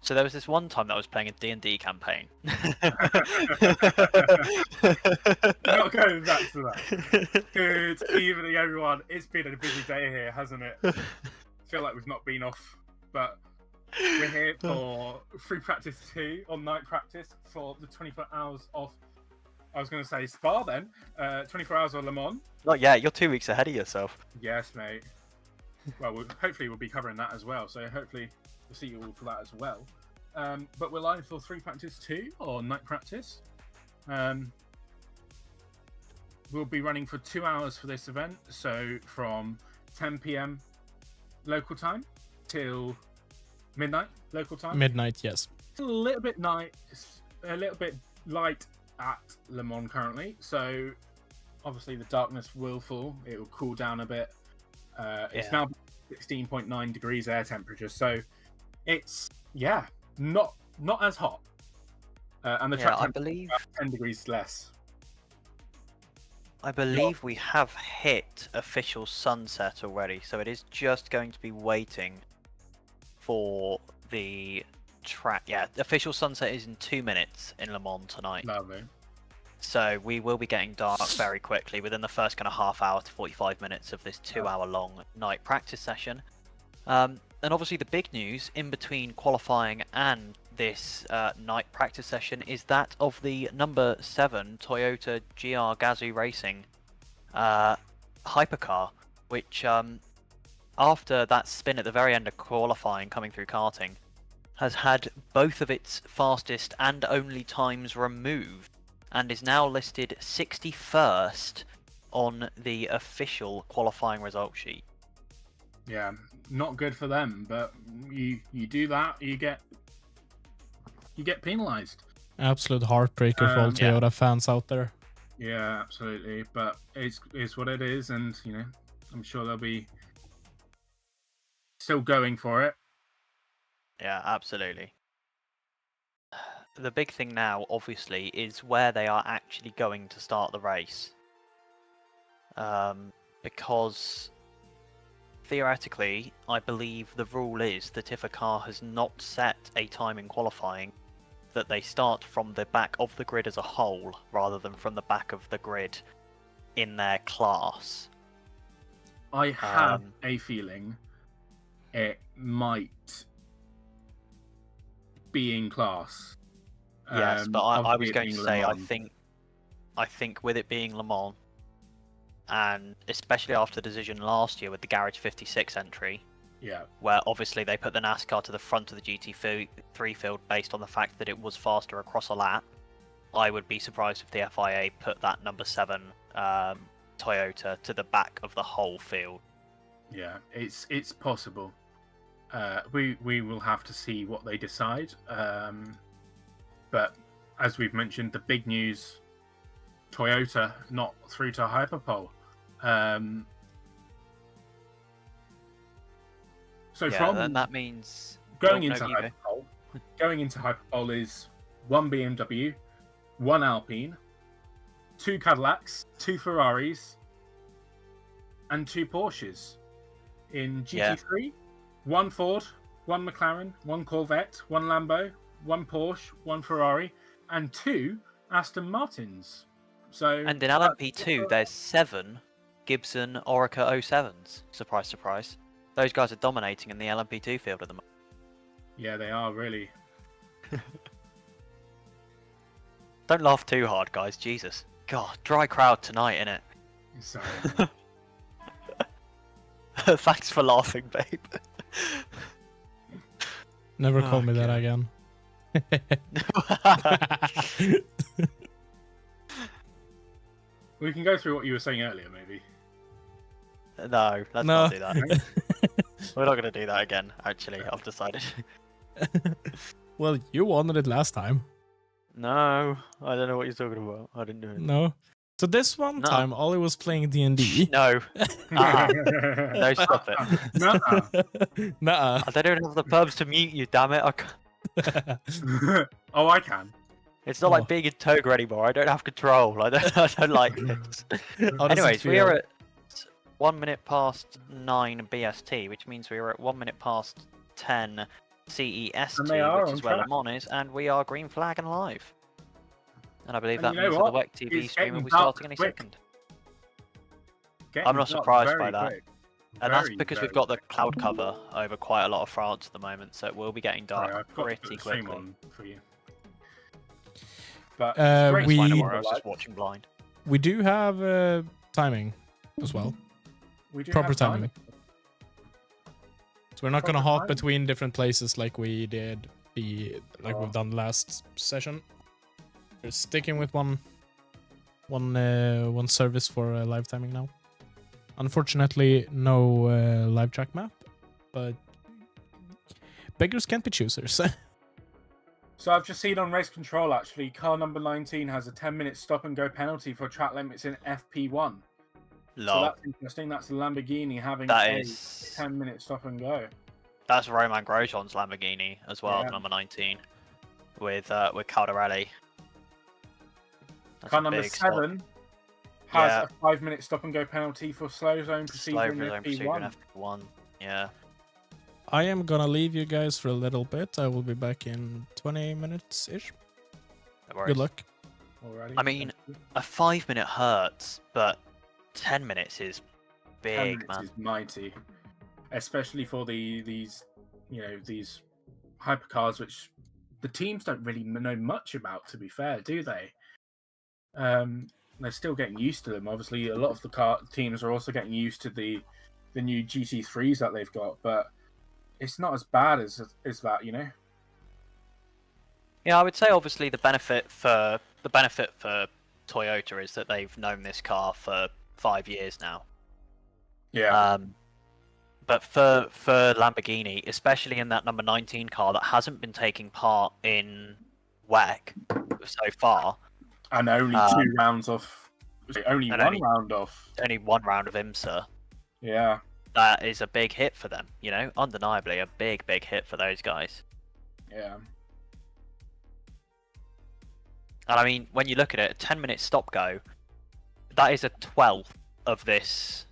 So there was this one time that I was playing a D&D campaign. Not going back to that. Good evening, everyone. It's been a busy day here, hasn't it? I feel like we've not been off, but we're here for free practice 2 on night practice for the 24 hours of, I was going to say Spa then, 24 hours of Le Mans. Oh yeah, you're 2 weeks ahead of yourself. Yes, mate. Well, hopefully we'll be covering that as well, so hopefully we'll see you all for that as well. But we're live for free practice 2 or night practice. We'll be running for 2 hours for this event, so from 10 p.m. local time till midnight local time. Midnight, yes. It's a little bit light at Le Mans currently, so obviously the darkness will fall. It will cool down a bit. It's now 16.9 degrees air temperature, so it's not as hot. And the track I believe 10 degrees less. I believe we have hit official sunset already, so it is just going to be waiting for the track. Yeah, official sunset is in 2 minutes in Le Mans tonight. Lovely. So we will be getting dark very quickly within the first kind of half hour to 45 minutes of this 2 hour long night practice session. And obviously the big news in between qualifying and this night practice session is that of the number 7 Toyota GR Gazoo Racing hypercar, which after that spin at the very end of qualifying coming through karting, has had both of its fastest and only times removed, and is now listed 61st on the official qualifying result sheet. Yeah, not good for them, but you do that, you get penalised. Absolute heartbreaker for all Toyota fans out there. Yeah, absolutely. But it's what it is, and I'm sure they'll be still going for it. Yeah, absolutely. The big thing now, obviously, is where they are actually going to start the race. Because theoretically, I believe the rule is that if a car has not set a time in qualifying, that they start from the back of the grid as a whole, rather than from the back of the grid in their class. I have a feeling it might be in class. Yes, but I was going to say, Le I think with it being Le Mans, and especially after the decision last year with the Garage 56 entry, where obviously they put the NASCAR to the front of the GT3 field based on the fact that it was faster across a lap, I would be surprised if the FIA put that number 7 Toyota to the back of the whole field. Yeah, it's possible. We will have to see what they decide. But as we've mentioned, the big news: Toyota not through to Hyperpole. Then that means going into Hyperpole is 1 BMW, 1 Alpine, 2 Cadillacs, 2 Ferraris, and 2 Porsches. In GT3, 1 Ford, 1 McLaren, 1 Corvette, 1 Lambo, 1 Porsche, 1 Ferrari, and 2 Aston Martins. And in LMP2, there's 7 Gibson Orica 07s. Surprise, surprise. Those guys are dominating in the LMP2 field at the moment. Yeah, they are, really. Don't laugh too hard, guys. Jesus. God, dry crowd tonight, innit? Sorry. Thanks for laughing, babe. Never call me that again. We can go through what you were saying earlier, maybe. No, let's not do that. We're not going to do that again, actually, I've decided. Well, you wanted it last time. No, I don't know what you're talking about. I didn't do it. No. So this one time, Ollie was playing D&D. No. No, stop it. Nuh-uh. I don't even have the pubs to mute you, damn it. Oh, I can. It's not like being in Toga anymore. I don't have control. I don't like this. Anyways, we are at 1 minute past 9 BST, which means we are at 1 minute past 10 CES2, which is where Le Mans is, and we are green flag and live. And I believe that means that the WEC TV stream will be starting any second. I'm not surprised by that. And that's because we've got the cloud cover over quite a lot of France at the moment, so it will be getting dark pretty quickly. For you. But just watching blind. We do have timing as well. We do proper have timing. So we're not gonna hop between different places like we did we've done last session. We're sticking with one service for live timing now. Unfortunately, no live track map, but beggars can't be choosers. So I've just seen on race control, actually, car number 19 has a 10-minute stop-and-go penalty for track limits in FP1. So that's interesting. That's a Lamborghini having a 10-minute stop-and-go. That's Romain Grosjean's Lamborghini as well, number 19, with Caldarelli. Car number 7 has a 5-minute stop-and-go penalty for slow zone procedure in FP1. Yeah. I am gonna leave you guys for a little bit. I will be back in 20 minutes-ish. Good luck. Alrighty. I mean, a 5-minute hurts, but 10 minutes is big, 10 minutes man. Is mighty, especially for these hypercars, which the teams don't really know much about. To be fair, do they? They're still getting used to them. Obviously, a lot of the teams are also getting used to the new GT3s that they've got, but it's not as bad as that, you know. Yeah, I would say obviously the benefit for Toyota is that they've known this car for 5 years now. Yeah. But for Lamborghini, especially in that number 19 car that hasn't been taking part in WEC so far, and only two rounds off. Only one round off. Only one round of IMSA. Yeah. That is a big hit for them, you know, undeniably a big hit for those guys. Yeah. And I mean, when you look at it, a 10-minute stop go, that is a 12th of this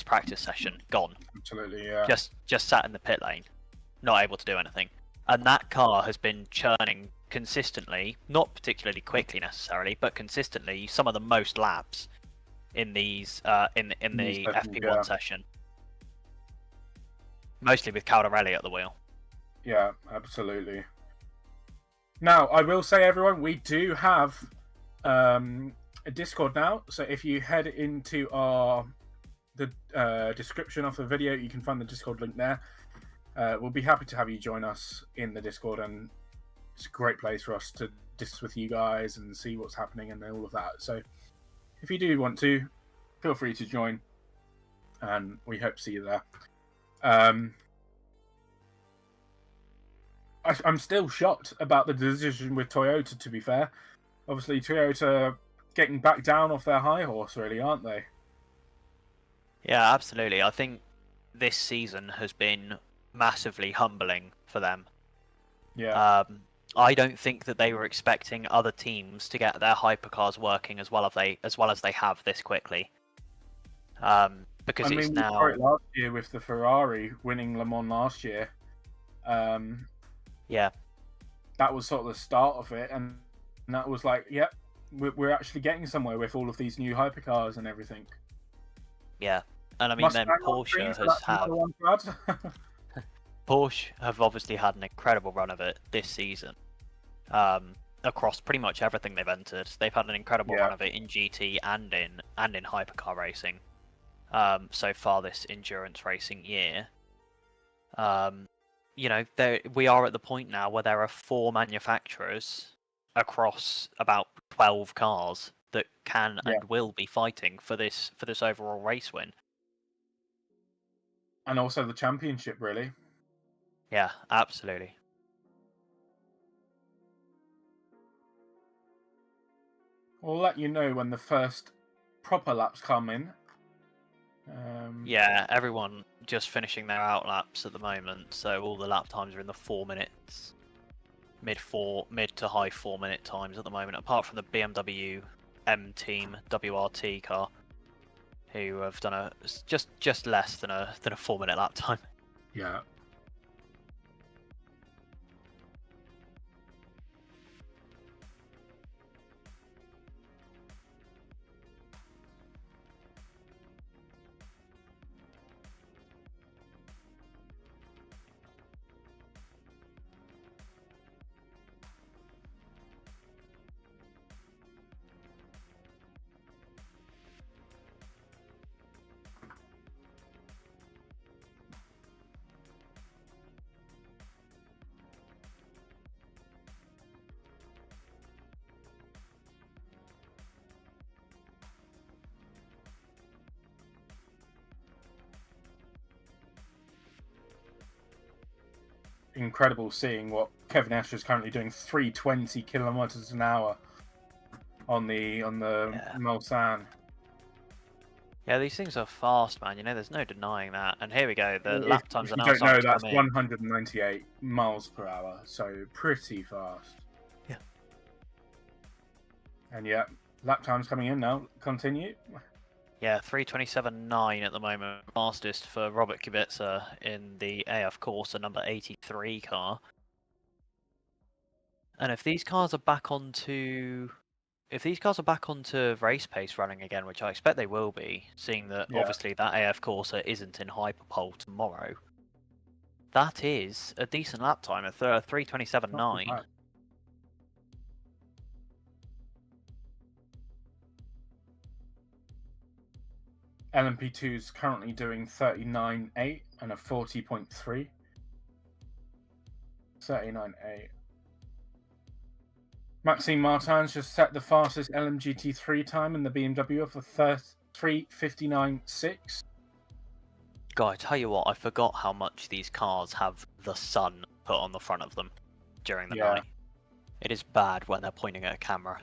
practice session gone. Absolutely, yeah. Just sat in the pit lane, not able to do anything. And that car has been churning consistently, not particularly quickly necessarily, but consistently some of the most laps in these in the FP1 session. Mostly with Caldarelli at the wheel. Yeah, absolutely. Now, I will say, everyone, we do have a Discord now. So if you head into the description of the video, you can find the Discord link there. We'll be happy to have you join us in the Discord, and it's a great place for us to discuss with you guys and see what's happening and all of that. So if you do want to, feel free to join, and we hope to see you there. I'm still shocked about the decision with Toyota, to be fair. Obviously, Toyota getting back down off their high horse, really, aren't they? Yeah, absolutely. I think this season has been massively humbling for them. Yeah. I don't think that they were expecting other teams to get their hypercars working as well as they have this quickly. Because it's now. We saw it last year with the Ferrari winning Le Mans last year. Yeah. That was sort of the start of it, and that was like, yep, we're actually getting somewhere with all of these new hypercars and everything. Yeah, and I mean, Mustang then Porsche Porsche have obviously had an incredible run of it this season. Across pretty much everything they've entered, they've had an incredible run of it in GT and in hypercar racing. So far this endurance racing year. You know, we are at the point now where there are 4 manufacturers across about 12 cars that can and will be fighting for this overall race win. And also the championship, really. Yeah, absolutely. We'll let you know when the first proper laps come in. Yeah, everyone just finishing their out laps at the moment, so all the lap times are in the 4 minutes, mid to high 4 minute times at the moment. Apart from the BMW M Team WRT car, who have done just less than a 4 minute lap time. Yeah. incredible seeing what Kevin Escher is currently doing, 320 kilometers an hour on the Mulsanne. Yeah, these things are fast, man. You know, there's no denying that. And here we go. The lap times are if now you don't know, starting to that's come in. 198 miles per hour, so pretty fast. Yeah. And yeah, lap times coming in now. Continue. Yeah, 3:27.9 at the moment. Fastest for Robert Kubica in the AF Corsa number 83 car. And if these cars are back onto race pace running again, which I expect they will be, seeing that obviously that AF Corsa isn't in Hyperpole tomorrow, that is a decent lap time at 3:27.9. LMP2 is currently doing 39.8 and a 40.3. 39.8. Maxime Martin's just set the fastest LMGT3 time in the BMW of a 3:59.6. God, I tell you what, I forgot how much these cars have the sun put on the front of them during the night. It is bad when they're pointing at a camera.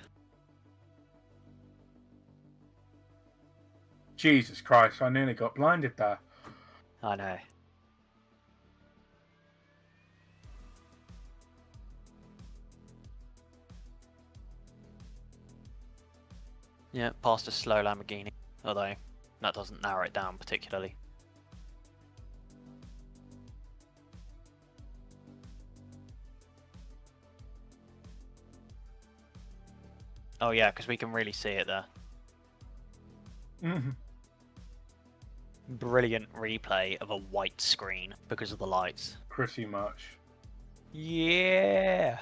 Jesus Christ, I nearly got blinded there. I know. Yeah, past a slow Lamborghini, although that doesn't narrow it down particularly. Oh yeah, because we can really see it there. Brilliant replay of a white screen because of the lights. Pretty much. Yeah.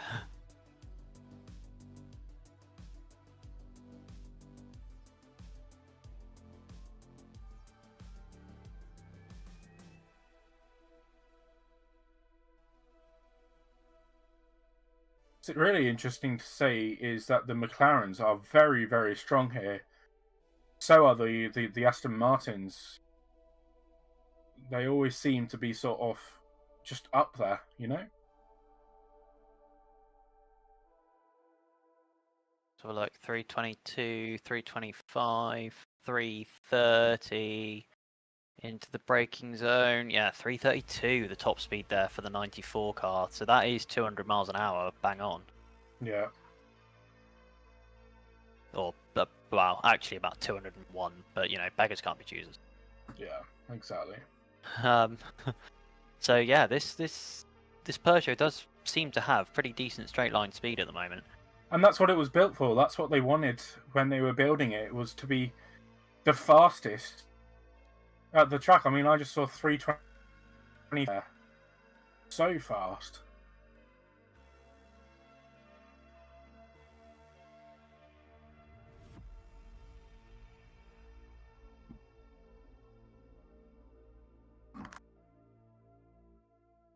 What's really interesting to say is that the McLarens are very, very strong here. So are the Aston Martins. They always seem to be sort of just up there, you know? So like 322, 325, 330 into the braking zone. Yeah, 332, the top speed there for the 94 car. So that is 200 miles an hour, bang on. Yeah. Or, well, actually about 201, but you know, beggars can't be choosers. Yeah, exactly. So yeah, this Peugeot does seem to have pretty decent straight line speed at the moment. And that's what it was built for. That's what they wanted when they were building it. It was to be the fastest at the track. I mean, I just saw 320 there. So fast.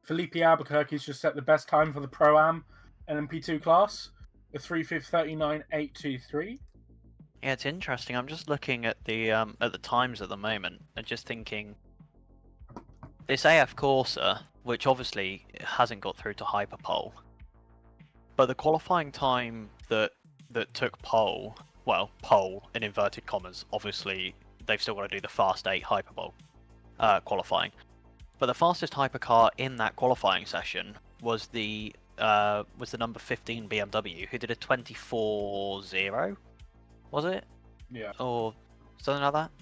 Felipe Albuquerque's just set the best time for the Pro-Am LMP2 class, the 3:39.823. Yeah, it's interesting. I'm just looking at the times at the moment and just thinking this AF Corsa, which obviously hasn't got through to Hyperpole, but the qualifying time that took pole in inverted commas. Obviously, they've still got to do the Fast 8 Hyperpole qualifying. But the fastest hypercar in that qualifying session was the number 15 BMW, who did a 24.0, was it? Yeah. Or something like that.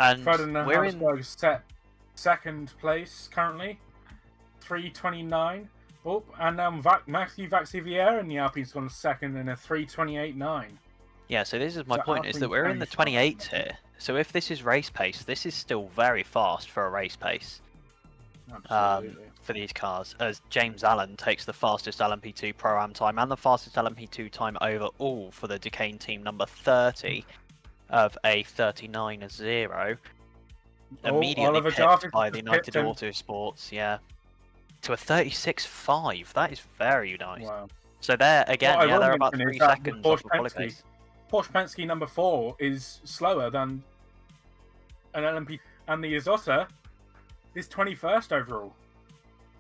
And Ferdinand we're Habsburg set second place currently, 3:29. Oh, and Matthew Vaxivière in the Alpine's gone second in a 3:28.9. Yeah, so this is my point, is that we're in the 28s here. So if this is race pace, this is still very fast for a race pace. Absolutely. For these cars, as James Allen takes the fastest LMP2 Pro-Am time and the fastest LMP2 time overall for the Ducane team, number 30 of a 39.0. Immediately pipped by the United Autosports, yeah, to a 36.5. That is very nice. Wow. So there again, yeah, they're about 3 seconds off the quality pace. Porsche Penske number 4 is slower than an LMP, and the Isotta is 21st overall.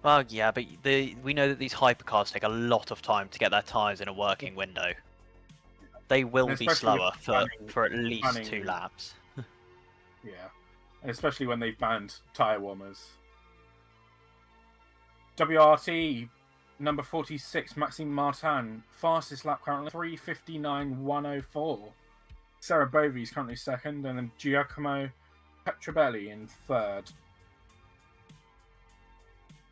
Well, yeah, but we know that these hypercars take a lot of time to get their tyres in a working window. They will be slower for at least 2 laps. Yeah, and especially when they've banned tyre warmers. WRT number 46, Maxime Martin, fastest lap currently 3:59.104. Sarah Bovey is currently second, and then Giacomo Petrobelli in third.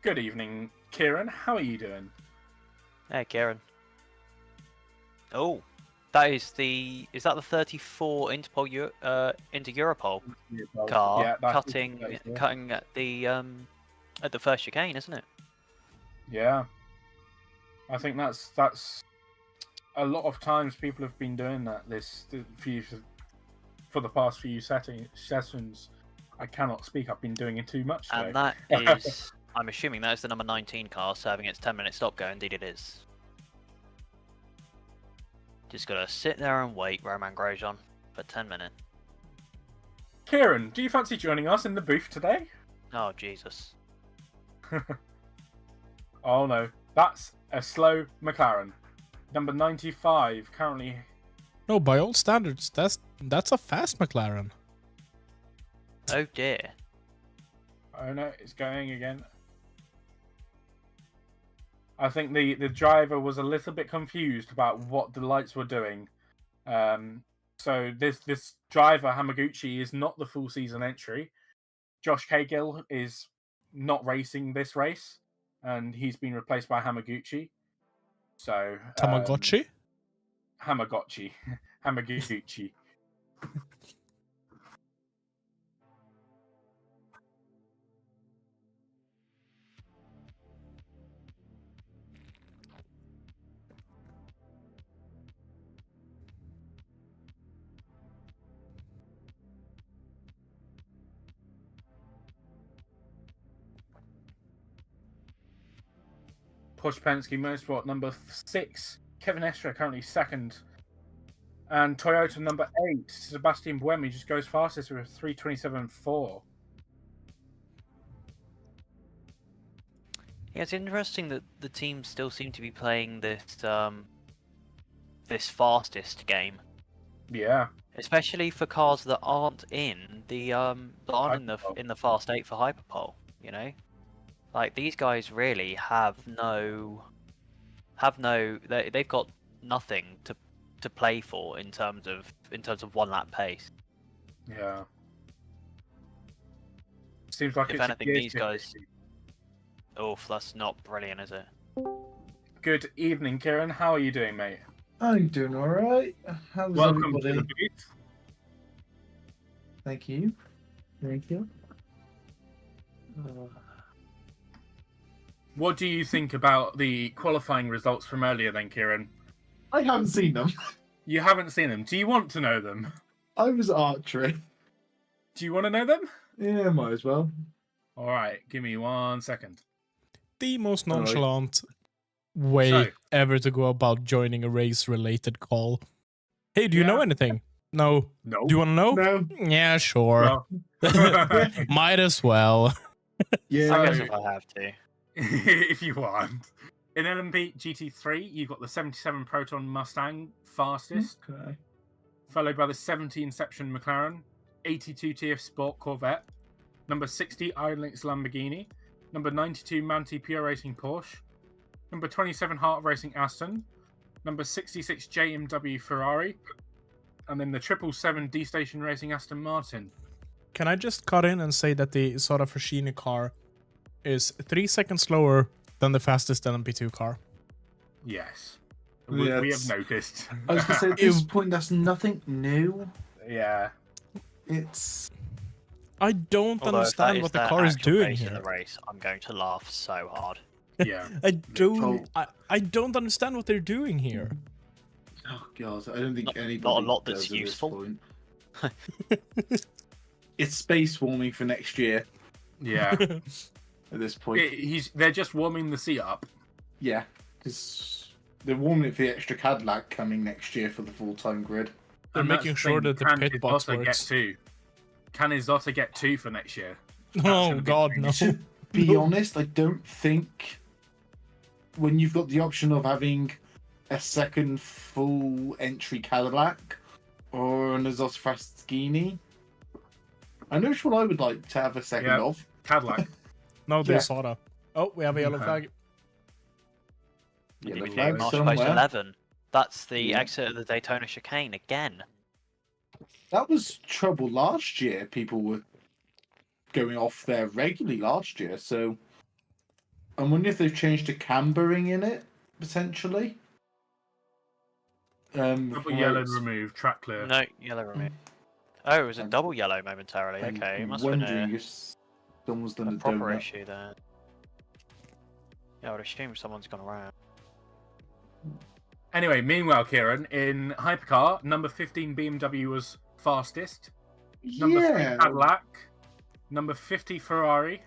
Good evening, Kieran. How are you doing? Hey, Kieran. Oh, is that the 34 Interpol into Europol car cutting at the first chicane, isn't it? Yeah, I think that's a lot of times people have been doing that. For the past few sessions. I cannot speak. I've been doing it too much today. And that is, I'm assuming that is the number 19 car serving its 10-minute stop go. Indeed, it is. Just gotta sit there and wait, Roman Grosjean, for 10 minutes. Kieran, do you fancy joining us in the booth today? Oh, Jesus. Oh no, that's a slow McLaren. Number 95, currently. No, by all standards, that's a fast McLaren. Oh dear. Oh no, it's going again. I think the driver was a little bit confused about what the lights were doing. So this driver, Hamaguchi, is not the full season entry. Josh Cahill is not racing this race, and he's been replaced by Hamaguchi. So Tamagotchi? Hamaguchi. Hamaguchi. Porsche Penske Motorsport number 6, Kevin Estre currently second. And Toyota number 8, Sebastian Buemi just goes fastest with 3:27.4. Yeah, it's interesting that the teams still seem to be playing this fastest game. Yeah. Especially for cars that aren't in the in the Fast 8 for Hyperpole, you know? Like, these guys really they've got nothing to play for in terms of 1 lap pace. Yeah. Seems like if anything, these guys. Oh, that's not brilliant, is it? Good evening, Kieran. How are you doing, mate? I'm doing all right. How's Welcome everybody? to the booth. Thank you. Thank you. What do you think about the qualifying results from earlier then, Kieran? I haven't seen them. You haven't seen them. Do you want to know them? I was archery. Do you want to know them? Yeah, might as well. All right, give me 1 second. The most nonchalant way ever to go about joining a race-related call. Hey, do you know anything? No. No. Do you want to know? No. Yeah, sure. No. Might as well. Yeah. I guess if I have to. If you want. In LMP GT3, you've got the 77 Proton Mustang fastest, Okay. followed by the 70 Inception McLaren, 82 TF Sport Corvette, number 60 Iron Lynx Lamborghini, number 92 Manti Pure Racing Porsche, number 27 Heart Racing Aston, number 66 JMW Ferrari, and then the 777 D-Station Racing Aston Martin. Can I just cut in and say that the Soda Frashini car is 3 seconds slower than the fastest LMP2 car? Yes. Yeah, We have noticed. I was going to say, at this point, that's nothing new. Yeah. It's... I don't Although understand what the car is doing In here. the race, I'm going to laugh so hard. Yeah. I don't understand what they're doing here. Oh, God. I don't think anybody Not a lot that's does at this useful. point. It's space warming for next year Yeah. at this point. They're just warming the seat up. Yeah, because they're warming it for the extra Cadillac coming next year for the full-time grid. They're And making that's sure thing, that the can pit box Isotta works. Can Isotta get 2 for next year? Oh God, no! be honest, I don't think when you've got the option of having a second full entry Cadillac or an exhaust Lamborghini, I know which one I would like to have a second of. Cadillac. No, they saw. Oh, we have a yellow flag. Yellow Marsh flag Post somewhere. 11. That's the exit of the Daytona chicane again. That was trouble last year. People were going off there regularly last year, so I'm wondering if they've changed to cambering in it, potentially. Double yellow removed, track clear. No, yellow removed. Oh, it was a double yellow momentarily. Okay, it must have been if someone's done a a proper donut. issue there. Yeah, I would assume someone's gone around. Anyway, meanwhile, Kieran, in Hypercar, number 15 BMW was fastest. Number 3 Cadillac. Number 50 Ferrari.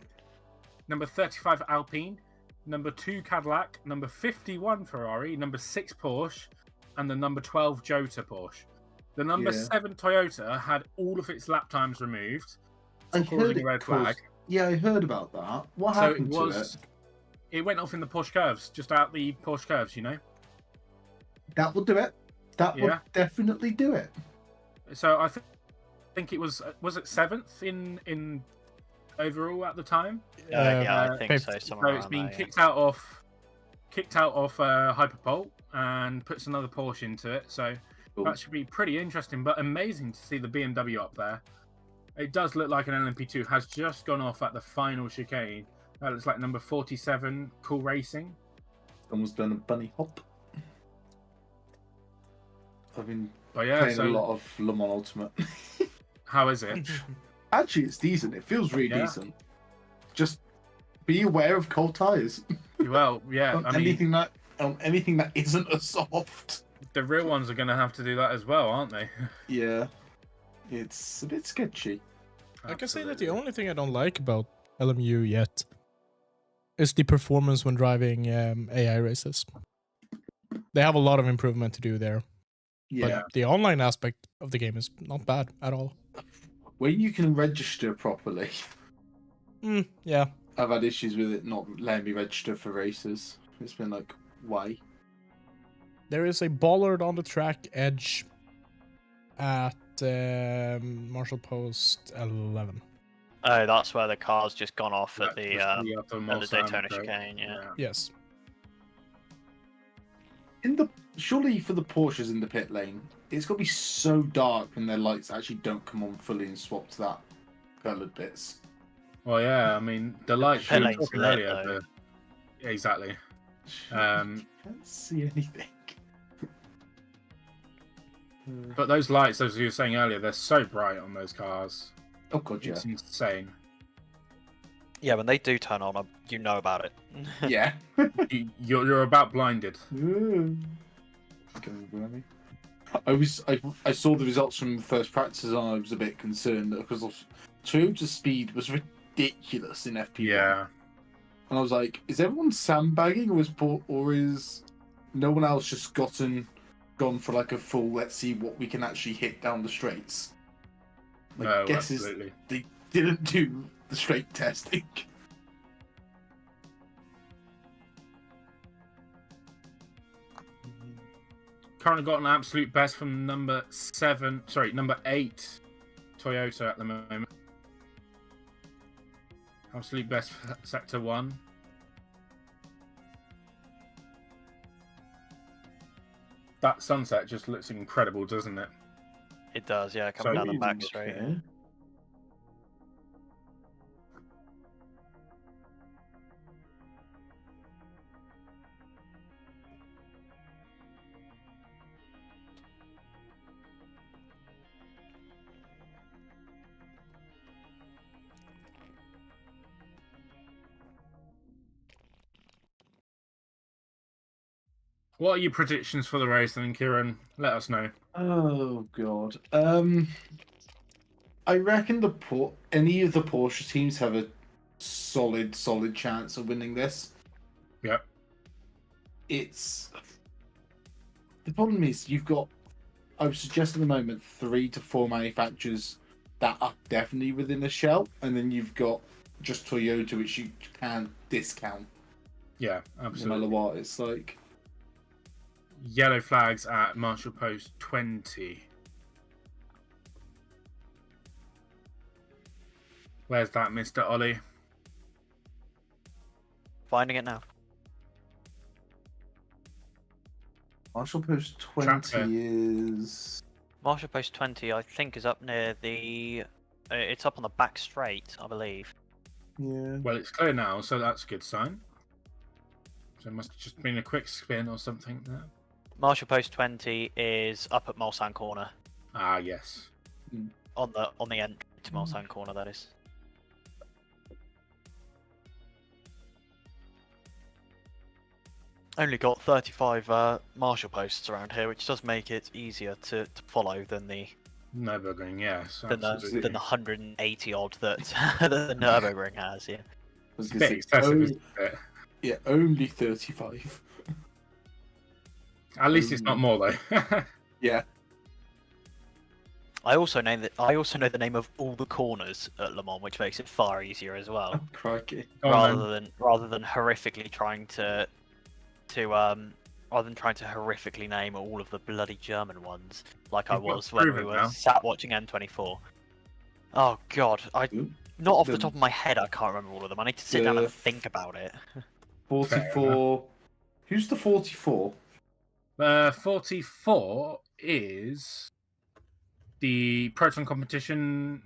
Number 35 Alpine. Number 2 Cadillac. Number 51 Ferrari. Number 6 Porsche. And the number 12 Jota Porsche. The number 7 Toyota had all of its lap times removed. I heard red flag. Yeah, I heard about that. What happened to it? It went off in the Porsche curves, just out the Porsche curves, you know? That will do it. That will definitely do it. So I think it was it 7th in overall at the time? Yeah, I think so. So it's been kicked out of Hyperpole and puts another Porsche into it. So that should be pretty interesting, but amazing to see the BMW up there. It does look like an LMP2 has just gone off at the final chicane. That looks like number 47, Cool Racing. Someone's done a bunny hop. I've been playing a lot of Le Mans Ultimate. How is it? Actually, it's decent. It feels really decent. Just be aware of cold tires. Well, yeah. Anything that isn't a soft. The real ones are going to have to do that as well, aren't they? Yeah. It's a bit sketchy. I can say that the only thing I don't like about LMU yet is the performance when driving AI races. They have a lot of improvement to do there. Yeah. But the online aspect of the game is not bad at all. When you can register properly. Yeah. I've had issues with it not letting me register for races. It's been like, why? There is a bollard on the track edge at Marshall Post 11. Oh, that's where the car's just gone off at the Daytona chicane, yeah. Yes. Surely for the Porsches in the pit lane, it's got to be so dark when their lights actually don't come on fully and swap to that coloured bits. Well, yeah, I mean, the lights we were talking earlier. Exactly. Can't see anything. But those lights, as you were saying earlier, they're so bright on those cars. Oh god, yeah. It's insane. Yeah, when they do turn on, you know about it. Yeah. You're about blinded. I saw the results from the first practices and I was a bit concerned because Toyota's speed was ridiculous in FP1. Yeah. And I was like, is everyone sandbagging or is no one else just gone for like a full, let's see what we can actually hit down the straights? No, absolutely. They didn't do the straight testing. Currently got an absolute best from number 8 Toyota at the moment. Absolute best for sector 1. That sunset just looks incredible, doesn't it? It does, yeah, coming down the back straight. Okay. What are your predictions for the race then, Kieran? Let us know. Oh god. I reckon any of the Porsche teams have a solid chance of winning this. Yep. The problem is I would suggest at the moment 3 to 4 manufacturers that are definitely within a shell, and then you've got just Toyota, which you can't discount. Yeah, absolutely. No matter what, it's like yellow flags at Marshall Post 20. Where's that, Mr. Ollie? Finding it now. Marshall Post 20 is. Marshall Post 20, I think, is up near the. It's up on the back straight, I believe. Yeah. Well, it's clear now, so that's a good sign. So it must have just been a quick spin or something there. Marshall Post 20 is up at Mulsanne Corner. Ah, yes. On the entry to Mulsanne Corner, that is. Only got 35 Marshall posts around here, which does make it easier to follow than the Nürburgring, yes. than the 180 odd that the Nürburgring has. Yeah. It's a bit excessive, isn't it? Yeah, only 35. At least it's not more though. Yeah. I also know the name of all the corners at Le Mans, which makes it far easier as well. Oh, crikey. Rather than horrifically trying to horrifically name all of the bloody German ones, like I was when we were sat watching N24. Oh god, not off the top of my head, I can't remember all of them. I need to sit down and think about it. 44. Who's the 44? 44 is the Proton Competition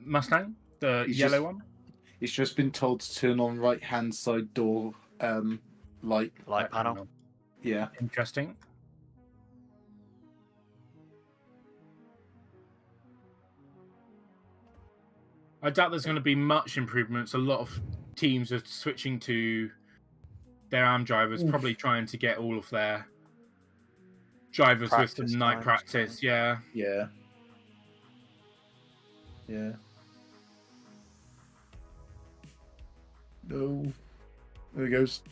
Mustang, the yellow one. It's just been told to turn on right-hand side door light panel. Yeah. Interesting. I doubt there's going to be much improvements. A lot of teams are switching to their arm drivers, probably trying to get all of their drivers with some night practice. Yeah. Yeah. Yeah. No. There he goes.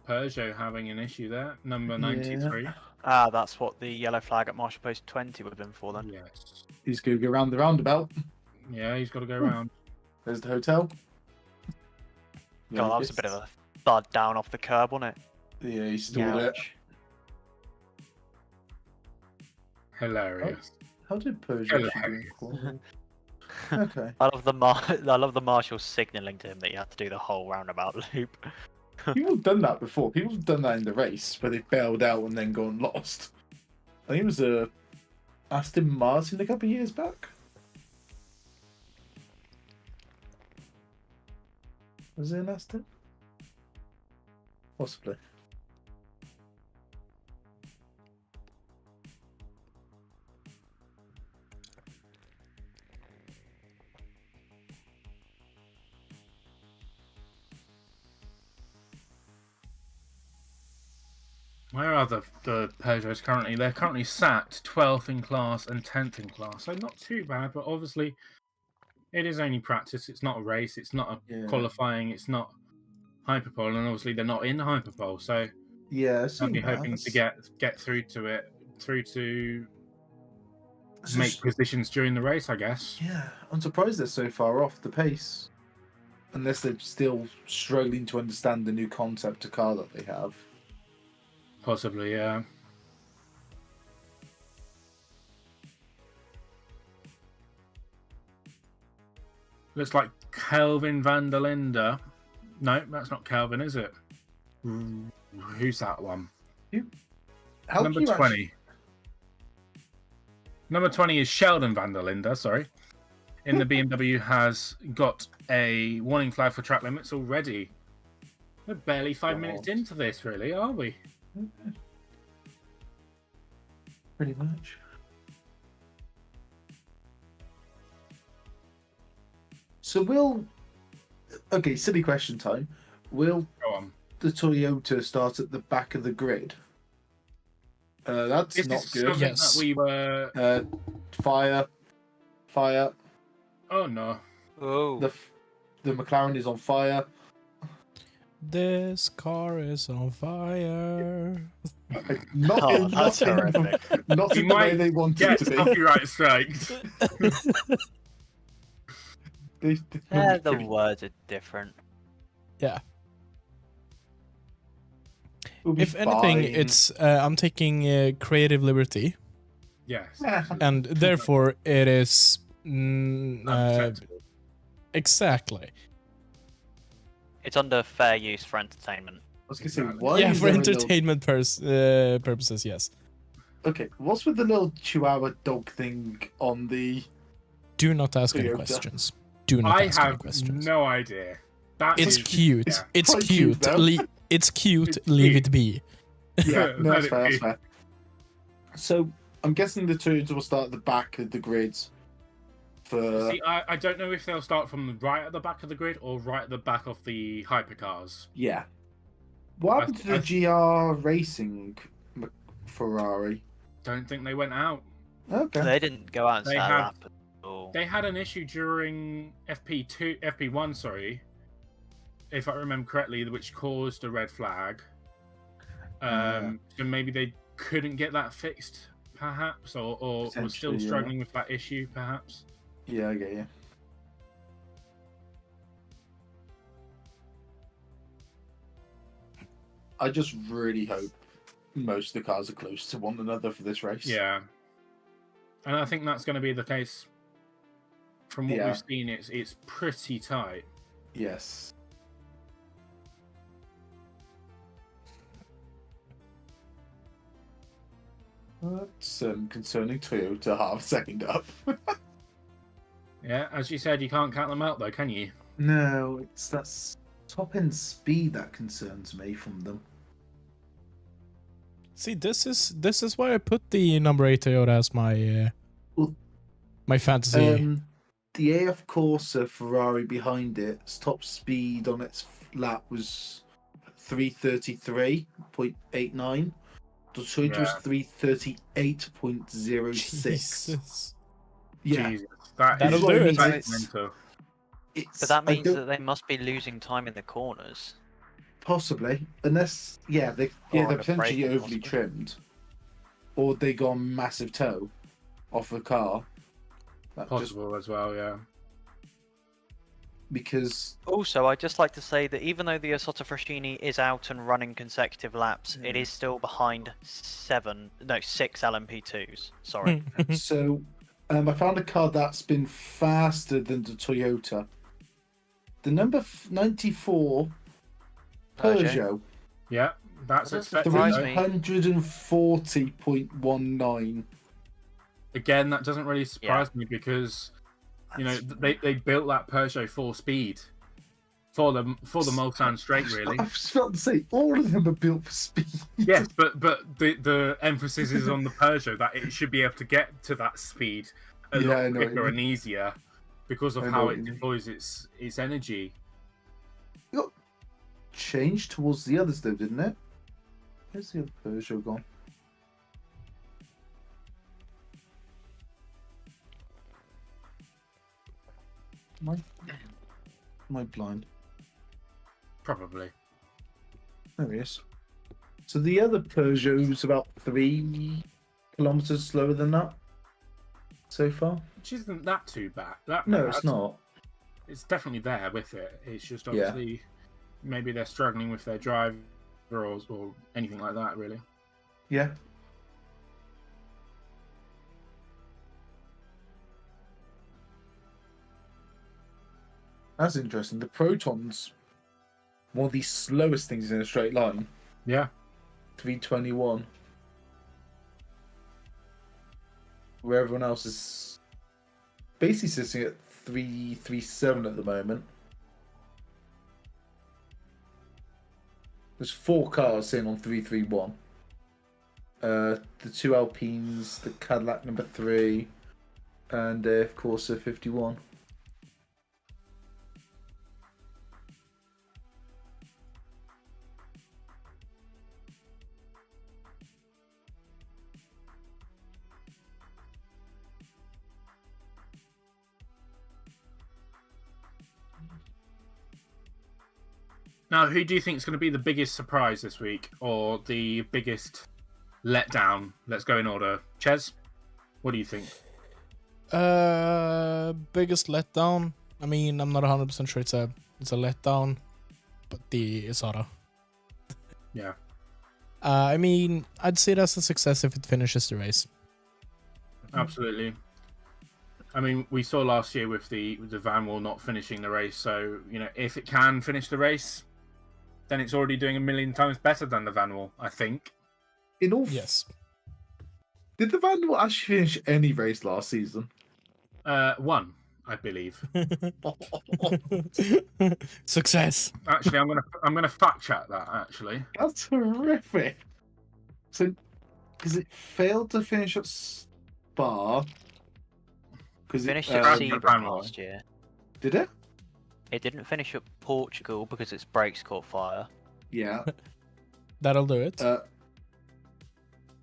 Peugeot having an issue there. Number 93. Ah, that's what the yellow flag at Marshall Post 20 would have been for then. Yes. He's going to go round the roundabout. Yeah, he's got to go round. There's the hotel. God, that was a bit of a thud down off the curb, wasn't it? Yeah, he stalled it. Hilarious. How did Peugeot do? Okay. I love the marshal signalling to him that he had to do the whole roundabout loop. People have done that before. People have done that in the race where they bailed out and then gone lost. I think it was a Aston Martin a couple of years back. Was it an Aston? Possibly. Where are the Peugeots currently? They're currently sat 12th in class and 10th in class. So not too bad, but obviously it is only practice. It's not a race. It's not a qualifying. It's not Hyperpole. And obviously they're not in Hyperpole. So yeah, I'll be hoping to get through to it, make positions during the race, I guess. Yeah, I'm surprised they're so far off the pace. Unless they're still struggling to understand the new concept of car that they have. Possibly, yeah. Looks like Kelvin van der Linde. No, that's not Kelvin, is it? Who's that one? Number 20. Number 20 is Sheldon van der Linde, sorry. In the BMW has got a warning flag for track limits already. We're barely 5 minutes into this, really, are we? Pretty much. So okay, silly question time. Will the Toyota start at the back of the grid? That's not good. Yes. That we were... Fire. Oh no. Oh. The McLaren is on fire. This car is on fire. Not in, that's horrific. not You in the way might they want get it to be. copyright strikes. The words are different. Yeah. We'll be If anything, fine. it's I'm taking creative liberty, Yes. and therefore it is Unprotectable. exactly. It's under fair use for entertainment. I was gonna say, why Yeah, is for there a little- entertainment purposes, yes. Okay, what's with the little Chihuahua dog thing on the? Do not ask any Toyota. questions. Do not I ask any have questions. no idea. That It's is- cute. yeah. It's Quite cute. cute, though. It's cute. It's Leave cute. it be. Yeah, no, Let that's it fair. be. That's fair. So I'm guessing the Toyota will start at the back of the grids. For See, I don't know if they'll start from right at the back of the grid or right at the back of the hypercars. yeah. What happened to the GR Racing Ferrari? Don't think they went out. Okay. They didn't go out and They set a have- lap at all. They had an issue during FP1, sorry, if I remember correctly, which caused a red flag. So maybe they couldn't get that fixed, perhaps, or was still Potentially, yeah. struggling with that issue, perhaps. Yeah, I get you. I just really hope most of the cars are close to one another for this race. Yeah, and I think that's going to be the case. From what Yeah. we've seen, it's pretty tight. Yes. That's concerning Toyota half second up. Yeah, as you said, you can't count them out though, can you? No, that's top end speed that concerns me from them. See, this is why I put the number 8 Toyota as my Well, my fantasy. The AF Corsa Ferrari behind its top speed on its lap was 333.89. The Toyota was 338.06. Jesus. Yeah, Jesus, That'll is do it. mental. it's, But that I means don't- that they must be losing time in the corners. possibly, unless they're Or on potentially the braking, overly possibly. trimmed, or they got a massive toe off the car. That just Possible as well, yeah. because Also, I'd just like to say that even though the Isotta Fraschini is out and running consecutive laps, it is still behind 6 LMP2s. Sorry. so I found a car that's been faster than the Toyota. The number 94 Peugeot, Yeah, that's That doesn't expected. surprise though. me. 340.19. Again, that doesn't really surprise me because they built that Peugeot for speed, for the Mulsanne straight, really. I was about to say all of them are built for speed. Yes, but the emphasis is on the Peugeot that it should be able to get to that speed a Yeah, I lot know what you quicker mean. and easier because of I know how what it you mean. deploys its energy. Changed towards the others though, didn't it? Where's the other Peugeot gone? Am I blind? Probably. There he is. So the other Peugeot's about 3 kilometers slower than that so far. Which isn't that too bad. No, it's not. It's definitely there with it. It's just Yeah. obviously maybe they're struggling with their drive or anything like that, really. Yeah. That's interesting. The Proton's one of the slowest things in a straight line. Yeah. 321. Where everyone else is basically sitting at 337 at the moment. There's 4 cars sitting on 331. The 2 Alpines, the Cadillac number 3, and of course the 51. Now, who do you think is going to be the biggest surprise this week, or the biggest letdown? Let's go in order. Ches, what do you think? Biggest letdown. I mean, I'm not 100% sure it's a letdown, but the Isidor. Yeah. I mean, I'd say that's a success if it finishes the race. Absolutely. I mean, we saw last year with the Vanwall not finishing the race, so if it can finish the race, then it's already doing a million times better than the Vanwall, I think. Yes. Did the Vanwall actually finish any race last season? One, I believe. Success. Actually, I'm gonna fact check that. Actually, that's horrific. So, because it failed to finish at Spa. Because it finished at Sebring last year. Did it? It didn't finish at Portugal because its brakes caught fire. Yeah. That'll do it.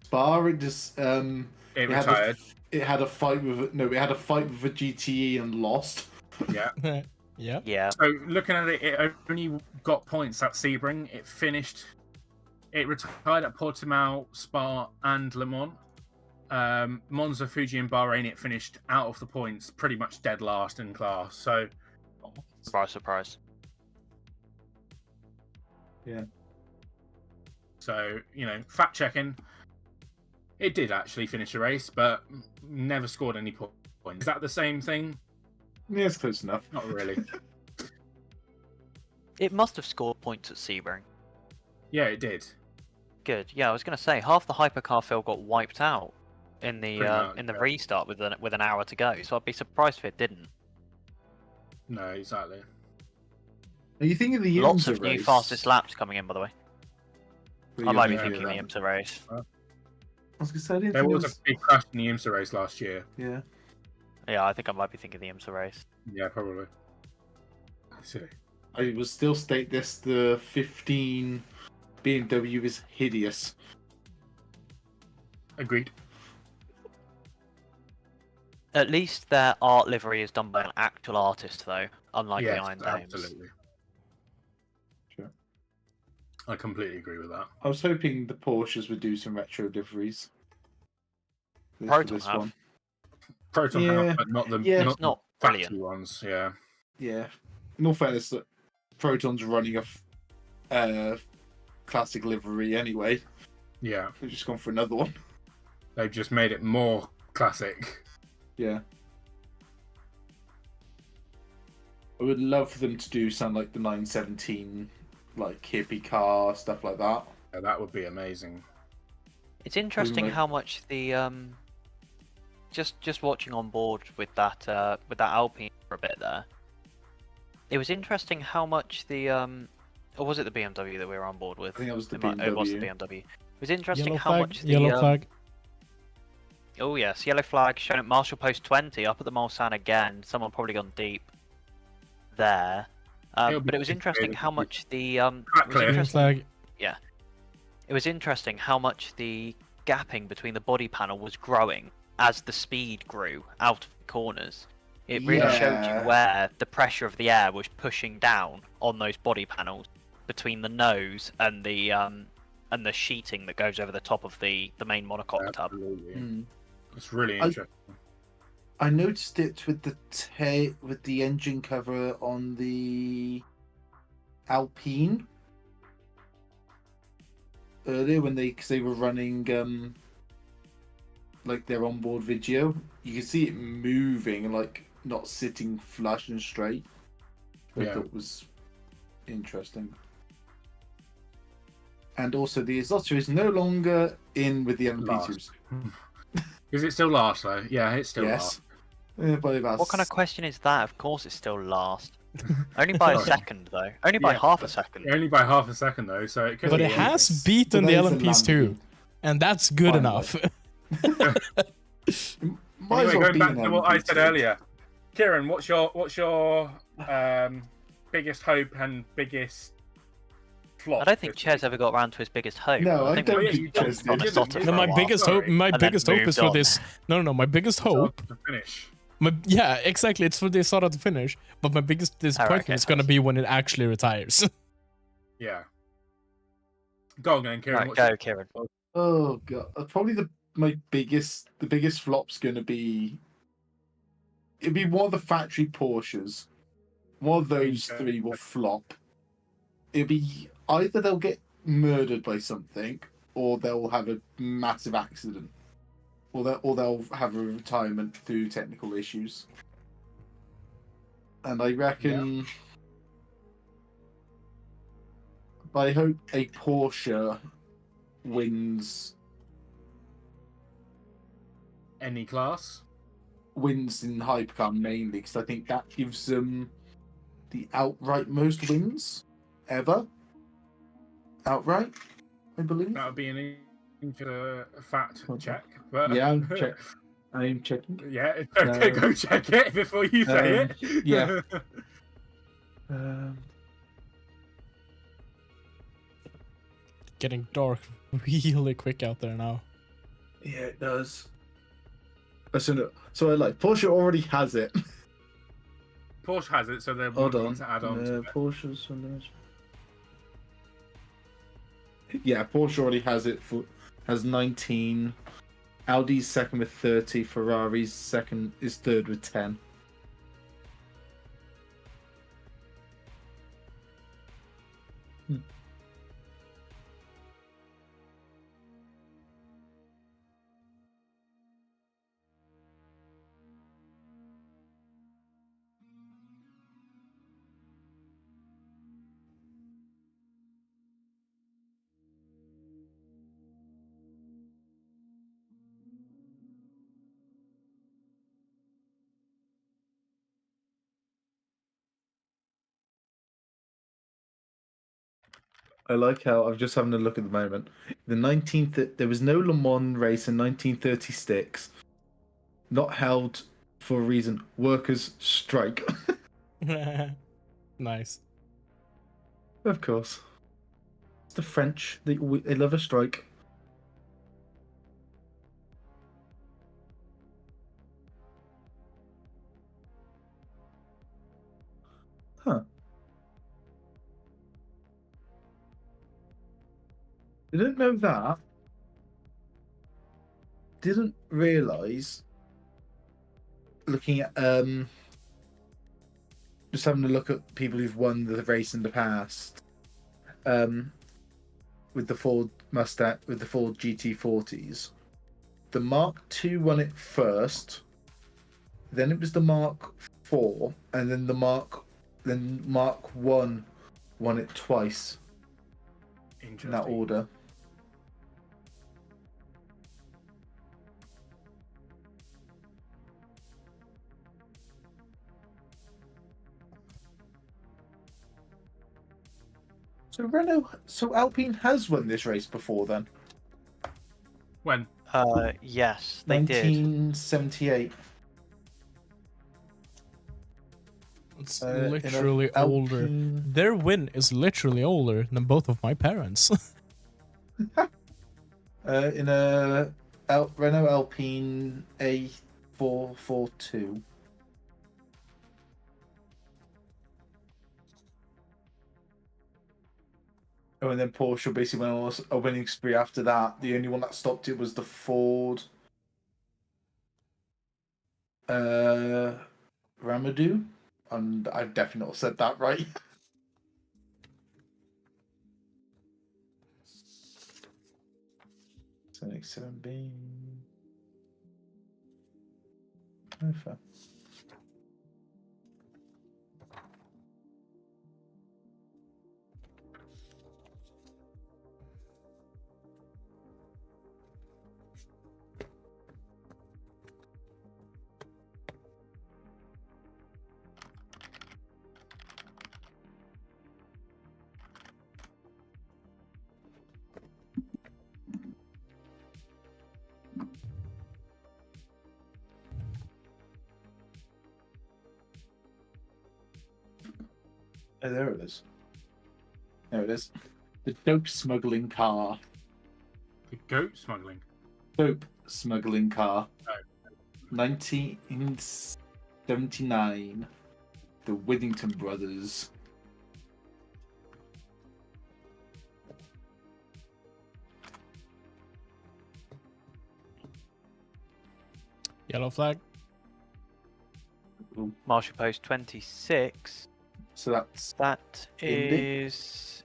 Spa, it just it retired. It had a fight with a GTE and lost. Yeah. Yeah. So looking at it, it only got points at Sebring. It retired at Portimao, Spa, and Le Mans. Monza, Fuji, and Bahrain, it finished out of the points, pretty much dead last in class. So, surprise. Yeah. So fact checking. It did actually finish a race, but never scored any points. Is that the same thing? Yeah, it's close enough. Not really. It must have scored points at Sebring. Yeah, it did. Good. Yeah, I was going to say half the hypercar field got wiped out in the restart with an hour to go. So I'd be surprised if it didn't. No, exactly. Are you thinking the lots IMSA of new race? fastest laps coming in, by the way? I might be thinking the IMSA race. I was gonna say, there was a big crash in the IMSA race last year. Yeah. Yeah, I think I might be thinking the IMSA race. Yeah, probably. Silly. I will still state this: the 15 BMW is hideous. Agreed. At least their art livery is done by an actual artist, though, unlike the Iron Dames. Absolutely. Sure. I completely agree with that. I was hoping the Porsches would do some retro liveries. Proton have. One. Proton have, but not the not factory brilliant ones. Yeah. Yeah. In all fairness, that Proton's running a classic livery anyway. Yeah. They've just gone for another one. They've just made it more classic. Yeah. I would love for them to do something like the 917, like hippie car, stuff like that. Yeah, that would be amazing. It's interesting how much the just watching on board with that Alpine for a bit there. It was interesting how much the or was it the BMW that we were on board with? I think it was the BMW. It was the BMW. It was interesting Yellow how flag, much the yellow flag. Oh yes, yellow flag shown at Marshall Post 20 up at the Mulsanne again. Someone probably gone deep there. But it was interesting how much the flag. Yeah, it was interesting how much the gapping between the body panel was growing as the speed grew out of the corners. It really showed you where the pressure of the air was pushing down on those body panels between the nose and the sheeting that goes over the top of the main monocoque tub. It's really interesting. I noticed it with the engine cover on the Alpine earlier when because they were running like their onboard video. You can see it moving and like not sitting flush and straight. I thought was interesting. And also the Isidor is no longer in with the LMP2s. Is it still last though? Yeah, it's still last. What kind of question is that? Of course it's still last. Only by a second though. Only by half a second. Only by half a second though, so it could But it has beaten the LMPs too. And that's good enough. Anyway, going back to what I said earlier. Kieran, what's your biggest hope and biggest flop? I don't think Ches ever got around to his biggest hope. No, I don't think Ches did. No, my biggest hope is for this. No, my biggest hope. To finish. Yeah, exactly. It's for the Isidor to finish. But my biggest disappointment is going to be when it actually retires. Yeah. Go on, then, Kieran. Right, go, Kieran. Oh god, probably the biggest flop's going to be. It'd be one of the factory Porsches. One of those three will flop. It'll be either they'll get murdered by something, or they'll have a massive accident, or they'll have a retirement through technical issues. And I reckon, I hope a Porsche wins. Any class? Wins in Hypercar mainly, because I think that gives them the outright most wins ever. Outright, I believe. That would be an fact check. But... Yeah, I'm checking. Yeah, okay, go check it before you say it. Yeah. Getting dark really quick out there now. Yeah, it does. So I like Porsche already has it. Porsche has it, so they're wanting to add on to it. Porsche's yeah, Porsche already has it. Has 19. Audi's second with 30. Ferrari's third with 10. I like how I'm just having a look at the moment. The 19th, there was no Le Mans race in 1936. Not held for a reason. Workers strike. Nice. Of course. It's the French. They love a strike. Huh. Didn't know that. Didn't realise. Looking at just having a look at people who've won the race in the past. With the Ford Mustang, with the Ford GT40s, the Mark II won it first. Then it was the Mark IV, and then Mark I won it twice. In that order. So Alpine has won this race before then? When? Yes, they did. 1978. It's literally older. Their win is literally older than both of my parents. In a Renault Alpine A442. Oh, and then Porsche basically went on a winning spree after that. The only one that stopped it was the Ford Ramadou. And I've definitely not said that right. So next 7B. Oh, fair. Oh, there it is. There it is. The dope smuggling car. The goat smuggling? Dope smuggling car. Oh. 1979. The Withington brothers. Yellow flag. Marshal Post 26. So that's That Indy? is,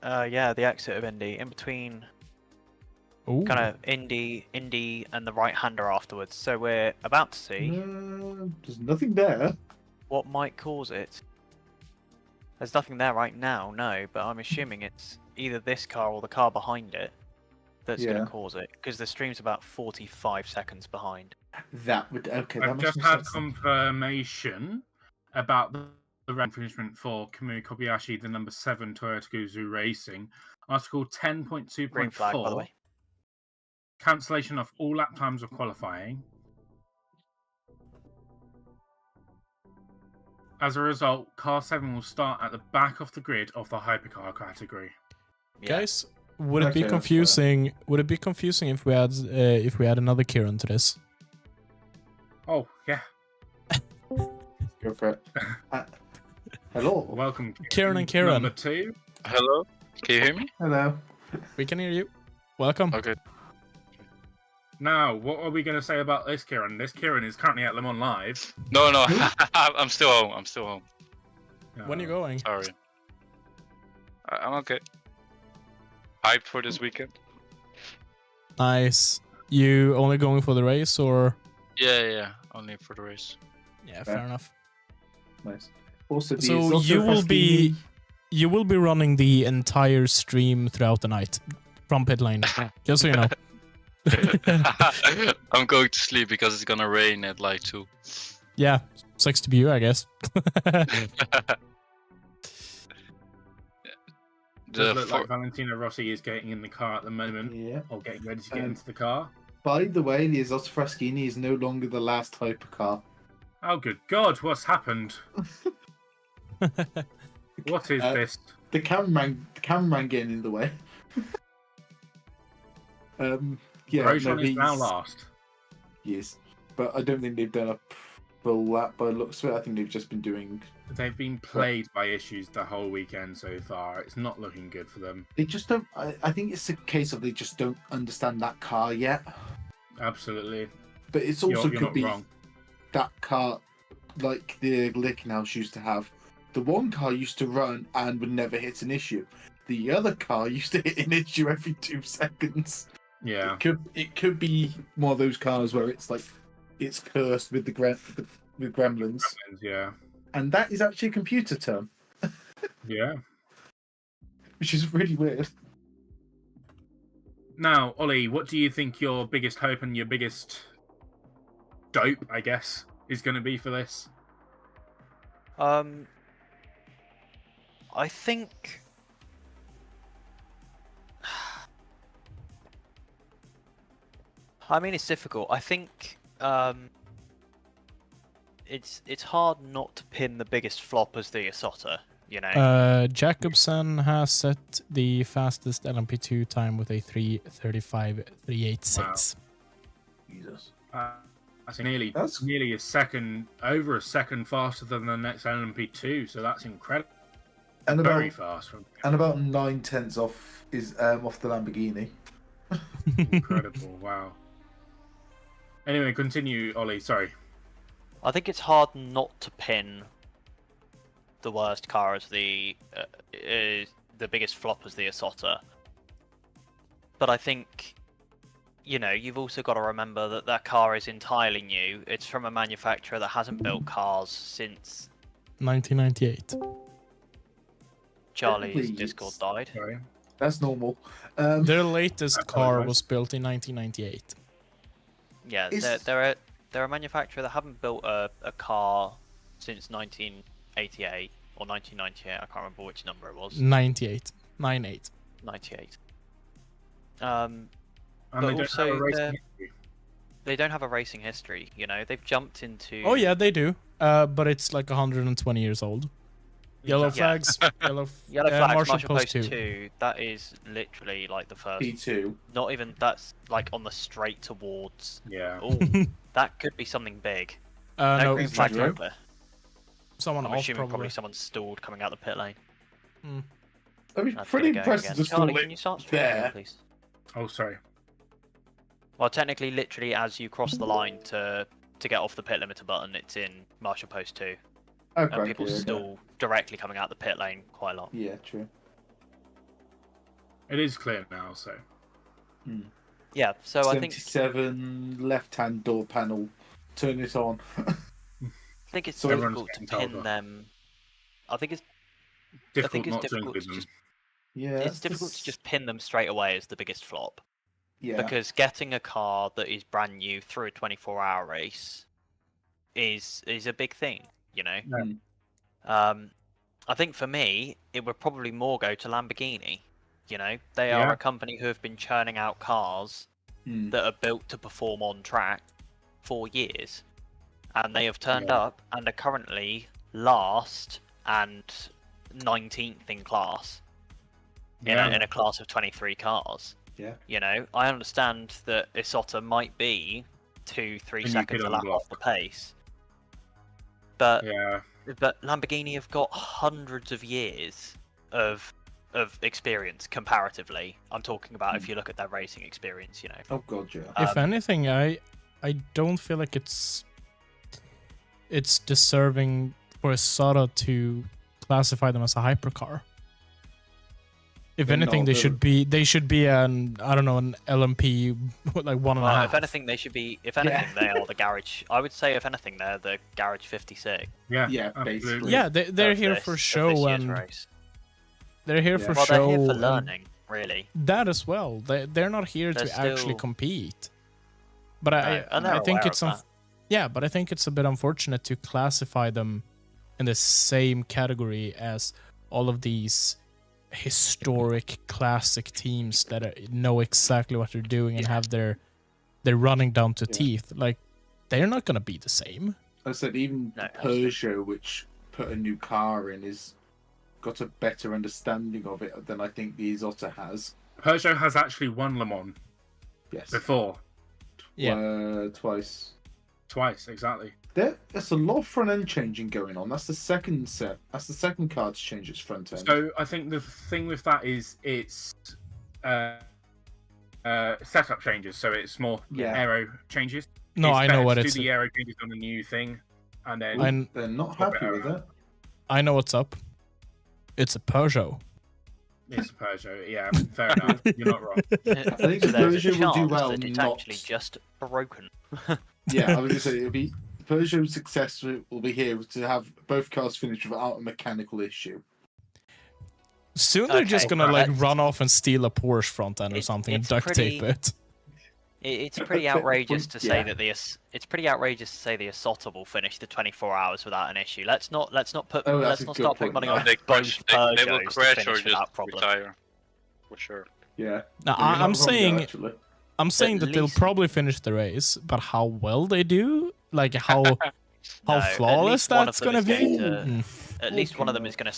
yeah, the exit of Indy. In between, Ooh. kind of Indy, and the right-hander afterwards. So we're about to see There's nothing there. what might cause it. There's nothing there right now, no, but I'm assuming it's either this car or the car behind it that's going Yeah. to cause it, because the stream's about 45 seconds behind. That would okay. That I've makes just more had sense. confirmation about the round infringement for Kamui Kobayashi, the number 7 Toyota Guzzi Racing. Article Green flag, by the 10.2.4, way. cancellation of all lap times of qualifying. As a result, Car 7 will start at the back of the grid of the hypercar category. Yeah. Guys, would it Okay, be that's fair. confusing? Would it be confusing if we add another Kieran to this? Oh, yeah. Go for it. Hello. Welcome, Kieran and Kieran. Number 2. Hello? Can you hear me? Hello. We can hear you. Welcome. Okay. Now, what are we going to say about this Kieran? This Kieran is currently at Le Mans Live. No, I'm still home. I'm still home. When are you going? Sorry. I'm okay. Hyped for this weekend? Nice. You only going for the race or? Yeah. Only for the race. Yeah, fair enough. Nice. Also, So you will be running the entire stream throughout the night from pit lane. Just so you know. I'm going to sleep because it's gonna rain at like 2. Yeah, sucks to be you, I guess. Does look like Valentino Rossi is getting in the car at the moment, Yeah. or getting ready to get into the car. By the way, the Isidor Fraschini is no longer the last hypercar. Oh, good God, what's happened? What is this? The cameraman getting in the way. Yeah, Grosjean no, is now he's- last. Yes, but I don't think they've done a full lap by the looks of it. I think they've just been doing. They've been plagued by issues the whole weekend so far. It's not looking good for them. They just don't. I think it's a case of they just don't understand that car yet. Absolutely. But it's also You're could not be wrong. that car, like the Lichtenhaus used to have. The one car used to run and would never hit an issue. The other car used to hit an issue every 2 seconds. Yeah. It could be one of those cars where it's like it's cursed with with gremlins, Yeah. and that is actually a computer term, Yeah. which is really weird. Now, Ollie, what do you think your biggest hope and your biggest dope, I guess, is going to be for this? I think I mean, it's difficult. I think it's hard not to pin the biggest flop as the Isotta, you know. Jacobsen has set the fastest LMP2 time with a 3:35.386. Jesus. That's nearly That's- nearly over a second faster than the next LMP2, so that's incredible. And Very about fast. From and about 9/10 off is off the Lamborghini. incredible. Wow. Anyway, continue, Ollie. Sorry. I think it's hard not to pin the worst car as the biggest flop as the Isotta. But I think, you know, you've also got to remember that that car is entirely new. It's from a manufacturer that hasn't built cars since 1998. Charlie's Please. Discord died. Sorry. That's normal. Their latest That's car nice. was built in 1998. Yeah, Is- they're a manufacturer that haven't built a car since 1988 or 1998. I can't remember which number it was. 98. 98. 98. And But they don't also have a racing they're- history. They don't have a racing history, you know. They've jumped into. Oh yeah, they do. But it's like 120 years old. Yellow Yeah. flags. Yellow Flags, Marshal Marshal Post Post 2. 2. That is literally like the first. P2. Not even that's like on the straight towards. Yeah. Oh, that could be something big. No, No green it's flag not. over. Someone I'm off assuming probably probably. someone stalled coming out the pit lane. I mean, That's pretty gonna go impressive again. to Charlie, stall can you it start streaming, there. please? Oh, sorry. Well, technically, literally, as you cross the line to to get off the pit limiter button, it's in Marshal Post 2. Okay. And people still directly coming out the pit lane quite a lot. Yeah, true. It is clear now, so. Yeah, so I think 77 left-hand door panel. Turn it on. I think it's So everyone's difficult to getting told pin off. them. I think it's Difficult it's not to difficult include to them. just Yeah. it's difficult to just pin them straight away as the biggest flop. Yeah. Because getting a car that is brand new through a 24-hour race is a big thing, you know. Yeah. I think for me, it would probably more go to Lamborghini. You know, they Yeah. are a company who have been churning out cars that are built to perform on track for years, and they have turned up and are currently last and 19th in class. In a class of 23 cars. Yeah. You know, I understand that Isotta might be 2-3 seconds a lap off the pace, but Lamborghini have got hundreds of years of experience comparatively. I'm talking about if you look at their racing experience, you know. Oh god, yeah. If anything, I don't feel like it's deserving for Isotta to classify them as a hypercar. If anything, they should be an an LMP like 1.5. Well, if anything, they should be. If anything, they are the garage. I would say, if anything, they're the garage 56. Yeah, basically. Yeah, they're here for show and they're here for show. They're here for learning, really. That as well. They're not here to actually compete. But I think it's but I think it's a bit unfortunate to classify them in the same category as all of these historic classic teams that know exactly what they're doing and have they're running down to teeth. Like, they're not gonna be the same. I said even Peugeot, which put a new car in, is got a better understanding of it than I think the Isotta has. Peugeot has actually won Le Mans. Yes. Before. Twice. Twice, exactly. There's a lot of front end changing going on. That's the second set. That's the second car to change its front end. So I think the thing with that is it's setup changes. So it's more aero changes. No, it's I know what it's. Do the aero changes on the new thing, and then they're not happy with it. I know what's up. It's a Peugeot. It's a Peugeot. Yeah, fair enough. You're not wrong. I think the Peugeot will do well. It's actually just broken. Yeah, I was going to say it'll be Peugeot's success will be here to have both cars finished without a mechanical issue. Soon they're just gonna run off and steal a Porsche front end or something and duct tape it. It's pretty outrageous to say that it's pretty outrageous to say the Isotta will finish the 24 hours without an issue. Let's not start putting money on both Peugeots they will to crash or finish just without problem. retire, for sure. Yeah. Now, I'm saying that they'll probably finish the race, but how well they do, like how flawless that's gonna be. At least one of them is gonna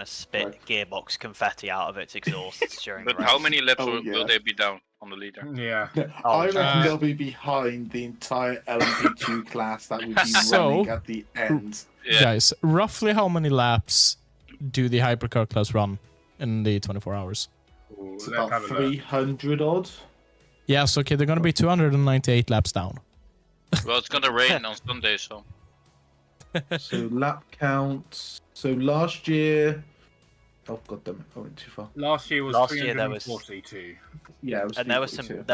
spit gearbox confetti out of its exhausts during the race. But how many laps will they be down on the leader? Yeah. I reckon they'll be behind the entire LMP2 class that would be running at the end. Guys, roughly how many laps do the hypercar class run in the 24 hours? It's about 300 odd. Yes, okay, they're gonna be 298 laps down. Well, it's gonna rain on Sunday, so. So lap counts. So last year, oh god damn it, I went too far. Last year there was 42. Yeah, it was and there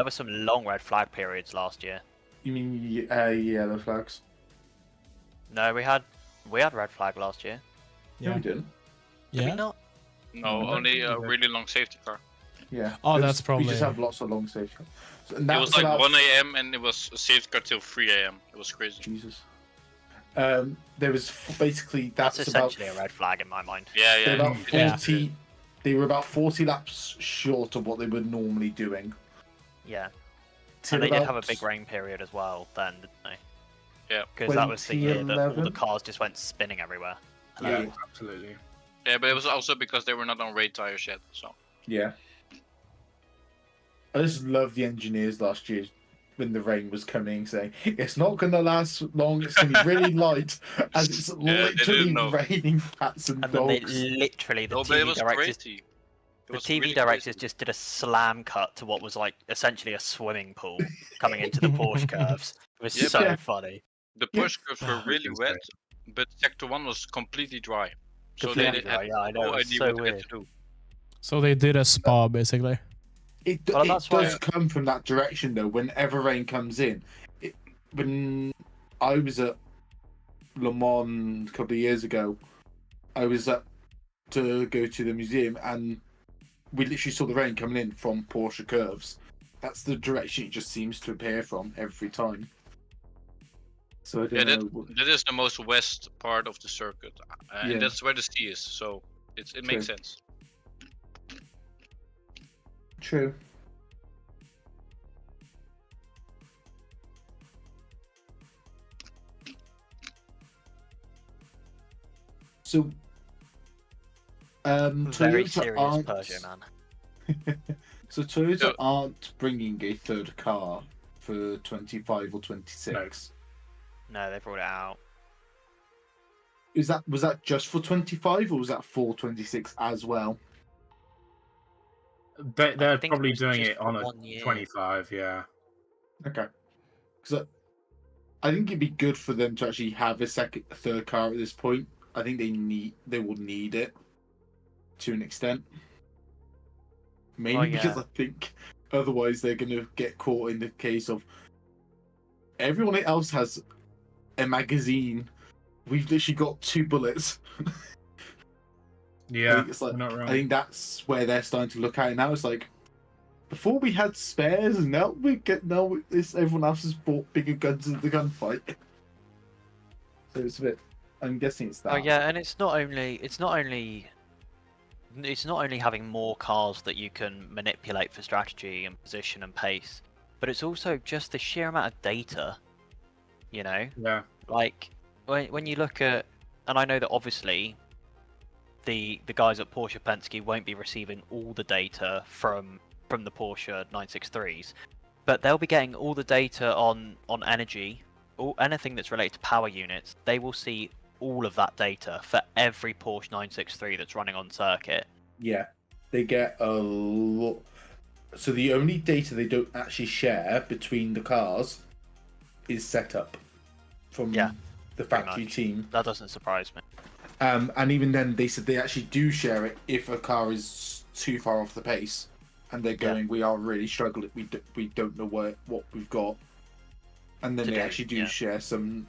were some long red flag periods last year. You mean yellow flags? No, we had red flag last year. Yeah, we didn't. Did we not? No, only a really long safety car. Yeah. Oh, that's probably. We just have lots of long safety cars. So, it was like 1 a.m. and it was a safety car till 3 a.m. It was crazy. Jesus. There was basically that's essentially a red flag in my mind. Yeah. About 40. They were about 40 laps short of what they were normally doing. Yeah. And they did have a big rain period as well then, didn't they? Yeah. Because that was the year that all the cars just went spinning everywhere. Yeah, absolutely. Yeah, but it was also because they were not on raid tires yet, so. Yeah. I just love the engineers last year when the rain was coming, saying it's not going to last long. It's going to be really light, as it's literally raining cats and dogs. Then the TV directors. The TV directors just did a slam cut to what was like essentially a swimming pool coming into the Porsche curves. It was so funny. The push curves were really wet, but Sector 1 was completely dry. Completely dry, yeah, I know. No idea what to do. So they did a spa, basically. It does come from that direction, though, whenever rain comes in. When I was at Le Mans a couple of years ago, I was up to go to the museum, and we literally saw the rain coming in from Porsche curves. That's the direction it just seems to appear from every time. So I don't know. That is the most west part of the circuit, and that's where the sea is. So it makes sense. True. So, very Toyota serious Peugeot, man. So Toyota aren't bringing a third car for 25 or 26. No, they brought it out. Was that just for 25, or was that for 26 as well? They're probably doing it on a 25, yeah. Okay. Because I think it'd be good for them to actually have a third car at this point. I think they will need it to an extent. Mainly because I think otherwise they're going to get caught in the case of everyone else has a magazine. We've literally got 2 bullets. Yeah, not wrong. I think that's where they're starting to look at it now. It's like, before we had spares, and now everyone else has bought bigger guns in the gunfight. So it's a bit. I'm guessing it's that. Oh yeah, and it's not only having more cars that you can manipulate for strategy and position and pace, but it's also just the sheer amount of data. You know. Yeah. Like when you look at, and I know that obviously the guys at Porsche Penske won't be receiving all the data from the Porsche 963s, but they'll be getting all the data on energy, or anything that's related to power units. They will see all of that data for every Porsche 963 that's running on circuit. Yeah, they get a lot. So the only data they don't actually share between the cars is setup from the factory team. That doesn't surprise me. And even then, they said they actually do share it if a car is too far off the pace, and they're going, we are really struggling. We don't know what we've got, and then they actually do share some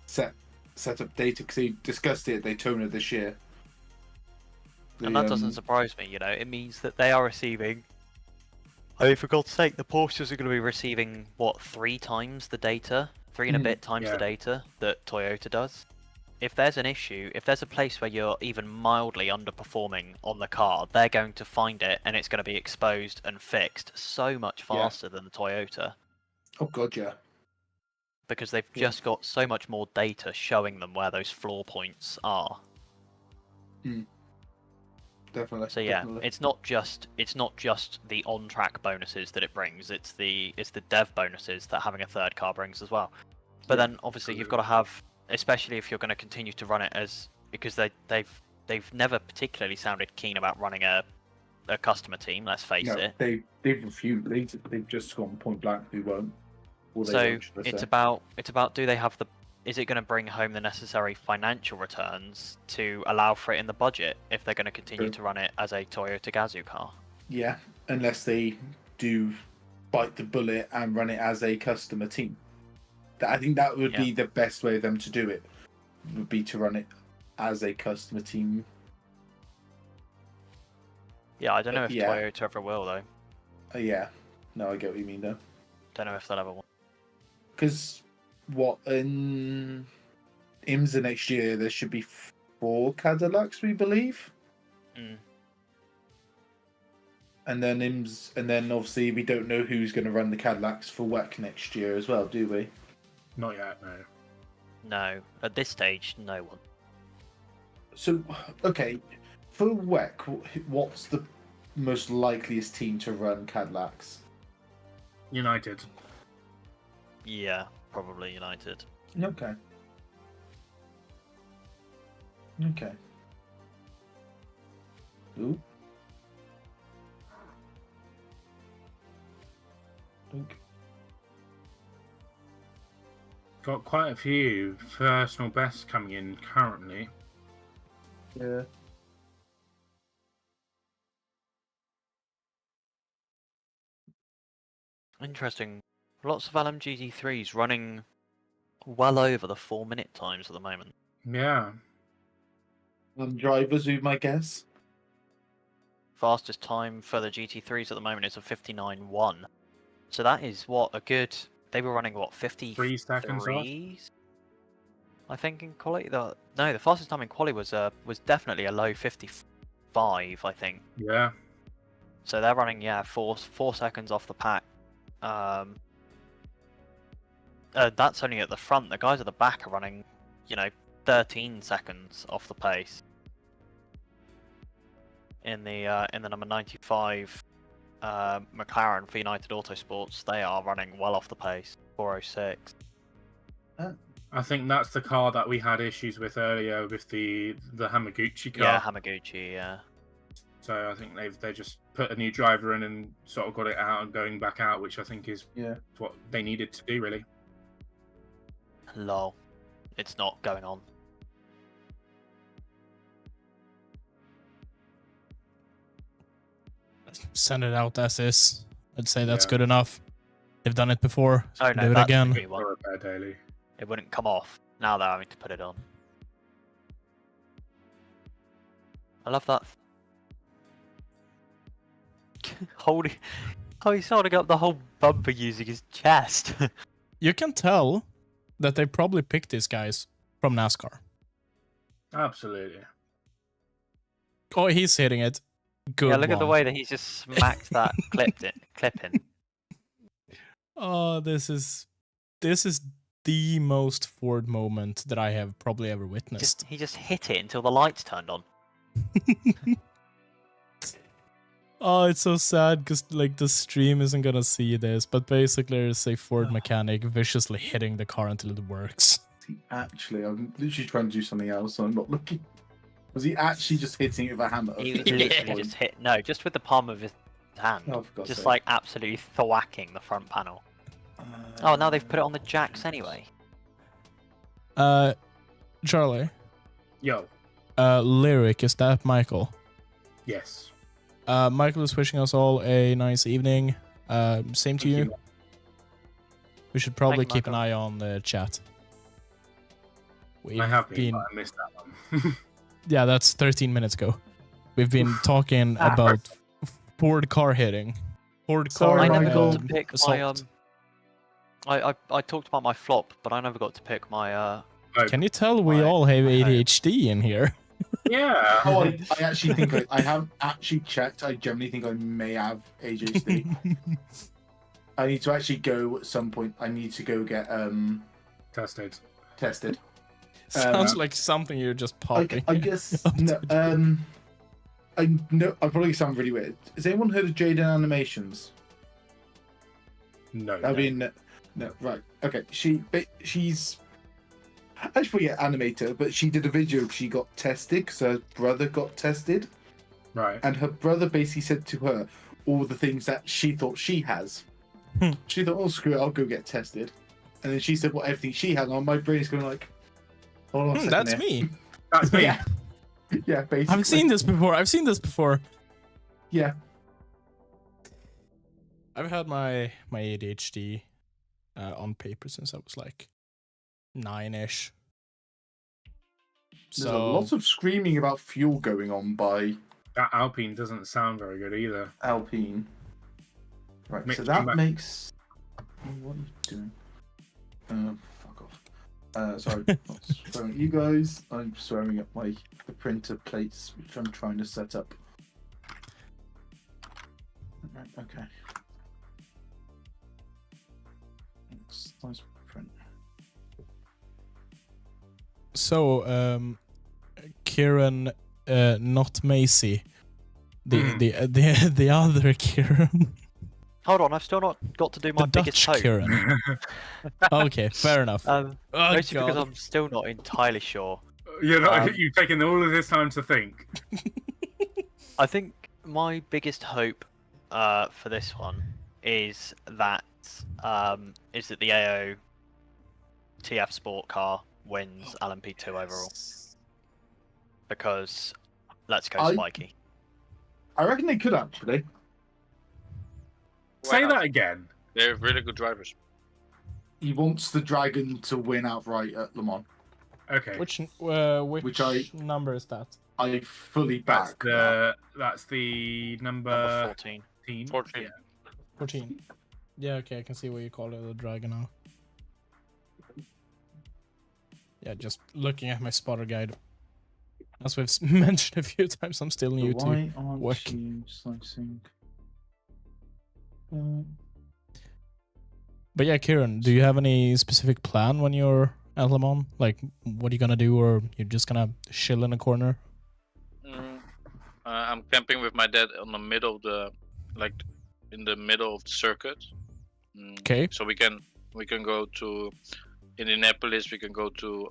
setup data, because they discussed it at Daytona this year. And that doesn't surprise me. You know, it means that they are receiving. I mean, for God's sake, the Porsches are going to be receiving 3 times the data, 3 and a bit times the data that Toyota does. If there's an issue, if there's a place where you're even mildly underperforming on the car, they're going to find it, and it's going to be exposed and fixed so much faster than the Toyota. Oh god, yeah. Because they've just got so much more data showing them where those flaw points are. Definitely. So yeah, it's not just the on-track bonuses that it brings. It's the dev bonuses that having a third car brings as well. But then obviously you've got to have, especially if you're going to continue to run it because they've never particularly sounded keen about running a customer team. Let's face it. They've refused. They've just gone point blank. We won't. So it's about do they have is it going to bring home the necessary financial returns to allow for it in the budget if they're going to continue to run it as a Toyota Gazoo car? Yeah, unless they do bite the bullet and run it as a customer team. I think that would be the best way of them to do it, would be to run it as a customer team. Yeah, I don't know if Toyota ever will, though. Yeah. No, I get what you mean, though. Don't know if they'll ever will. Because, in IMSA next year, there should be 4 Cadillacs, we believe. And then obviously we don't know who's going to run the Cadillacs for WEC next year as well, do we? Not yet, no. No, at this stage, no one. So, okay, for WEC, what's the most likeliest team to run Cadillacs? United. Yeah, probably United. Okay. Ooh. got quite a few personal bests coming in currently. Yeah. Interesting. Lots of LMGT3s running well over the 4-minute times at the moment. Yeah. Drivers, we might guess. Fastest time for the GT3s at the moment is a 59.1. So that is what a good. They were running what 53 seconds off. I think in quali. No, the fastest time in quali was definitely a low 55. I think. Yeah. So they're running 4 seconds off the pack. That's only at the front. The guys at the back are running, 13 seconds off the pace. In the number 95 McLaren for United Autosports, they are running well off the pace, 4:06. I think that's the car that we had issues with earlier with the Hamaguchi car. Yeah, Hamaguchi, yeah. So I think they just put a new driver in and sort of got it out and going back out, which I think is what they needed to do, really. Lol. It's not going on. Send it out as is. I'd say that's good enough. They've done it before. Oh no, do it again. It wouldn't come off. Now they're having to put it on. I love that. He's holding up the whole bumper using his chest. You can tell that they probably picked these guys from NASCAR. Absolutely. Oh, he's hitting it. Good. Yeah, look at the way that he's just smacked that clip in. Oh, this is the most Ford moment that I have probably ever witnessed. He just hit it until the lights turned on. Oh, it's so sad because the stream isn't gonna see this, but basically there's a Ford mechanic viciously hitting the car until it works. Actually, I'm literally trying to do something else, so I'm not looking. Was he actually just hitting it with a hammer? He literally just hit. No, just with the palm of his hand. Oh, for God's just sake. Absolutely thwacking the front panel. Oh, now they've put it on the jacks anyway. Charlie. Yo. Lyric, is that Michael? Yes. Michael is wishing us all a nice evening. Same to you. We should probably keep an eye on the chat. I have been, but I missed that one. Yeah, that's 13 minutes ago. We've been talking about Ford car hitting. Ford car. I never got to pick my I talked about my flop, but I never got to pick my. Can you tell we all have ADHD in here? Yeah. Oh, I actually think I haven't actually checked. I generally think I may have ADHD. I need to actually go at some point. I need to go get tested. Sounds like something you're just popping. I guess no. I probably sound really weird. Has anyone heard of Jaden Animations? No. I mean, no. Right. Okay. She's. I should forget animator, but she did a video. She got tested because her brother got tested. Right. And her brother basically said to her all the things that she thought she has. She thought, oh, screw it, I'll go get tested. And then she said, well, everything she had on. My brain's going like, hold on a second. That's me. That's me. Yeah. Yeah, basically. I've seen this before. Yeah. I've had my ADHD on paper since I was like 9-ish. There's a lot of screaming about fuel going on by... That Alpine doesn't sound very good either. Alpine. Right, so that makes... What are you doing? Fuck off. Sorry, not swearing at you guys. I'm swearing at the printer plates, which I'm trying to set up. Right, okay. Nice print. So, Kieran, not Macy, the other Kieran. Hold on, I've still not got to do my biggest hope. Kieran. Okay, fair enough. Mostly because I'm still not entirely sure. You've taken all of this time to think. I think my biggest hope for this one is that the AO TF Sport car wins LMP2 overall. Because let's go Spiky. I reckon they could actually. Say that again. They're really good drivers. He wants the Dragon to win outright at Le Mans. Okay. Which number is that? I fully back that. That's the number 14. 14. Yeah. 14. Yeah, okay, I can see what you call it, the Dragon now. Yeah, just looking at my spotter guide. As we've mentioned a few times, I'm still new to work. Slicing? But yeah, Kieran, do you have any specific plan when you're at Le Mans? Like, what are you gonna do, or you're just gonna chill in a corner? I'm camping with my dad on the middle of the, in the middle of the circuit. Okay. So we can go to Indianapolis. We can go to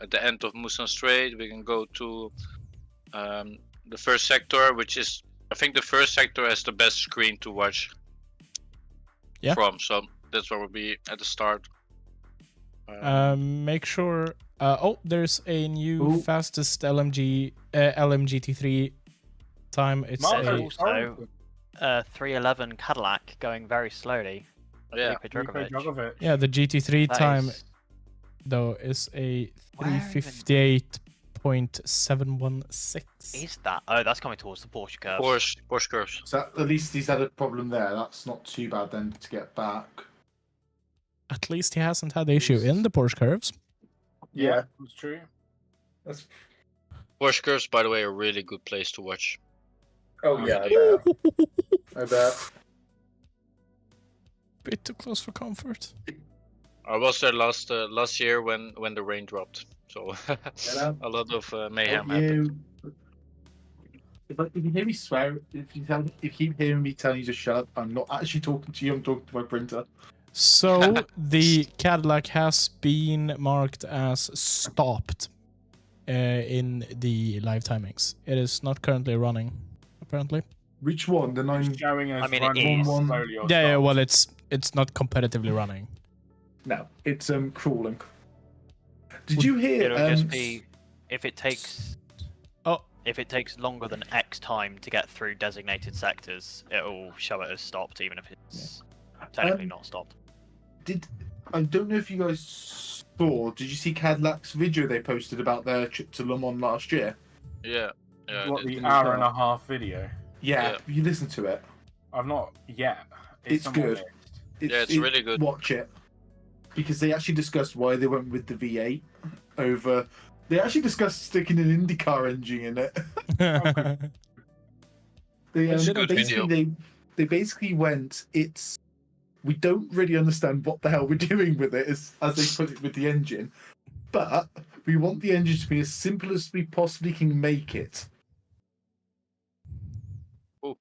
at the end of Mustang Straight. We can go to the first sector, which is, I think the first sector has the best screen to watch. Yeah. From, so that's where we'll be at the start. Make sure. There's a new fastest LMGT3 time. It's also 311 Cadillac going very slowly. Yeah. Yeah, the GT3 time though is a 358.716. Is that? Oh, that's coming towards the Porsche curve. Porsche curves. So at least he's had a problem there. That's not too bad then to get back. At least he hasn't had the issue in the Porsche curves. Yeah, that's true. Porsche curves, by the way, are a really good place to watch. Oh yeah, I bet. Bit too close for comfort. I was there last year when the rain dropped, so a lot of mayhem happened. If you hear me swear, if you keep hearing me telling you to shut up, I'm not actually talking to you. I'm talking to my printer. So the Cadillac has been marked as stopped in the live timings. It is not currently running, apparently. Which one? The 9 showing us it is. Yeah, well, it's not competitively running. No, it's crawling. Did you hear? It'll just be if it takes. If it takes longer than X time to get through designated sectors, it'll show it as stopped, even if it's technically not stopped. I don't know if you guys saw. Did you see Cadillac's video they posted about their trip to Le Mans last year? Yeah. What, the hour and a half video? Yeah. You listen to it. I've not yet. It's good. It's really good. Watch it. Because they actually discussed why they went with the V8 over. They actually discussed sticking an IndyCar engine in it. They basically went. We don't really understand what the hell we're doing with it, as they put it with the engine, but we want the engine to be as simple as we possibly can make it. Oh.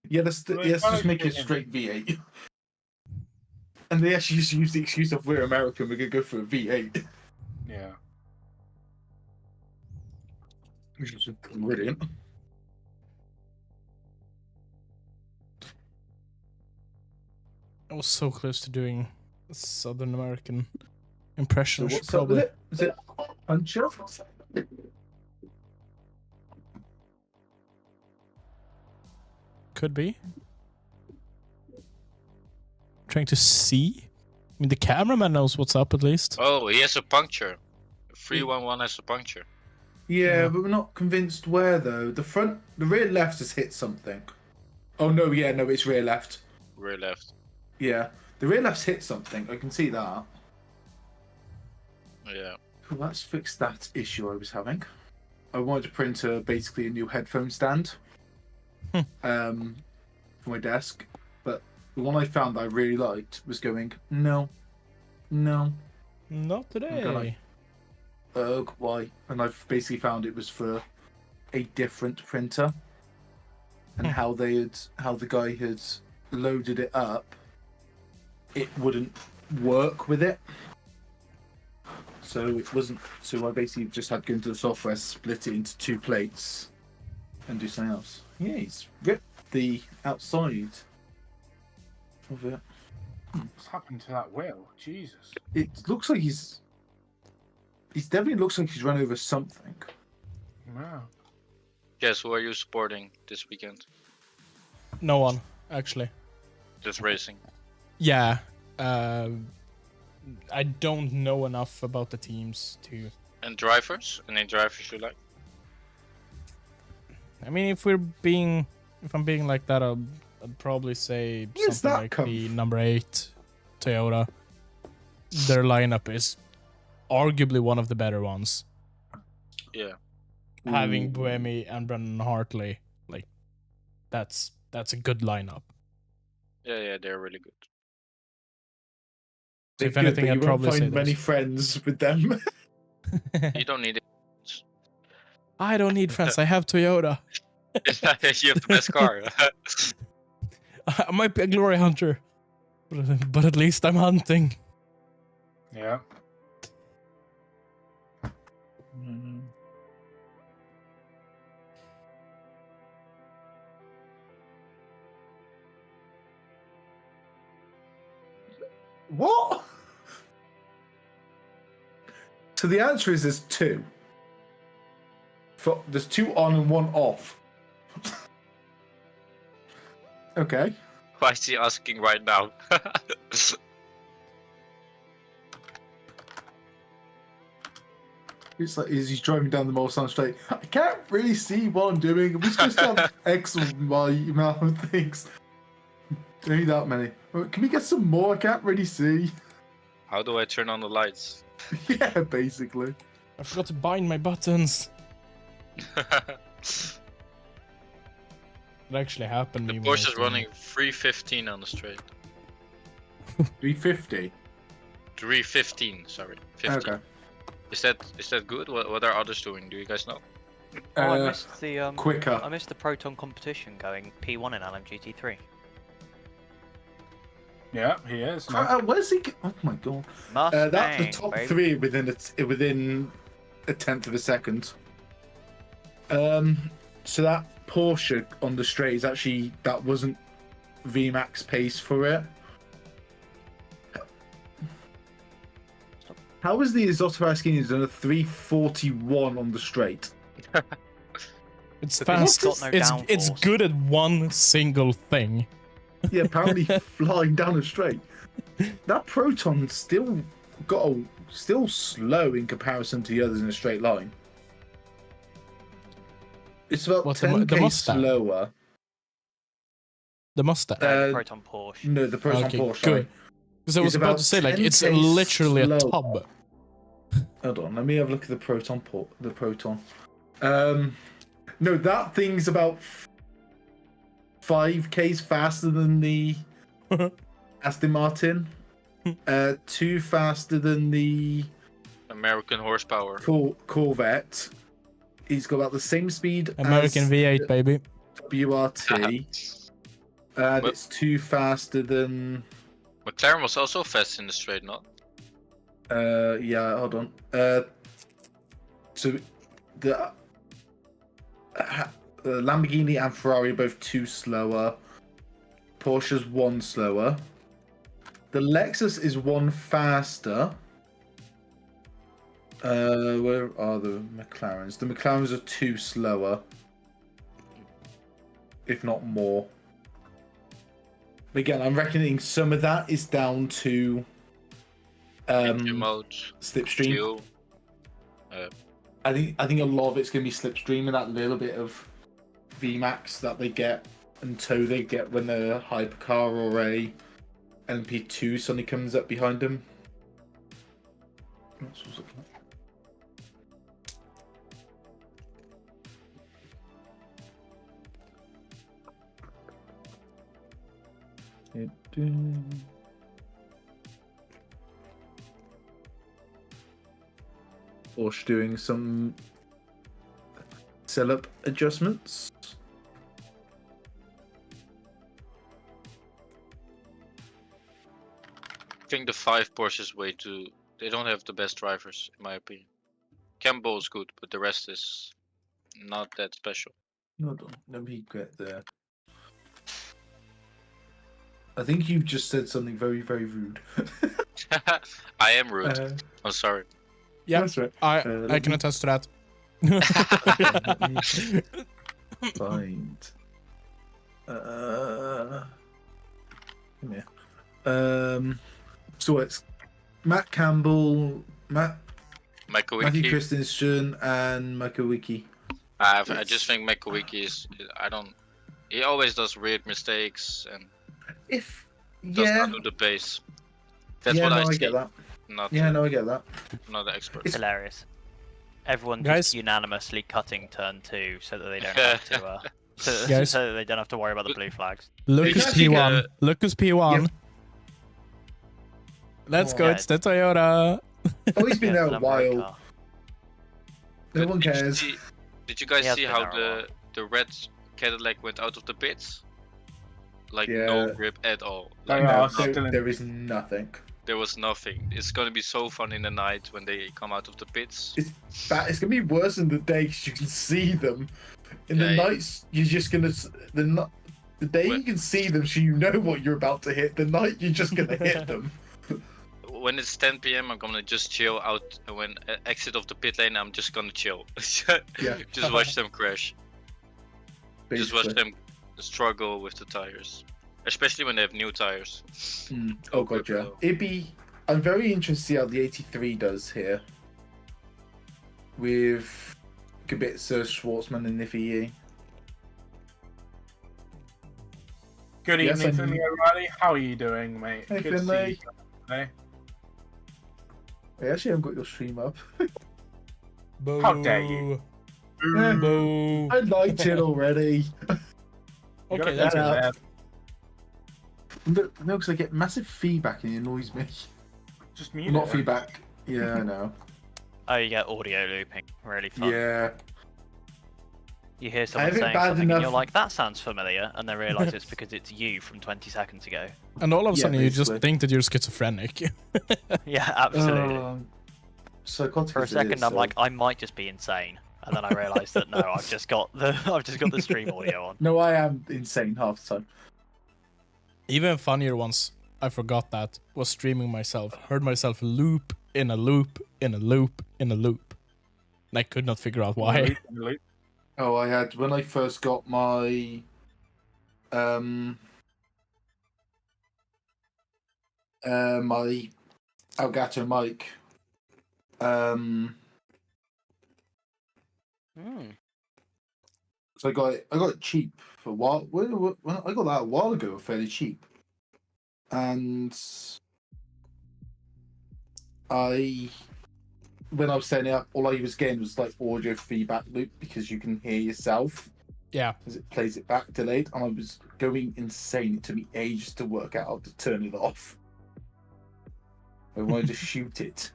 Yeah, let's just make it a straight V8. And they actually just use the excuse of we're American, we're gonna go for a V8. Yeah. Which is brilliant. I was so close to doing a Southern American impression. So what's up with it? Is it Puncher? Could be. Trying to see. I mean, the cameraman knows what's up at least. Oh, he has a puncture. 311 has a puncture. Yeah, but we're not convinced where though. The rear left has hit something. Oh no, it's rear left. Rear left. Yeah, the rear left's hit something. I can see that. Yeah. Well, let's fix that issue I was having. I wanted to print basically a new headphone stand for my desk, but the one I found that I really liked was going, no. Not today. Why? And I've basically found it was for a different printer, and how the guy had loaded it up, it wouldn't work with it. So it wasn't. So I basically just had to go into the software, split it into 2 plates, and do something else. Yeah, he's ripped the outside of it. What's happened to that wheel? Jesus. It looks like he's definitely looks like he's run over something. Wow. Guess who are you supporting this weekend? No one, actually. Just racing. Yeah. I don't know enough about the teams to. And drivers? Any drivers you like? I mean, if I'm being like that, I'd probably say something like the number 8 Toyota. Their lineup is arguably one of the better ones. Yeah. Having Buemi and Brennan Hartley, like, that's a good lineup. Yeah, they're really good. So if anything, I'd probably say find many friends with them. You don't need it. I don't need friends. I have Toyota. You have the best car. I might be a glory hunter, but at least I'm hunting. Yeah. What? So the answer is there's 2. There's 2 on and 1 off. Okay. Why is he asking right now? It's like he's driving down the Mulsanne straight. I can't really see what I'm doing. I'm just supposed to have X on my amount of things. Don't need that many. Can we get some more? I can't really see. How do I turn on the lights? Yeah, basically. I forgot to bind my buttons. It actually happened. The Porsche is running 315 on the straight. 350? 315, sorry. 50. Okay. Is that good? What are others doing? Do you guys know? I missed the quicker. I missed the Proton competition going P1 in LMGT3. Yeah, he is. Where's he? Oh my god! Mustang, that's the top baby. 3 within a tenth of a second. So that Porsche on the straight is actually that wasn't VMAX pace for it. How is the Isidor Pasquini done a 341 on the straight? It's fast. It's good at one single thing. Yeah, apparently flying down a straight. That Proton still slow in comparison to the others in a straight line. It's about 10k slower. The Mustang. Proton Porsche. No, the Proton Porsche. Good. Because I was about to say, like, it's literally a tub. Hold on, let me have a look at the Proton. No, that thing's about 5k's faster than the Aston Martin. 2 faster than the American horsepower. Corvette. He's got about the same speed American as V8, baby. WRT. And it's 2 faster than... McLaren was also fast in the straight, not? Yeah, hold on. So the Lamborghini and Ferrari are both 2 slower. Porsche's 1 slower. The Lexus is 1 faster. Where are the McLarens? The McLarens are 2 slower, if not more. But again, I'm reckoning some of that is down to slipstream. I think a lot of it's going to be slipstream and that little bit of VMAX that they get and tow they get when a hypercar or a LMP2 suddenly comes up behind them. That's what's looking like. Porsche doing some setup adjustments. I think the 5 Porsche is way too... They don't have the best drivers, in my opinion. Campbell is good, but the rest is not that special. Hold on, let me get there. I think you just said something very, very rude. I am rude. I'm sorry. Yeah, that's right. I can attest to that. Find. Come here. So it's Matt Campbell, Matthew Christensen, and Makawiki. I just think Makawiki is. He always does weird mistakes and does not do the base. That's what I see. Get that. Not I get that. Not the expert. It's hilarious. Everyone just unanimously cutting turn 2 so that they don't have to. So that they don't have to worry about the blue flags. Lucas P1. Lucas P1. Yep. Let's go. It's the Toyota. Oh, he's been there a while. No one cares. Did you guys see how the red Cadillac went out of the pits? Like no grip at all. Like, there is nothing. There was nothing. It's gonna be so fun in the night when they come out of the pits. It's gonna be worse in the day because you can see them. In the nights, you're just gonna the day you can see them, so you know what you're about to hit. The night you're just gonna hit them. When it's 10 p.m., I'm gonna just chill out. When exit of the pit lane, I'm just gonna chill. Just watch them crash. Basically. Just watch them struggle with the tires, especially when they have new tires. Oh god, yeah. I'm very interested to see how the 83 does here with Kubica, Schwartzman, and Niffy. Good evening, Finley O'Reilly. How are you doing, mate? Hey, good Finley. To see you. Hey. I actually haven't got your stream up. Boo. How dare you? Boo. I liked it already. Okay, that's it. No, because I get massive feedback and it annoys me. Just mute Not feedback. Yeah, I know. Oh, you get audio looping. Really fun. Yeah. You hear someone saying something and you're like, that sounds familiar, and they realise it's because it's you from 20 seconds ago. And all of a sudden you just think that you're schizophrenic. Yeah, absolutely. For a second I'm like, I might just be insane. And then I realised that no, I've just got the stream audio on. No, I am insane half the time. Even funnier ones, I forgot that, was streaming myself. Heard myself loop in a loop in a loop in a loop. And I could not figure out why. Oh, I had when I first got my my Elgato mic. So I got it cheap for a while. When I got that a while ago, fairly cheap, and when I was setting it up, all I was getting was like audio feedback loop because you can hear yourself. Yeah. As it plays it back delayed, and I was going insane. It took me ages to work out how to turn it off. I wanted to shoot it.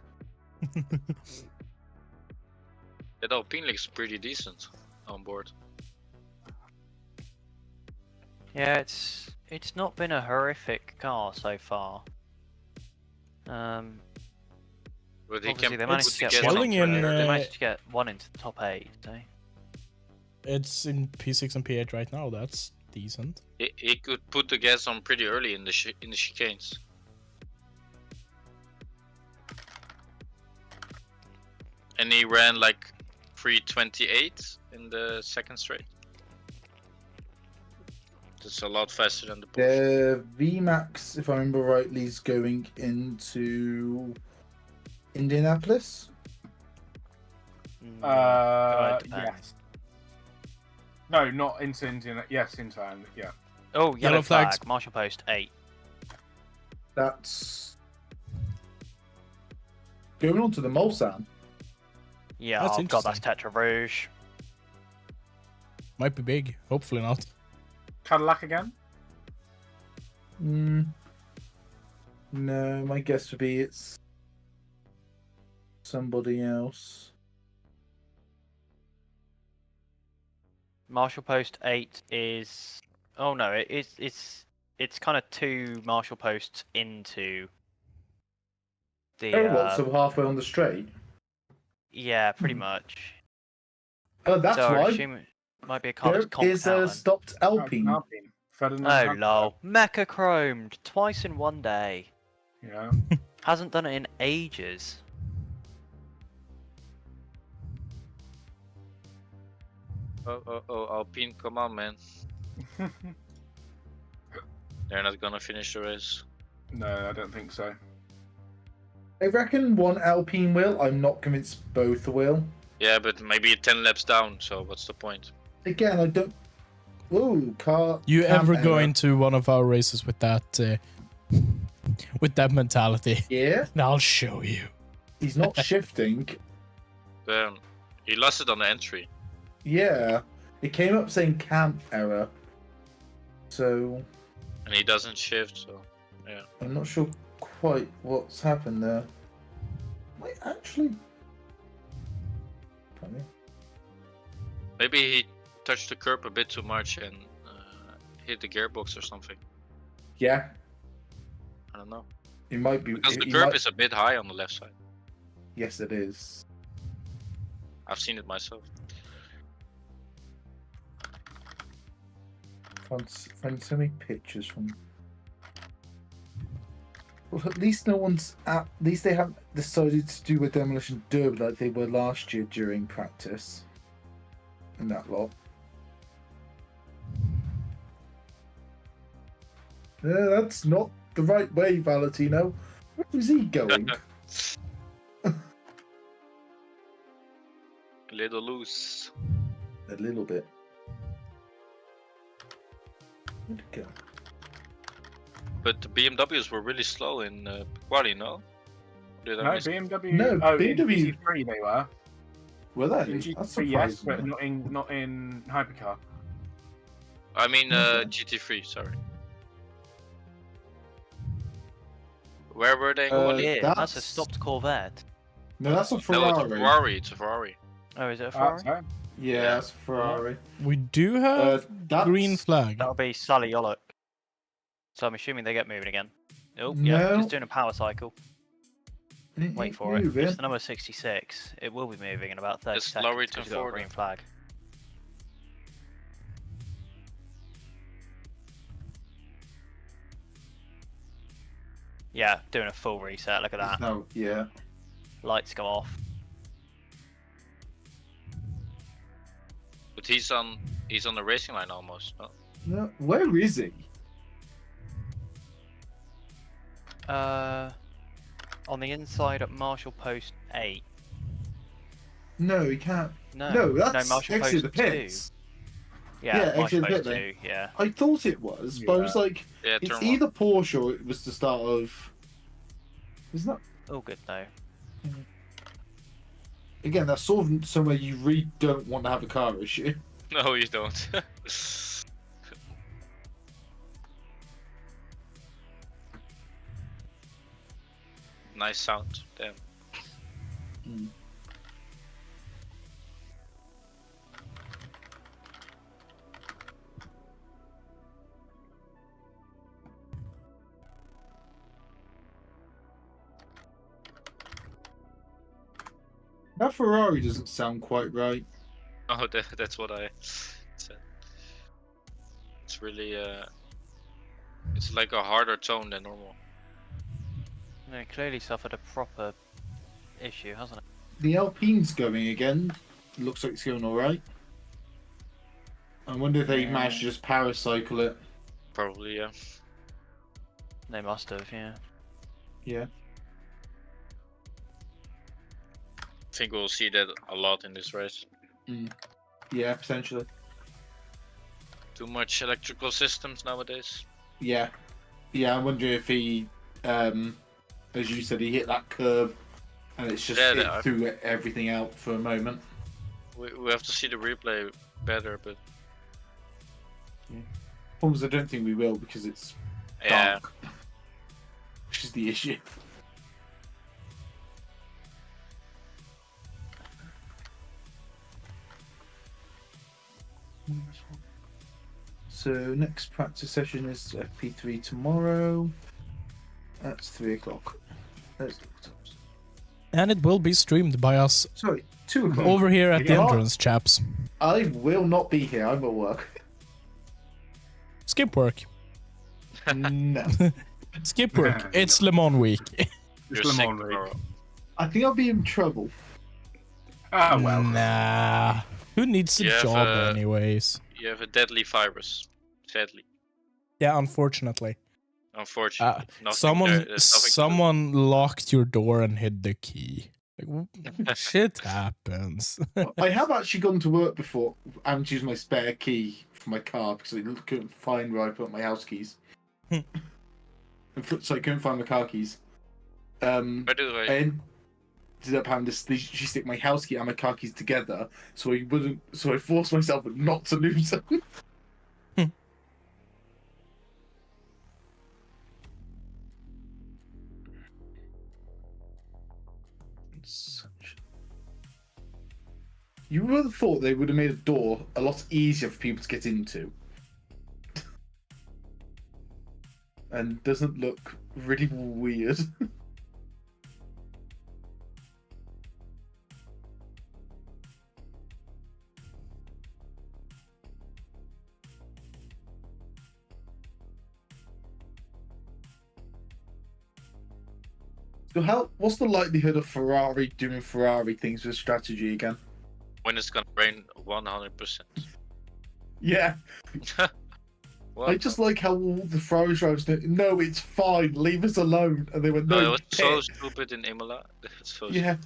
That Alpine looks pretty decent on board. Yeah, it's not been a horrific car so far. But obviously they managed to get one into the top 8, so. It's in P6 and P8 right now. That's decent. He could put the gas on pretty early in the chicanes. And he ran like 3:28 in the second straight. That's a lot faster than the Porsche. The VMAX, if I remember rightly, is going into Indianapolis. Yes. No, not into Indiana. Yes, into yeah. Oh, yellow flag. Marshal Post 8. That's going on to the Mulsanne. Yeah, that's Tetra Rouge. Might be big. Hopefully not. Cadillac again? No, my guess would be it's somebody else. Marshal Post 8 is... Oh no, it's kind of 2 Marshal Posts into the... So halfway on the straight? Yeah, pretty much. Oh, that's so why. I assume it might be a car that's There is a stopped Alpine. Oh lol, mecha chromed twice in one day. Yeah. Hasn't done it in ages. Oh, Alpine, come on, man. They're not gonna finish the race. No, I don't think so. I reckon one Alpine will. I'm not convinced both will. Yeah, but maybe 10 laps down, so what's the point? Again, I don't... Ooh, car... You ever go into one of our races with that mentality? Yeah? And I'll show you. He's not shifting. He lost it on the entry. Yeah. It came up saying camp error. So... And he doesn't shift, so... Yeah. I'm not sure quite what's happened there. Wait, actually... Funny. Maybe he touched the curb a bit too much and hit the gearbox or something. Yeah. I don't know. It might be... Because the curb is a bit high on the left side. Yes, it is. I've seen it myself. Find so many pictures from... Well, at least no one's... At least they haven't decided to do a demolition derby like they were last year during practice. And that lot. That's not the right way, Valentino. Where is he going? A little loose. A little bit. Where'd it go? But the BMWs were really slow in quali, no? No, BMW. No, oh, BMW. In GT3 they were. Were they? In That's GT3, yes, surprising. but not in Hypercar. I mean GT3, sorry. Where were they? That's a stopped Corvette. No, that's a Ferrari. No, it's a Ferrari. It's a Ferrari. Oh, is it a Ferrari? Sorry. Yeah, that's a Ferrari. We do have green flag. That'll be Sally Yollock. So I'm assuming they get moving again. Oh, No. yeah, just doing a power cycle. Wait for it. Moving. It's the number 66. It will be moving in about 30 It's seconds. lorry because to we've got a forward. green flag. Yeah, doing a full reset. Look at that. No, yeah. Lights go off. But he's on the racing line almost. No? No, where is he? On the inside at Marshall Post 8. No, he can't. No, that's Marshall exit Post the pits. 2. Yeah, exit Marshall the Post pit 2, yeah. I thought it was, but I was like, Yeah, it's turn either Porsche or it was the start of. Isn't that? All good though. Again, that's sort of somewhere you really don't want to have a car issue. No, you don't. Nice sound. Damn. That Ferrari doesn't sound quite right. Oh, that's what I said. It's really it's like a harder tone than normal. No, clearly suffered a proper issue, hasn't it? The Alpine's going again. Looks like it's going alright. I wonder if they managed to just power cycle it. Probably, yeah. They must have, yeah. Yeah. I think we'll see that a lot in this race. Yeah, potentially. Too much electrical systems nowadays. Yeah. Yeah, I wonder if he, as you said, he hit that curb and it's just it threw everything out for a moment. We have to see the replay better, but... Problem is, I don't think we will because it's dark. Which is the issue. So next practice session is FP3 tomorrow. That's 3 o'clock. And it will be streamed by us. Sorry, 2 o'clock. Over here at the entrance, chaps. I will not be here. I'm at work. skip work. No. Skip work. It's Le Mans week. You're Le sick Mans week. tomorrow. I think I'll be in trouble. Oh, well. Nah. Who needs a You have, job anyways? You have a deadly virus, sadly. Yeah, unfortunately. Unfortunately. There's nothing to Someone locked your door and hid the key. Like, shit happens. I have actually gone to work before and used my spare key for my car because I couldn't find where I put my house keys. So I couldn't find my car keys. By the way, I ended up having to stick my house key and my car keys together, so I forced myself not to lose them. You would have thought they would have made a door a lot easier for people to get into. And doesn't look really weird. So what's the likelihood of Ferrari doing Ferrari things with strategy again? when it's gonna rain 100%. Yeah. I just like how all the Ferrari drivers do. No, it's fine. Leave us alone. And they went, no. It was so stupid in Imola. Yeah,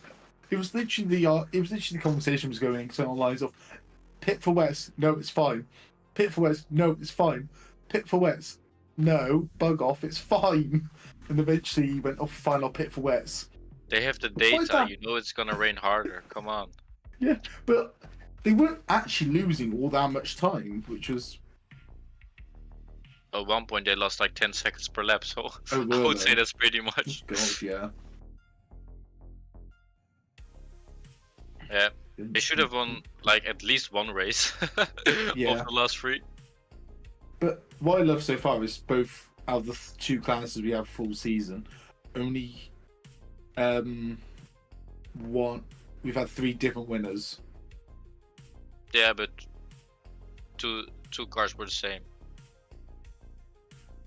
it was literally the conversation was going on lines of pit for West. No, it's fine. Pit for West. No, it's fine. Pit for West. No, bug off. It's fine. And eventually he went, oh, fine. I'll pit for West. They have the data. You know it's gonna rain harder. Come on. Yeah, but they weren't actually losing all that much time, which was. At one point, they lost like 10 seconds per lap, so I would say that's pretty much. God, yeah. Yeah, they should have won like at least one race of the last three. But what I love so far is both out of the two classes we have full season, only one. We've had 3 different winners. Yeah, but two cars were the same.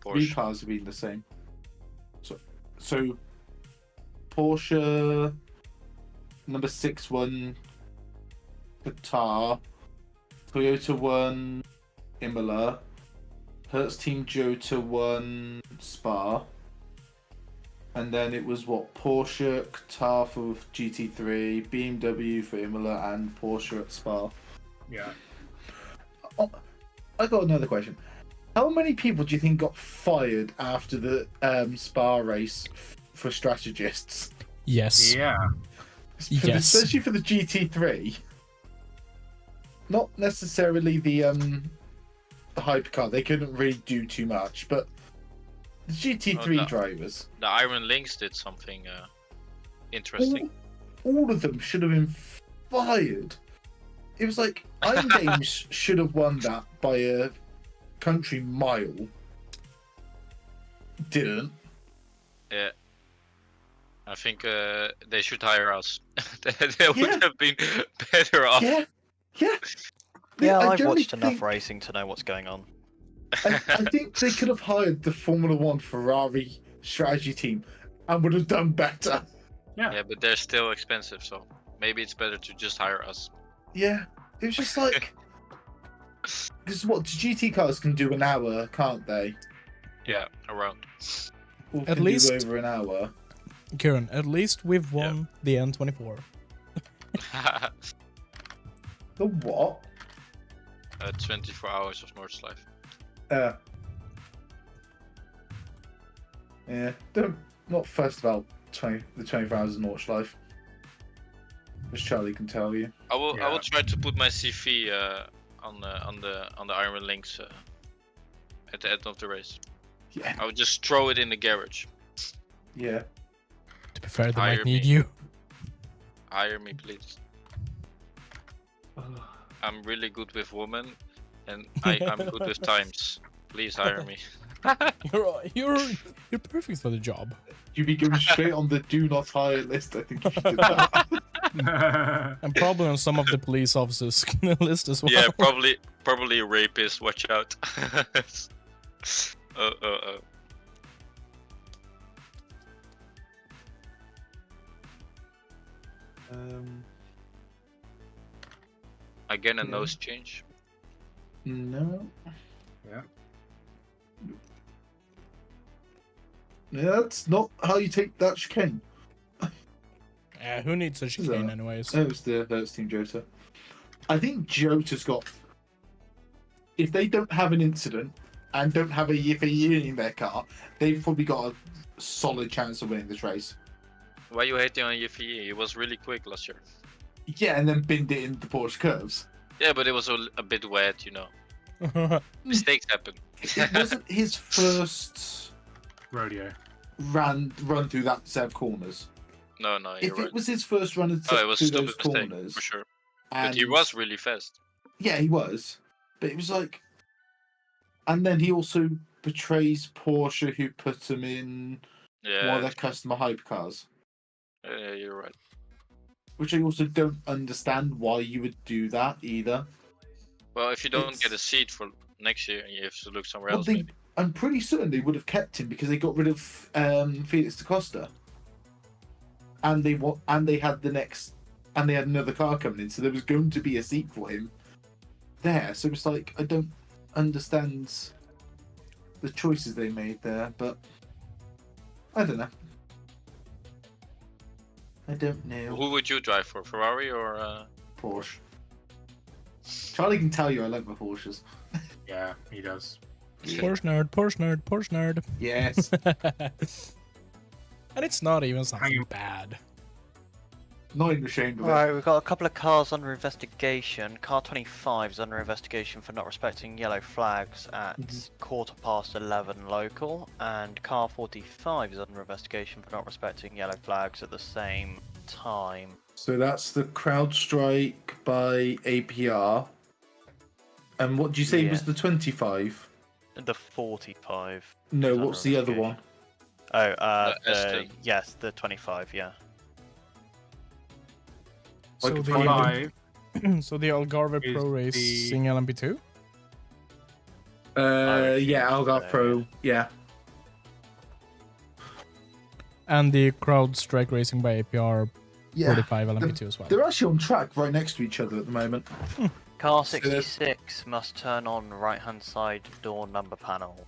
Porsche. 3 cars have been the same. So Porsche number 6 won Qatar, Toyota won Imola, Hertz Team Jota won Spa, and then it was Porsche, Qatar for GT3, BMW for Imola, and Porsche at Spa. Yeah. Oh, I got another question. How many people do you think got fired after the Spa race for strategists? Yes. Yeah. Especially for the GT3. Not necessarily the hypercar. They couldn't really do too much, but the GT3 drivers. The Iron Lynx did something interesting. All of them should have been fired. It was like Iron Games should have won that by a country mile. Didn't. Yeah. I think they should hire us. They would have been better off. Yeah. Yeah, I've watched enough racing to know what's going on. I think they could have hired the Formula 1 Ferrari strategy team and would have done better. Yeah, but they're still expensive, so maybe it's better to just hire us. Yeah, it was just like... Because the GT cars can do an hour, can't they? Yeah, around. At least do over an hour. Kieran, at least we've won the N24. The what? 24 hours of Nordschleife. Yeah, not first about the 24 hours of Nordschleife. As Charlie can tell you. I will try to put my CV on the Iron Lynx at the end of the race. Yeah. I would just throw it in the garage. Yeah. To be fair, they might need you. Hire me, please. I'm really good with women, and I'm good with times. Please hire me. You're perfect for the job. You'd be going straight on the do not hire list. I think you should do that. And probably on some of the police officers' list as well. Yeah, probably a rapist. Watch out. Again, a nose change. No. Yeah. That's not how you take that chicane. Who needs a chicane anyways? That was the Team Jota. I think Jota's got... If they don't have an incident and don't have a Yiffy in their car, they've probably got a solid chance of winning this race. Why are you hating on Yiffy? He was really quick last year. Yeah, and then binned it in the Porsche curves. Yeah, but it was a bit wet, you know. Mistakes happen. It wasn't his first rodeo run through that set of corners. No, if you're right. It was his first run it was through a stupid those mistake, corners, for sure. But he was really fast. Yeah, he was. But it was like... And then he also betrays Porsche, who put him in one of their customer hypercars. Yeah, you're right. Which I also don't understand why you would do that either. Well, if you don't get a seat for next year, you have to look somewhere else. Maybe. I'm pretty certain they would have kept him because they got rid of Felix da Costa, and they had another car coming in, so there was going to be a seat for him there. So it's like I don't understand the choices they made there, but I don't know. I don't know. Who would you drive for, Ferrari or Porsche? Charlie can tell you I like my Porsches. Yeah, he does. Porsche nerd. Yes. And it's not even something bad. Not even ashamed of it. Right, we've got a couple of cars under investigation. Car 25 is under investigation for not respecting yellow flags at 11:15 local, and car 45 is under investigation for not respecting yellow flags at the same time. So that's the CrowdStrike by APR. And what did you say was the 25? The 45. No, what's the other one? Oh, Aston. yes, the 25, yeah. So Like the so the Algarve Pro Racing LMP2? Yeah, Algarve Pro, yeah. And the CrowdStrike Racing by APR 45 LMP2 as well. They're actually on track right next to each other at the moment. Car 66 must turn on right-hand side door number panel.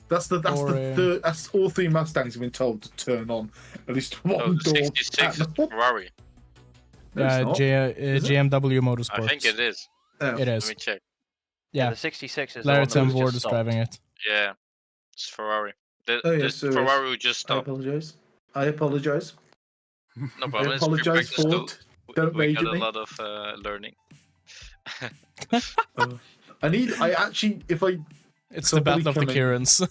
That's the third. That's all three Mustangs have been told to turn on at least one door. 66 is Ferrari. GMW Motorsports. I think it is. Oh. It is. Let me check. Yeah, the 66 is. Larry Ward is driving it. Yeah, it's Ferrari. So Ferrari who just stopped. I apologize. No problem. I apologize for it. Don't we rage got at a me. lot of learning. It's the battle of the Kierans.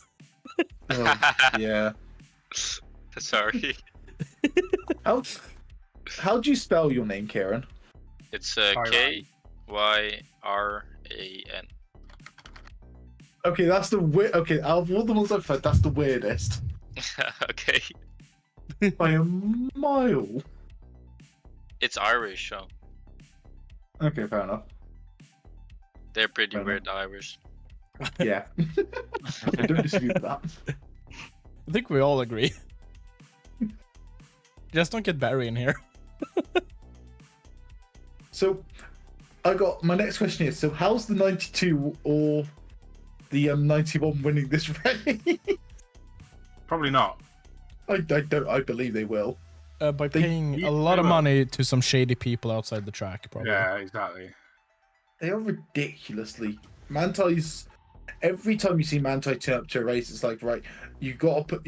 Yeah. Sorry. How do you spell your name, Kieran? It's Kyran. Okay, that's the weird. Okay, out of all the ones I've heard, that's the weirdest. Okay. By a mile. It's Irish, so. Okay, fair enough. They're pretty weird, Irish. Yeah. I don't dispute that. I think we all agree. Just don't get Barry in here. So, I got my next question is: so, how's the 92 or the 91 winning this race? Probably not. I don't. I believe they will. By paying a lot of money to some shady people outside the track, probably. Yeah, exactly. They are ridiculously. Manti's. Every time you see Manti turn up to a race, it's like, right, you want to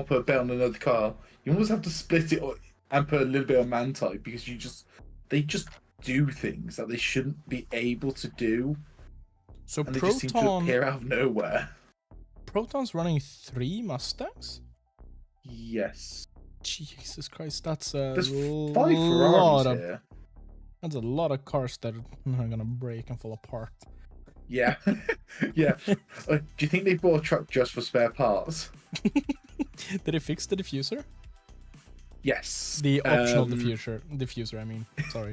put a bet on another car. You almost have to split it and put a little bit on Manti because they just do things that they shouldn't be able to do. So and they just seem to appear out of nowhere. Proton's running 3 Mustangs? Yes. Jesus Christ, that's a There's 5 lot Ferraris of. here. That's a lot of cars that are gonna break and fall apart. Yeah, yeah. Do you think they bought a truck just for spare parts? Did they fix the diffuser? Yes. The optional diffuser, I mean. Sorry.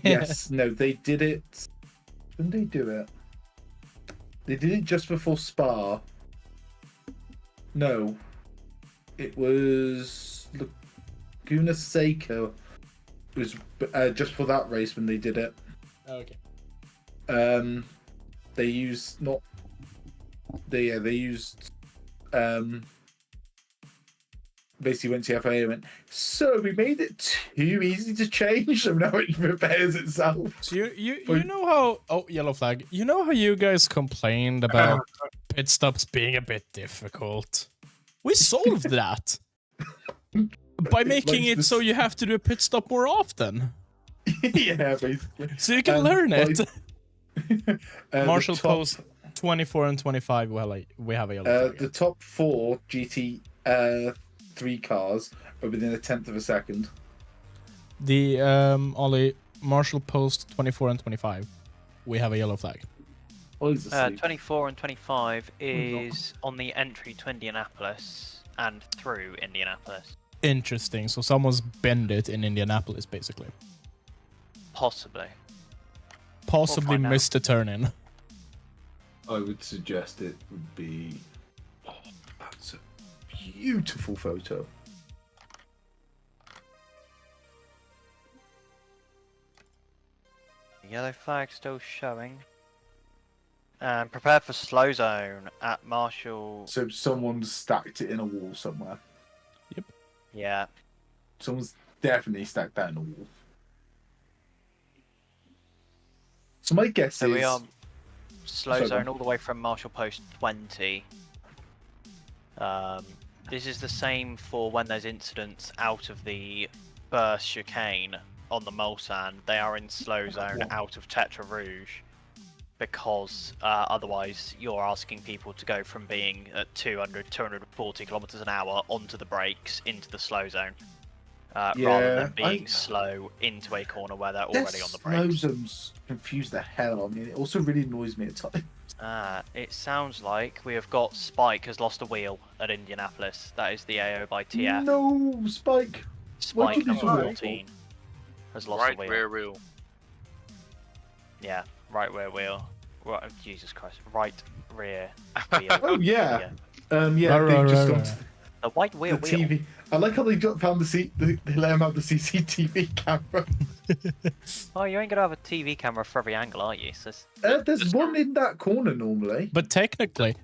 Yes. No, they did it. When did they do it? They did it just before Spa, No. It was Laguna Seca. It was just for that race when they did it. Oh, okay. They used basically went to the FIA and went, so we made it too easy to change, so now it repairs itself. So you know how yellow flag. You know how you guys complained about pit stops being a bit difficult? We solved that by making it so you have to do a pit stop more often. Yeah, basically. So you can learn it. Marshall Post 24 and 25. Well, we have a yellow flag. The top 4 GT3 cars are within a tenth of a second. The Ollie, Marshall Post 24 and 25. We have a yellow flag. 24 and 25 is on the entry to Indianapolis and through Indianapolis. Interesting. So someone's bend it in Indianapolis, basically. Possibly missed a turn in. I would suggest it would be. Oh, that's a beautiful photo. The yellow flag still showing. And prepare for slow zone at Marshall. So someone's stacked it in a wall somewhere. Yep. Yeah. Someone's definitely stacked that in a wall. So my guess is... we are slow zone all the way from Marshall Post 20. This is the same for when there's incidents out of the burst chicane on the Mulsanne. They are in slow zone out of Tetra Rouge. Because otherwise you're asking people to go from being at 200, 240 kilometers an hour onto the brakes into the slow zone. Rather than being slow into a corner where they're already on the brakes. Slow zones confuse the hell out of me. It also really annoys me at times. It sounds like we have got Spike has lost a wheel at Indianapolis. That is the AO by TF. No, Spike. Spike number 14 has lost a wheel. Right rear wheel. Yeah, right rear wheel. Right, Jesus Christ, right rear wheel. Oh yeah. They've just gone to the white wheel. The TV. I like how they found the seat. They let him have the CCTV camera. Oh, you ain't gonna have a TV camera for every angle, are you? So there's one in that corner normally. But technically,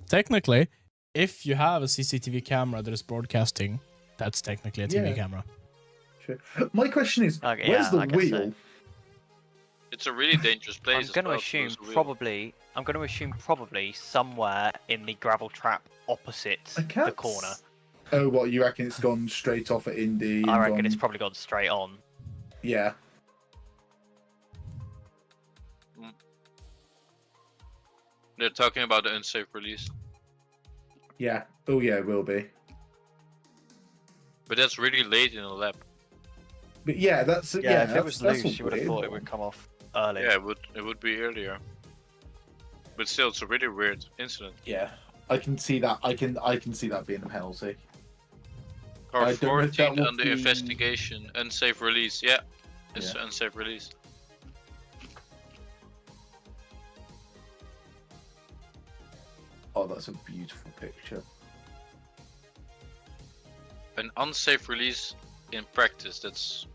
if you have a CCTV camera that is broadcasting, that's technically a TV camera. True. My question is, where's the wheel? It's a really dangerous place. I'm going to assume probably somewhere in the gravel trap opposite the corner. Oh, what, you reckon it's gone straight off at Indy? I reckon it's probably gone straight on. Yeah. They're talking about the unsafe release. Yeah. Oh, yeah, it will be. But that's really late in the lap. But yeah, that's if it was loose, you would have thought it would come off early. Yeah, it would be earlier. But still, it's a really weird incident. Yeah, I can see that. I can see that being a penalty. Car 14 under investigation, unsafe release. Yeah, it's unsafe release. Oh, that's a beautiful picture. An unsafe release in practice. That's.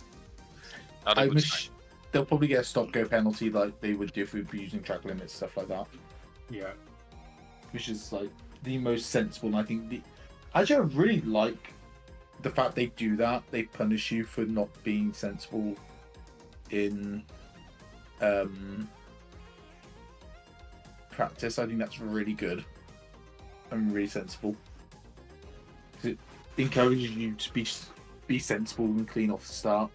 They'll probably get a stop-go penalty like they would do if we were using track limits, stuff like that. Yeah. Which is like the most sensible. And I think actually, I really like the fact they do that. They punish you for not being sensible in practice. I think that's really good and really sensible. It encourages you to be sensible and clean off the start.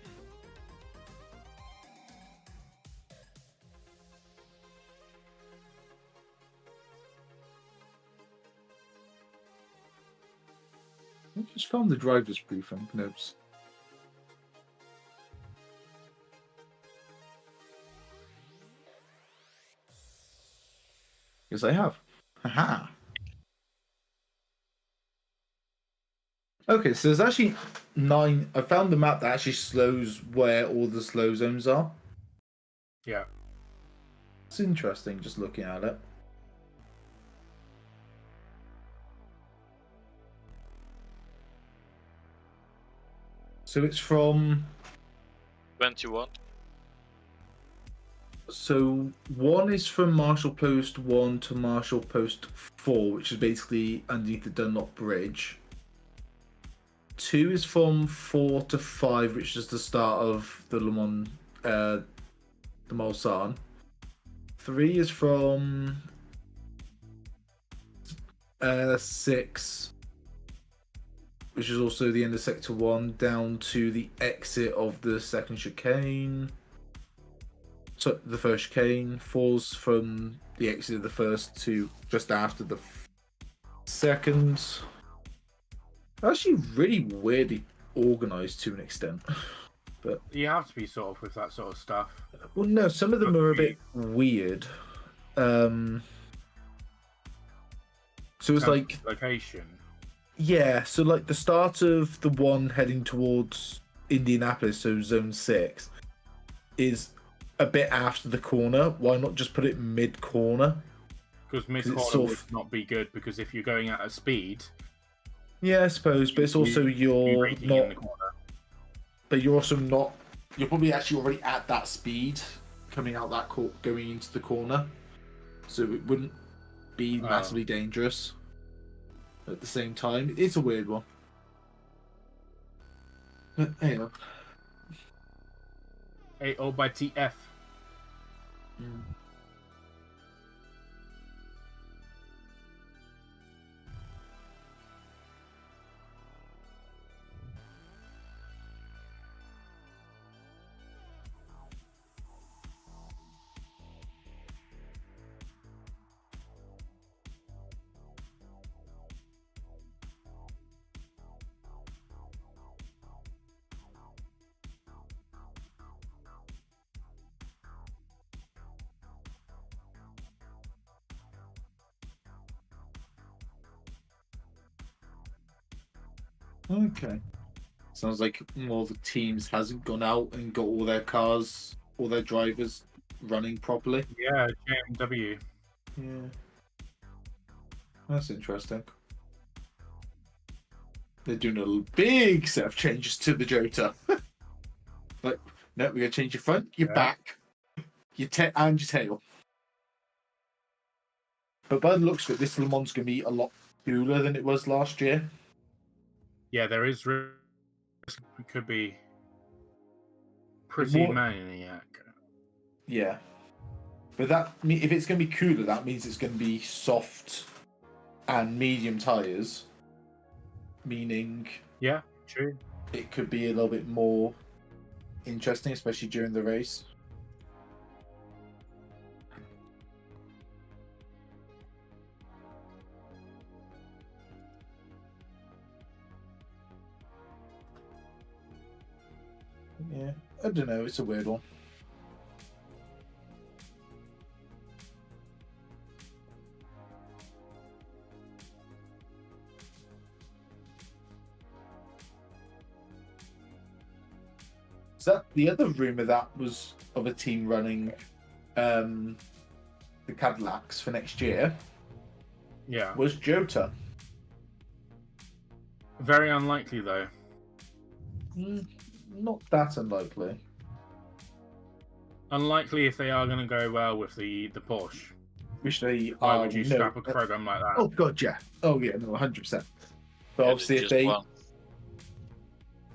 I just found the driver's briefing notes. Yes, I have. Haha. Okay, so there's actually 9. I found the map that actually shows where all the slow zones are. Yeah. It's interesting just looking at it. So it's from 21. So 1 is from Marshall Post 1 to Marshall Post 4, which is basically underneath the Dunlop Bridge. 2 is from 4 to 5, which is the start of the Le Mans, the Mulsanne. 3 is from 6, which is also the end of Sector 1, down to the exit of the second chicane. So the first chicane. 4's from the exit of the first to just after the second. Actually, really weirdly organised to an extent. But you have to be sort of with that sort of stuff. Well, no, some of them are a bit weird. So it's like location. Yeah, so like the start of the one heading towards Indianapolis, so Zone 6, is a bit after the corner. Why not just put it mid-corner? Because mid-corner would not be good, because if you're going at a speed... Yeah, I suppose, but it's also you're not... But you're also not... You're probably actually already at that speed coming out that going into the corner. So it wouldn't be massively dangerous at the same time. It's a weird one. But anyway. 8-0 by TF. Okay. Sounds like more of the teams hasn't gone out and got all their cars, all their drivers running properly. Yeah, JMW. Yeah. That's interesting. They're doing a big set of changes to the Jota. Like, no, we're going to change your front, your back, your and your tail. But by the looks of it, this Le Mans going to be a lot cooler than it was last year. Yeah, there is risk. It could be pretty maniac. Yeah. But that, if it's going to be cooler, that means it's going to be soft and medium tyres. Meaning... Yeah, true. It could be a little bit more interesting, especially during the race. Yeah, I don't know. It's a weird one. Is that the other rumor that was of a team running the Cadillacs for next year? Yeah. Was Jota. Very unlikely, though. Not that unlikely. Unlikely if they are going to go well with the Porsche. Which they Why would you scrap a program like that? Oh god, yeah. Oh yeah, no, 100%. But obviously, if they,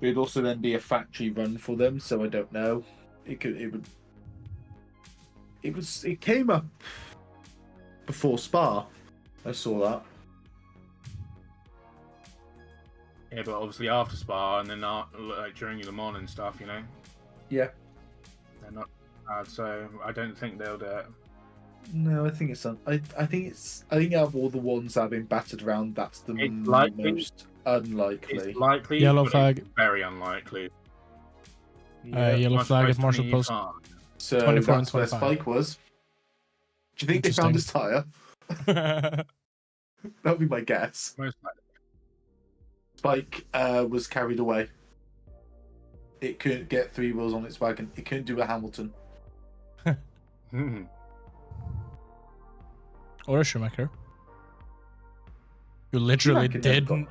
it'd also then be a factory run for them. So I don't know. It came up before Spa. I saw that. Yeah, but obviously after Spa and then like during Le Mans and stuff, you know. Yeah. They're not bad, so I don't think they'll do it. No, I think it's I think out of all the ones that have been battered around, that's the most unlikely. It's likely. Yellow flag. Very unlikely. Yellow flag at Marshall Post. So 24 and that's where 25. Spike was. Do you think they found his tyre? That would be my guess. Most likely. Spike was carried away. It couldn't get 3 wheels on its wagon. It couldn't do a Hamilton. Or a Schumacher. You literally didn't.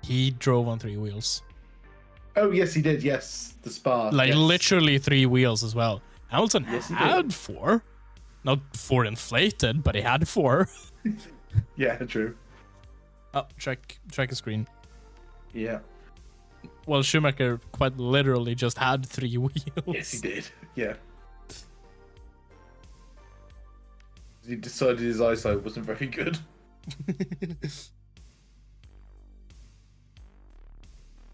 He drove on 3 wheels. Oh, yes, he did. Yes, the Spa. Like, yes. literally 3 wheels as well. Hamilton Yes, he had did. 4. Not 4 inflated, but he had 4. Yeah, true. Oh, check a screen. Yeah. Well, Schumacher quite literally just had 3 wheels. Yes, he did. Yeah. He decided his eyesight wasn't very good.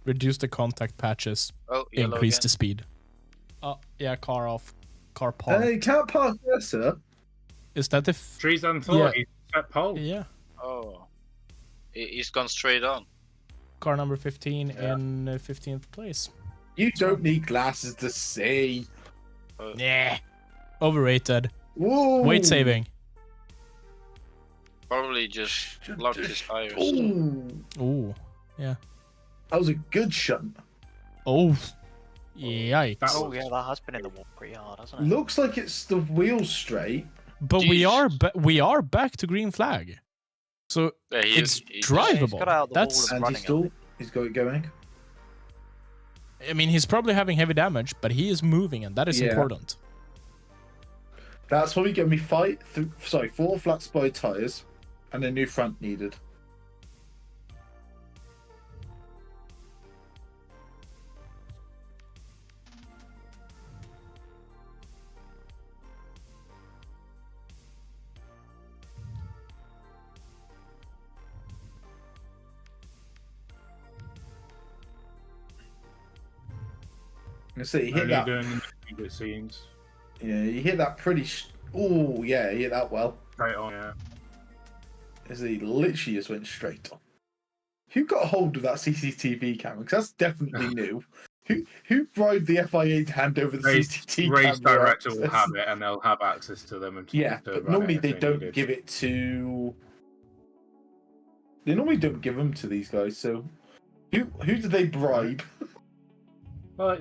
Reduce the contact patches. Oh, Increase again. the speed. Oh, yeah, car off. Car park. Hey, can't park there, sir. Is that the... Trees and thought, he's set pole. Yeah. Oh. He's gone straight on. Car number 15 in 15th place. You don't need glasses to see. Yeah. Overrated. Whoa. Weight saving. Probably just locked his tires. Ooh. Yeah. That was a good shunt. Oh. Yikes. That has been in the wall pretty hard, hasn't it? Looks like it's the wheel straight. But we are back to green flag. So it's drivable. That's and he's got it going. I mean, he's probably having heavy damage, but he is moving, and that is important. That's probably going to be 4 flat spy tires and a new front needed. I see, you hit that. It seems. Yeah, you hit that pretty. Oh, yeah, you hit that well. Straight on, yeah. As he literally just went straight on. Who got a hold of that CCTV camera? Because that's definitely new. Who bribed the FIA to hand over the CCTV camera? Race director will have it, and they'll have access to them. But normally they don't give it to. They normally don't give them to these guys. So, who did they bribe? Well,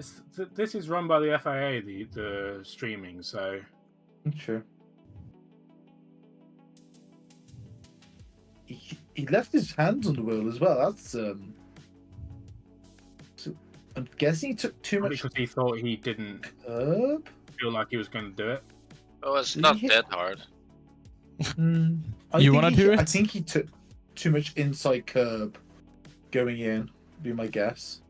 this is run by the FIA, the streaming, so... Sure. He left his hands on the wheel as well. That's So I'm guessing he took too much... Because he thought he didn't feel like he was going to do it. Oh, it's not that hard. You want to do it? I think he took too much inside curb going in, be my guess.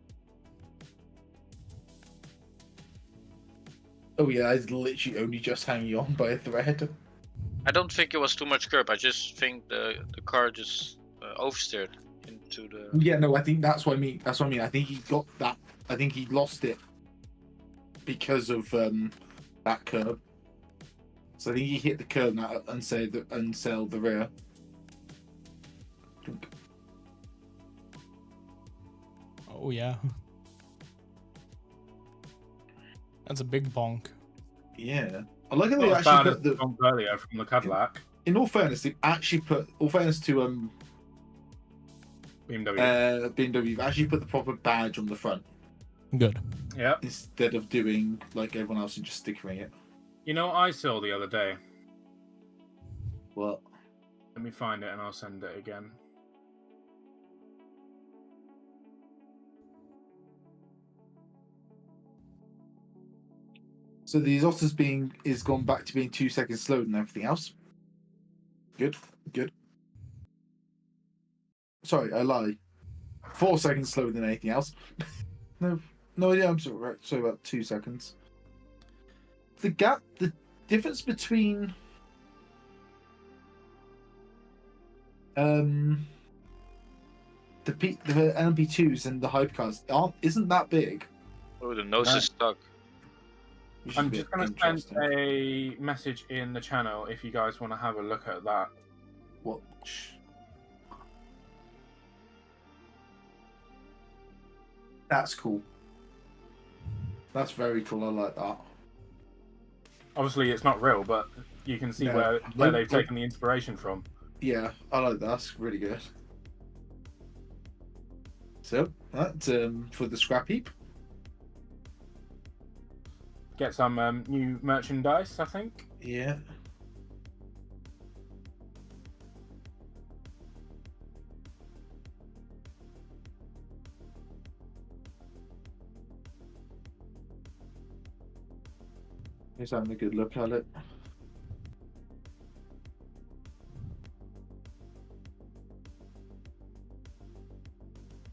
Oh yeah, it's literally only just hanging on by a thread. I don't think it was too much curb. I just think the car just oversteered into the... Yeah, no, I think that's what I mean. I think he got that. I think he lost it because of that curb. So I think he hit the curb now and sailed the rear. Oh yeah. That's a big bonk. Yeah. I like how they actually put the bonk earlier from the Cadillac. In all fairness, they actually put to BMW. BMW actually put the proper badge on the front. Good. Yeah. Instead of doing like everyone else and just stickering it. You know what I saw the other day? What? Let me find it and I'll send it again. So the exhaust is gone back to being 2 seconds slower than everything else. Good. Sorry, I lie. 4 seconds slower than anything else. No, yeah, I'm sorry. Sorry about 2 seconds. The difference between the LMP2s and the hypercars isn't that big. Oh, the nose is stuck. I'm just going to send a message in the channel if you guys want to have a look at that. Watch. That's cool. That's very cool. I like that. Obviously, it's not real, but you can see where they've taken the inspiration from. Yeah, I like that. That's really good. So, that's for the scrap heap. Get some new merchandise, I think. Yeah. He's having a good look at it.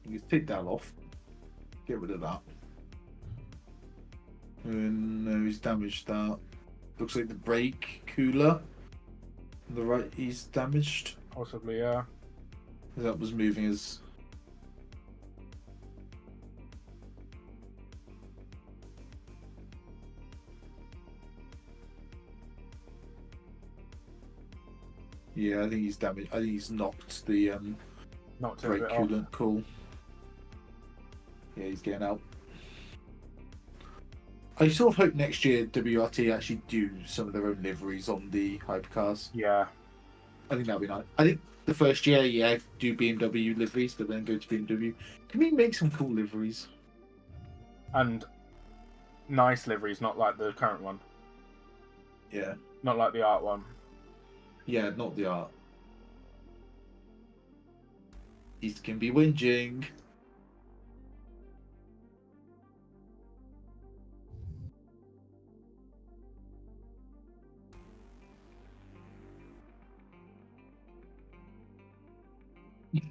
You take that off. Get rid of that. And no, he's damaged that. Looks like the brake cooler on the right is damaged. Possibly, yeah. That was moving as. Yeah, I think he's damaged. I think he's knocked the brake coolant. Cool. Yeah, he's getting out. I sort of hope next year WRT actually do some of their own liveries on the hypercars. Yeah. I think that'd be nice. I think the first year, yeah, do BMW liveries, but then go to BMW. Can we make some cool liveries? And nice liveries, not like the current one. Yeah. Not like the art one. Yeah, not the art. He can be whinging.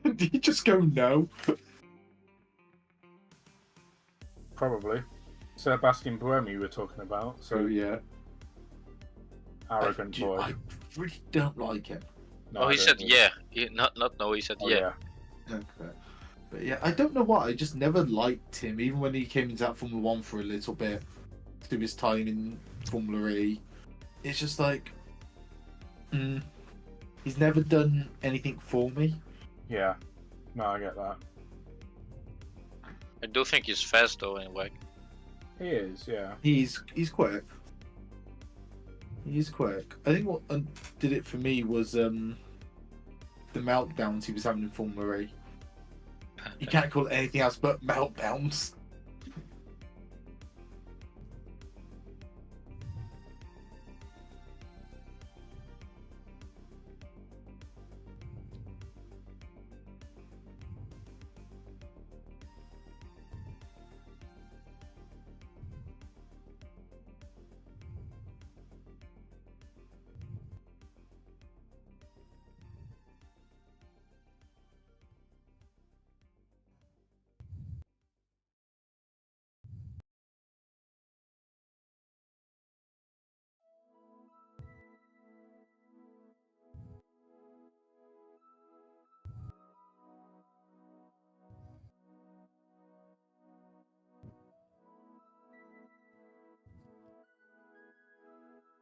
Did he just go no? Probably. Sebastian Buemi we were talking about. So yeah. Arrogant boy. I really don't like him. No, he said yeah. Not no, he said yeah. Okay. But yeah, I don't know why. I just never liked him, even when he came into that Formula 1 for a little bit, through his time in Formula E. It's just like, he's never done anything for me. Yeah. No, I get that. I do think he's fast though, anyway. He is, yeah. He's quick. He's quick. I think what did it for me was the meltdowns he was having in Formula E. You can't call it anything else but meltdowns.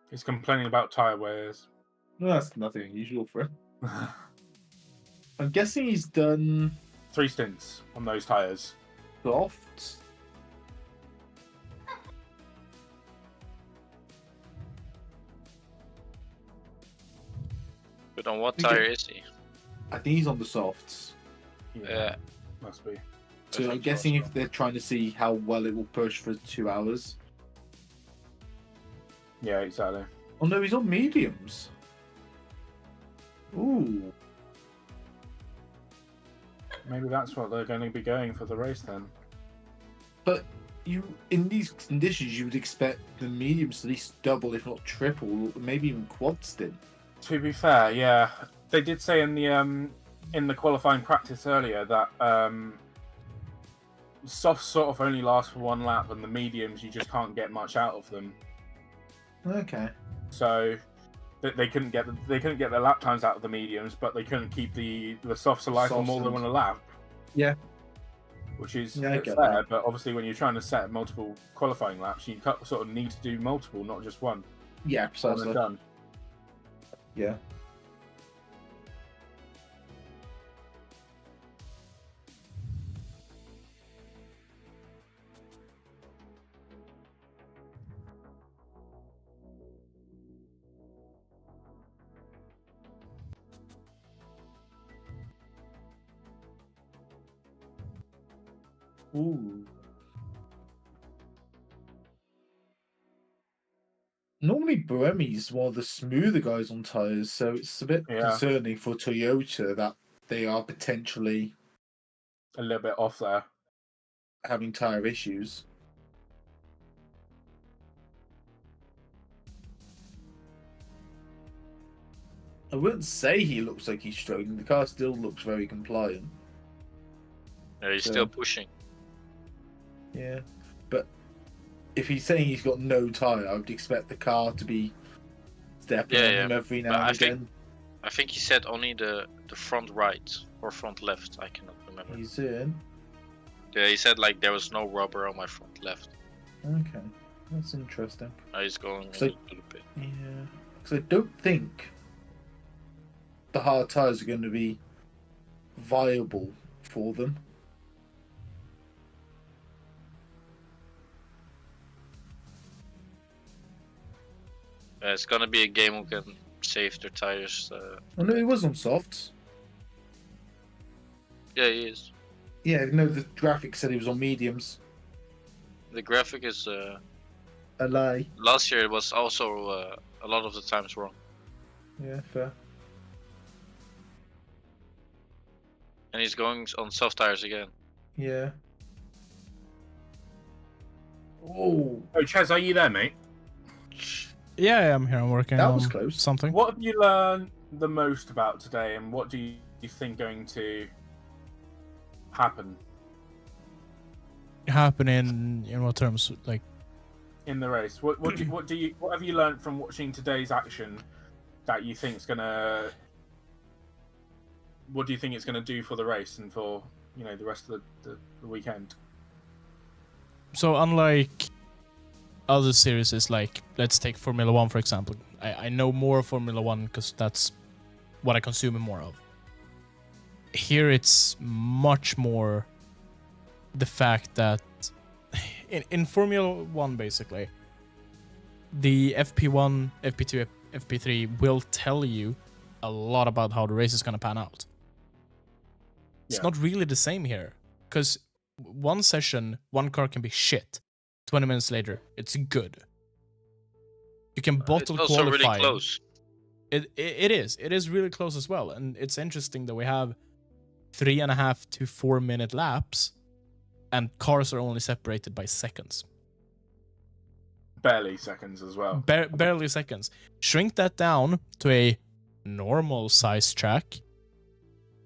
He's complaining about tyre wears. No, that's nothing unusual for him. I'm guessing he's done 3 stints on those tyres. Softs. But on what tyre is he? I think he's on the softs. Yeah. Must be. So I'm guessing if they're trying to see how well it will push for 2 hours. Yeah, exactly. Oh no, he's on mediums. Ooh. Maybe that's what they're going to be going for the race then. But in these conditions, you would expect the mediums to at least double, if not triple, maybe even quad stint. To be fair, yeah, they did say in the qualifying practice earlier that softs sort of only last for 1 lap, and the mediums you just can't get much out of them. Okay. So they couldn't get their lap times out of the mediums, but they couldn't keep the softs alive for more than 1 lap. Yeah. Which is fair, that. But obviously when you're trying to set multiple qualifying laps, you sort of need to do multiple, not just one. Yeah, precisely. Done. Yeah. Ooh. Normally, Buemi's one of the smoother guys on tyres, so it's a bit concerning for Toyota that they are potentially a little bit off there, having tyre issues. I wouldn't say he looks like he's struggling. The car still looks very compliant. Yeah, he's still pushing. Yeah, but if he's saying he's got no tyre, I would expect the car to be stepping on him every now and again. I think he said only the front right or front left. I cannot remember. He's in. Yeah, he said like there was no rubber on my front left. Okay, that's interesting. Now he's going into the pit. Yeah, because I don't think the hard tyres are going to be viable for them. It's gonna be a game who can save their tires. Oh no, he was on softs. Yeah, he is. Yeah, no, the graphic said he was on mediums. The graphic is a lie. Last year it was also a lot of the times wrong. Yeah, fair. And he's going on soft tires again. Yeah. Oh, Chaz, are you there, mate? Yeah, I'm here. I'm working that on was close. Something. What have you learned the most about today, and what do you think going to happen? Happen in what terms? Like in the race? What have you learned from watching today's action that you think's gonna? What do you think it's gonna do for the race and for the rest of the weekend? So unlike other series, like let's take Formula 1 for example. I know more of Formula 1 because that's what I consume more of. Here it's much more the fact that in Formula 1 basically, the FP1, FP2, FP3 will tell you a lot about how the race is going to pan out. It's not really the same here, because one session, one car can be shit. 20 minutes later, it's good. You can bottle it's also qualify. Really close. It is really close as well, and it's interesting that we have 3.5 to 4 minute laps, and cars are only separated by seconds. Barely seconds as well. Barely seconds. Shrink that down to a normal size track,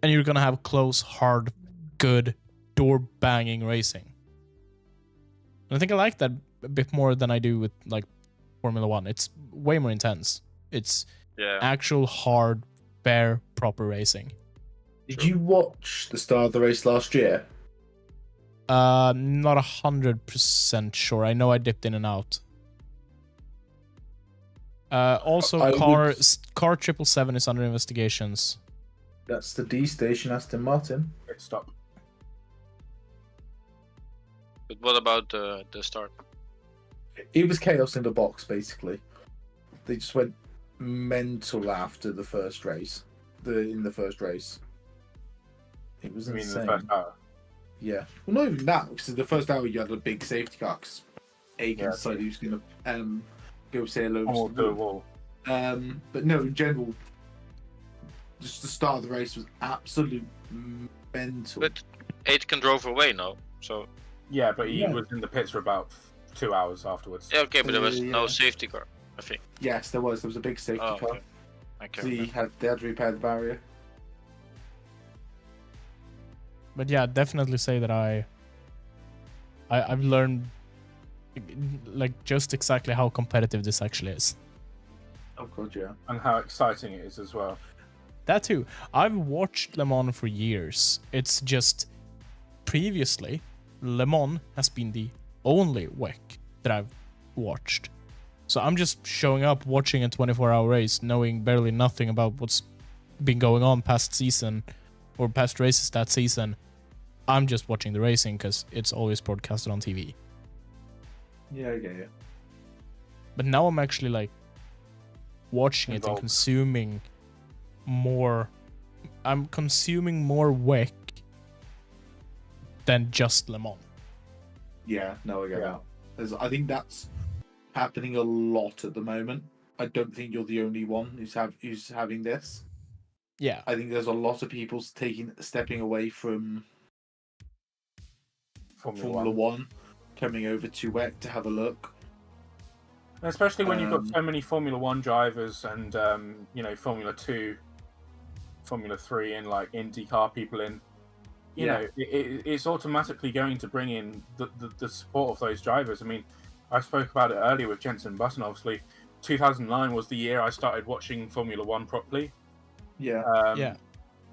and you're gonna have close, hard, good, door-banging racing. And I think I like that a bit more than I do with like Formula 1. It's way more intense. It's actual hard, fair, proper racing. Did you watch the start of the race last year? Not 100% sure. I know I dipped in and out. Also, car 777 is under investigations. That's the D station, Aston Martin. Stop. But what about the start? It was chaos in the box, basically. They just went mental after the first race. In the first race. It was insane. In the first hour? Yeah. Well, not even that, because in the first hour you had a big safety car, because Aiken decided he was going to go sail over the wall. But no, in general, just the start of the race was absolute mental. But Aitken drove away now, so... Yeah, but he was in the pits for about 2 hours afterwards. Yeah, okay, but there was no safety car, I think. Yes, there was. There was a big safety car. Okay. They had to repair the barrier. But yeah, definitely say that I've learned like just exactly how competitive this actually is. Oh god, yeah. And how exciting it is as well. That too. I've watched Le Mans for years. It's just previously Le Mans has been the only WEC that I've watched. So I'm just showing up, watching a 24-hour race, knowing barely nothing about what's been going on past season or past races that season. I'm just watching the racing because it's always broadcasted on TV. Yeah, I get you. But now I'm actually like watching it and consuming more. I'm consuming more WEC than just Le Mans. Yeah, no, I get that. I think that's happening a lot at the moment. I don't think you're the only one who's having this. Yeah, I think there's a lot of people stepping away from Formula 1, coming over to WEC to have a look. Especially when you've got so many Formula 1 drivers and, Formula 2, Formula 3 and, like, IndyCar people in. You know, it's automatically going to bring in the support of those drivers. I mean, I spoke about it earlier with Jenson Button, obviously. 2009 was the year I started watching Formula 1 properly. Yeah.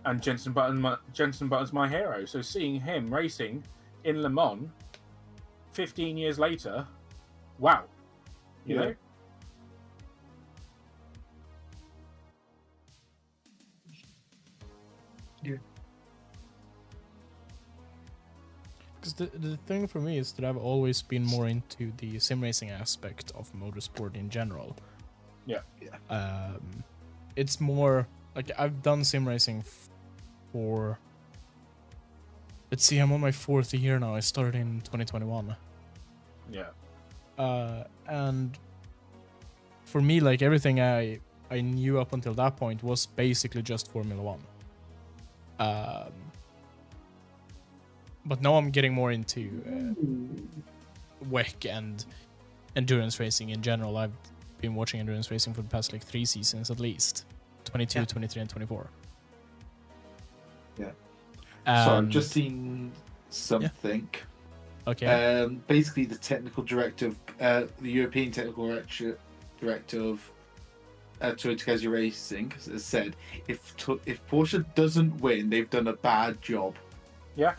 And Jenson Button's my hero. So seeing him racing in Le Mans 15 years later, wow. You know? Yeah. Because the thing for me is that I've always been more into the sim racing aspect of motorsport in general. Yeah. It's more like I've done sim racing for. Let's see, I'm on my 4th year now. I started in 2021. Yeah. And for me, like everything I knew up until that point was basically just Formula 1. But now I'm getting more into WEC and endurance racing in general. I've been watching endurance racing for the past like 3 seasons at least. 22, 23, and 24. Yeah. And So I've just seen something. Yeah. Okay. Basically, the technical director of the European technical director of Toyota Gazoo Racing has said if Porsche doesn't win, they've done a bad job. Yeah.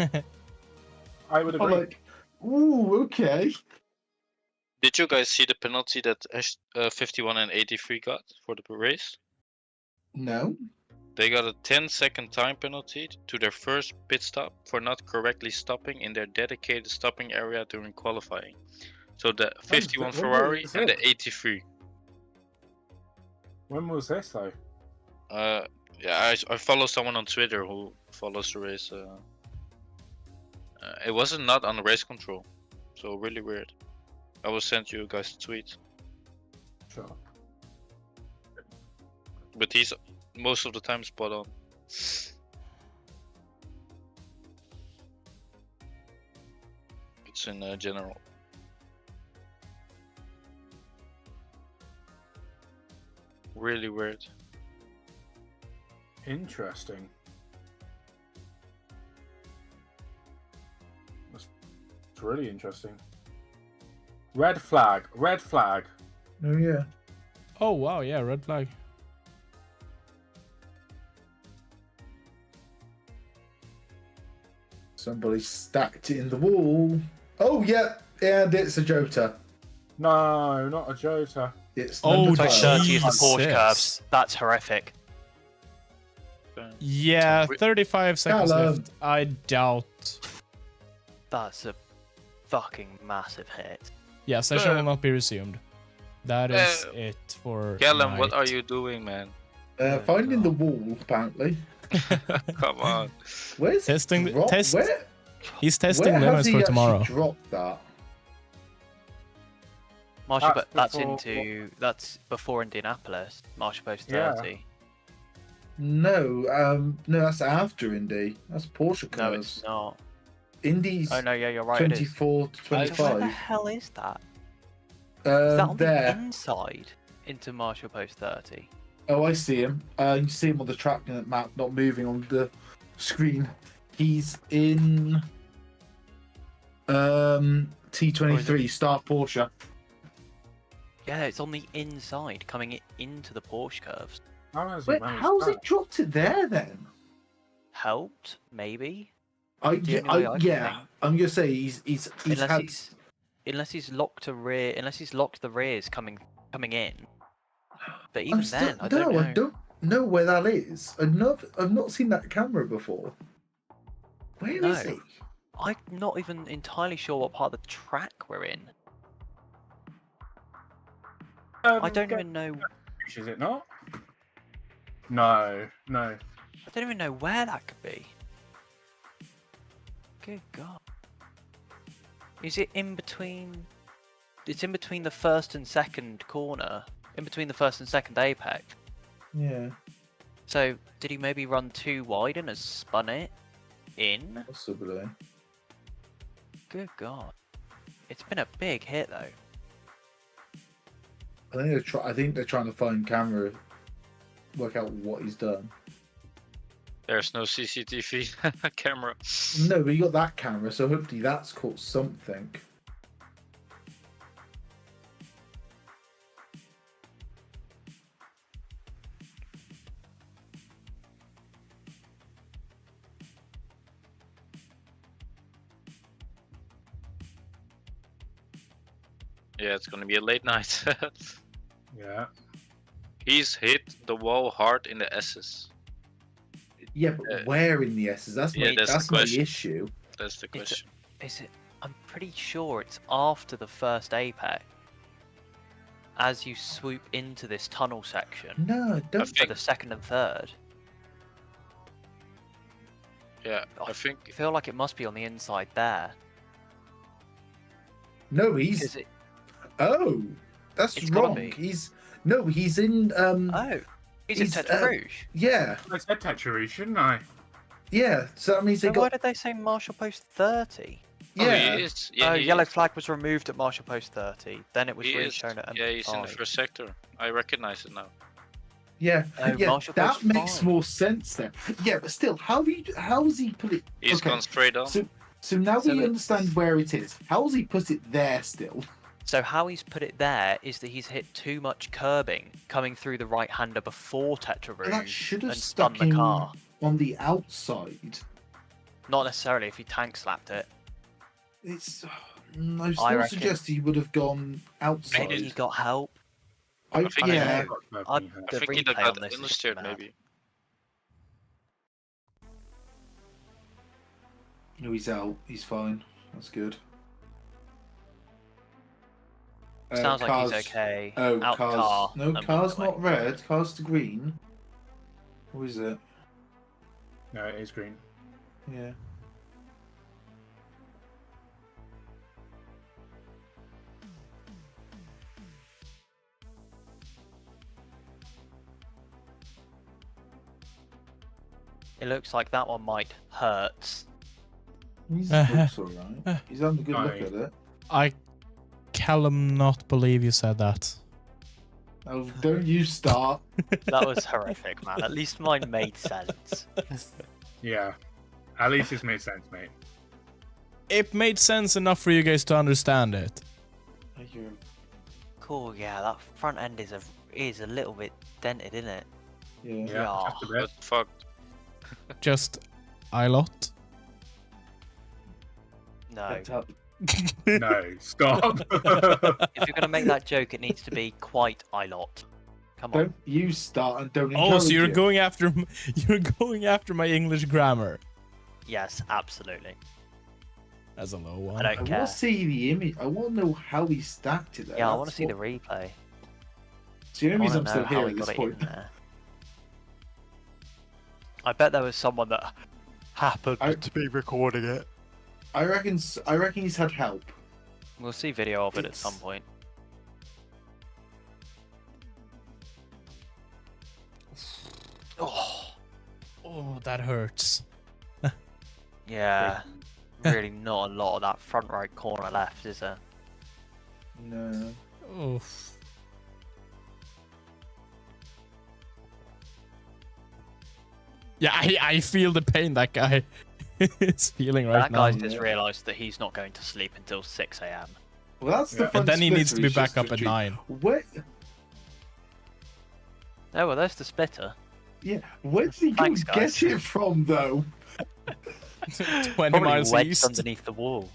I would agree. I'm like, ooh, okay. Did you guys see the penalty that 51 and 83 got for the race? No. They got a 10-second time penalty to their first pit stop for not correctly stopping in their dedicated stopping area during qualifying. So the 51 Ferrari and the 83. When was this though? I follow someone on Twitter who follows the race. It wasn't not on the race control, so really weird. I will send you guys a tweet. Sure. But he's most of the time spot on. It's in general. Really weird. Interesting. That's really interesting. Red flag. Red flag. Oh yeah. Oh wow, yeah, red flag. Somebody stacked it in the wall. Oh yeah, and it's a Jota. No, not a Jota. It's Oh, So 30 is the Porsche Jesus. curves. That's horrific. Yeah, 35 seconds left. I doubt. That's a fucking massive hit. Yeah, session will not be resumed. That is it for Callum, tonight. what are you doing, man? Finding the wall, apparently. Come on. Where's Testing the- drop? test- Where, He's testing where limits has he for actually tomorrow. dropped that? Marshall, That's but that's before- that's before Indianapolis. Marshall Post Yeah. 30. No, that's after Indy. That's Porsche No, curves. it's not. Indy's Oh no, yeah, you're right. It is. 24 to So where the 25. hell is that? Is that on the There. inside into Marshall Post 30? Oh, I see him. You see him on the track map, not moving on the screen. He's in T23, start Porsche. Yeah, it's on the inside, coming into the Porsche curves. How has he Wait, managed how's that? it dropped it there then? Helped, maybe. Yeah, I'm gonna say he's Unless he's locked the rears coming in. But even I don't know. I don't know where that is. I've not seen that camera before. Where is he? I'm not even entirely sure what part of the track we're in. I don't even know. Is it not? No. I don't even know where that could be. Good God. Is it in between? It's in between the first and second corner. In between the first and second apex. Yeah, So, did he maybe run too wide and has spun it in? possibly. Good God. It's been a big hit though. I think they're trying to find camera, work out what he's done. There's no CCTV camera. No, but you got that camera, so hopefully that's caught something. Yeah, it's gonna be a late night. Yeah. He's hit the wall hard in the S's. Yeah, but where in the S's? That's my issue. That's the question. Is it? I'm pretty sure it's after the first apex. As you swoop into this tunnel section. No, don't. For the second and third. Yeah, I think. I feel like it must be on the inside there. No, he's. Oh, that's wrong. He's in. Oh, he's at Tetra Rouge. Yeah. I said Tetra Rouge, shouldn't I? Yeah. So that means so why did they say Marshall Post 30? Yeah. Oh, he is. Yeah, yellow flag was removed at Marshall Post 30. Then it was re-shown at M5. Yeah, he's in the first sector. I recognize it now. Yeah, yeah, that makes 5. more sense then. Yeah, but still, how has he put it? He's gone straight on. So now we understand where it is. How has he put it there still? So how he's put it there is that he's hit too much curbing coming through the right-hander before Tetra Rouge that should have and stuck spun the car. On the outside. Not necessarily if he tank slapped it. It's. I still suggest he would have gone outside. Maybe he got help. I think he got on this understeered, maybe. No, he's out. He's fine. That's good. Sounds like he's okay. Oh, out cars. Car, no, car's not red. Car's the green. Or is it? No, it is green. Yeah. It looks like that one might hurt. He's looks alright. He's having a good look at it. I cannot believe you said that. Oh, don't you start. That was horrific, man. At least mine made sense. Yeah. At least it's made sense, mate. It made sense enough for you guys to understand it. Cool, yeah, that front end is a little bit dented, isn't it? Yeah. But fucked. Just a lot. No. No, stop. If you're gonna make that joke, it needs to be quite a lot. Come on. Don't you start and don't encourage so you're it. going after my English grammar. Yes, absolutely. That's a low one. I don't care. want to see the image. I want to know how he stacked it there. Yeah, I want to see the replay. So the only reason I'm still here at this point. I bet there was someone that happened to be recording it. I reckon he's had help. We'll see video of it at some point. Oh, that hurts. Yeah, really not a lot of that front right corner left, is there? No. Oof. Yeah, I feel the pain that guy is feeling right now. That guy's just realised that he's not going to sleep until 6 a.m. Well, that's the and then he needs to be back up at 9. Where? Oh, well, there's the splitter. Yeah, where did he get it from, though? 20 miles east. Underneath the wall.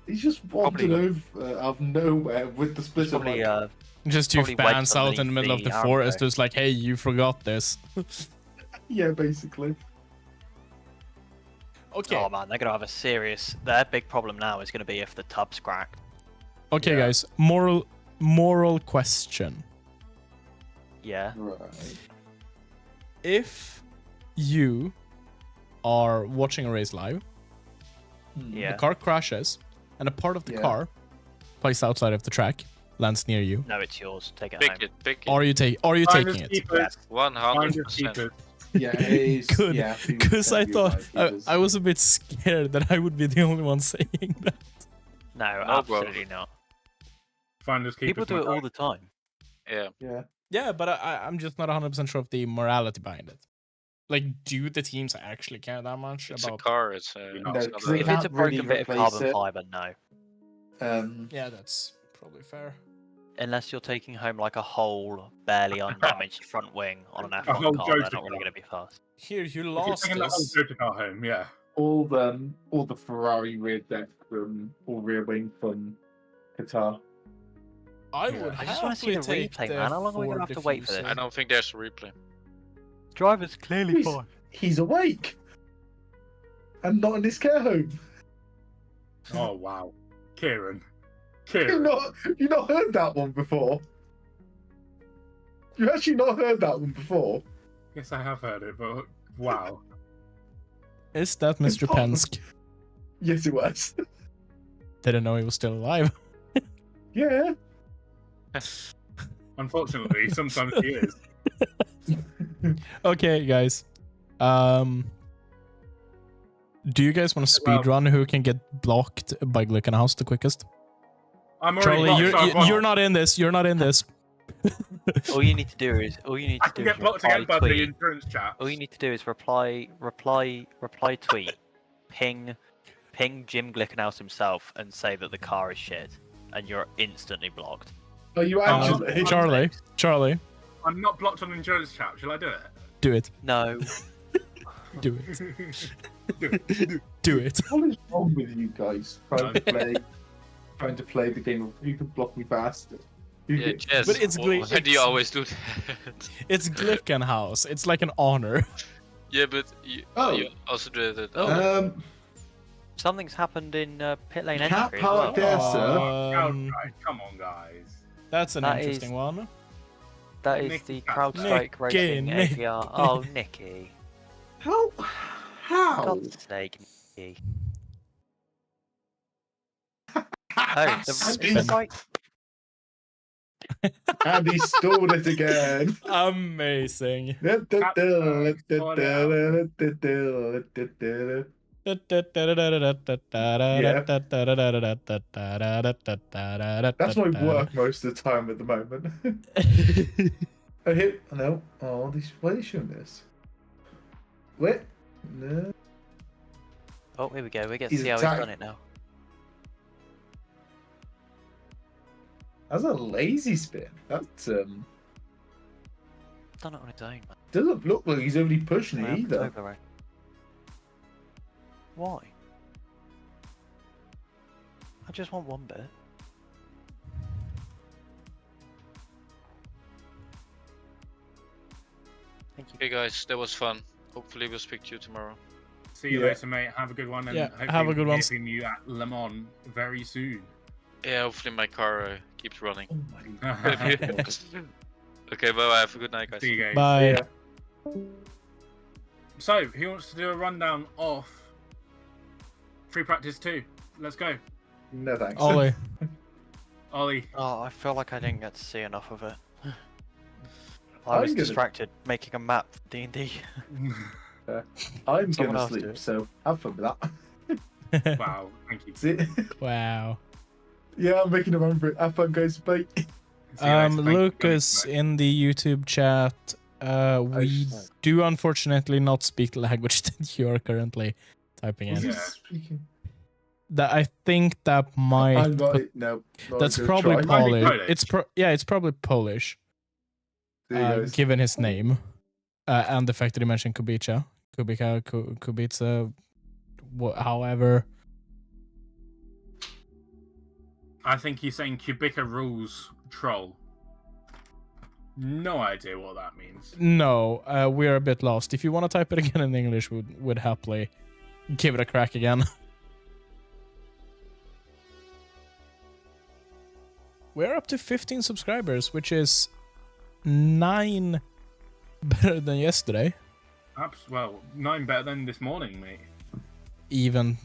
He's just wandered over out of nowhere with the splitter. Probably, just two fans out in the middle of the forest who's like, hey, you forgot this. Yeah, basically. Okay. Oh man, they're gonna have a serious. Their big problem now is gonna be if the tub's cracked. Okay, guys. Moral question. Yeah. Right. If you are watching a race live, yeah, the car crashes, and a part of the car placed outside of the track lands near you. No, it's yours. Take it home. Pick it. Are you taking it? Yes. 100%. Yeah, it is. Good. Yeah, because I thought I was a bit scared that I would be the only one saying that. No, absolutely not. Finders keepers. People do it all the time. Yeah, but I'm just not 100% sure of the morality behind it. Like, do the teams actually care that much It's about? a car. It's a. No, it's 'cause not they If a- it's a can't really broken bit of replace carbon it. fiber, no. Yeah, that's probably fair. Unless you're taking home like a whole, barely undamaged front wing on an F1 whole car, they're Jota not really car. going to be fast. Here, you If you're lost taking that whole this. Jota car home, yeah. All the Ferrari rear deck from or rear wing from Qatar. I Yeah. would I just want to see the happily take replay, the man. How long are we going to Ford have to wait for this? diffuser. I don't think there's a replay. Driver's clearly He's awake and not in his care home. Oh wow, Kieran. You not heard that one before? You actually not heard that one before? Yes, I have heard it, but wow. Is that Mr. Penske? Yes, it was. Didn't know he was still alive. Yeah. Unfortunately, sometimes he is. Okay, guys. Do you guys want to speedrun who can get blocked by Glickenhaus the quickest? I'm already Charlie, blocked, so you're not in this. You're not in this. All you need to do is I can get blocked again by the tweet. insurance chat. All you need to do is reply tweet, ping Jim Glickenhaus himself and say that the car is shit, and you're instantly blocked. Are you actually? Charlie, I'm not blocked on insurance chat. Shall I do it? do it. No. Do it. Do it. What is wrong with you guys trying to play the game of who can block me faster? Yeah, Jess, But it's why do you always do that? It's Glickenhaus. It's like an honor. Yeah, but you also do it. Something's happened in pit lane Can't entry as park well. there, sir. Right, come on, guys. That's an That interesting is- one. That is Nicky. the CrowdStrike Racing Nick. APR. Oh, Nicky. How? God's sake, Nicky. Oh, the right. And he stalled it again. Amazing. That's my work most of the time at the moment. I hit. No. Oh, why are they showing this? Wait. No. Oh, here we go. We get to He's see how he's attack- done it now. That's a lazy spin. That's Done it on its own, man. doesn't look like he's only pushing Well, it either. it's over, right? Why? I just want one bit. Thank you. Okay, guys, that was fun. Hopefully, we'll speak to you tomorrow. See you Yeah. later, mate. Have a good one. And Yeah, hopefully have a good we'll one. hear from you at Le Mans very soon. Yeah, hopefully my car keeps running. Oh my god. Okay, bye bye. Have a good night, guys. See you guys. Bye. Yeah. So, who wants to do a rundown of free practice 2? Let's go. No thanks. Ollie. Ollie. Oh, I feel like I didn't get to see enough of it. I I'm was gonna- distracted making a map for D&D. I'm Someone gonna else do sleep, it. so have fun with that. Wow, thank you. See? Wow. Yeah, I'm making a run for it. Have fun, guys. Bye. See you later. Thank you, Lucas guys. in the YouTube chat. We shit. do unfortunately not speak the language that you are currently typing Was in. he Yeah. speaking? That I think that might. I'm not. No. not That's gonna probably try. Might be Polish. Polish. It's probably Polish. See you guys. Given his name, and the fact that he mentioned Kubica, Kubica, however. I think he's saying Kubica rules troll. No idea what that means. No, we're a bit lost. If you want to type it again in English, would happily give it a crack again. We're up to 15 subscribers, which is 9 better than yesterday. Well, 9 better than this morning, mate. Even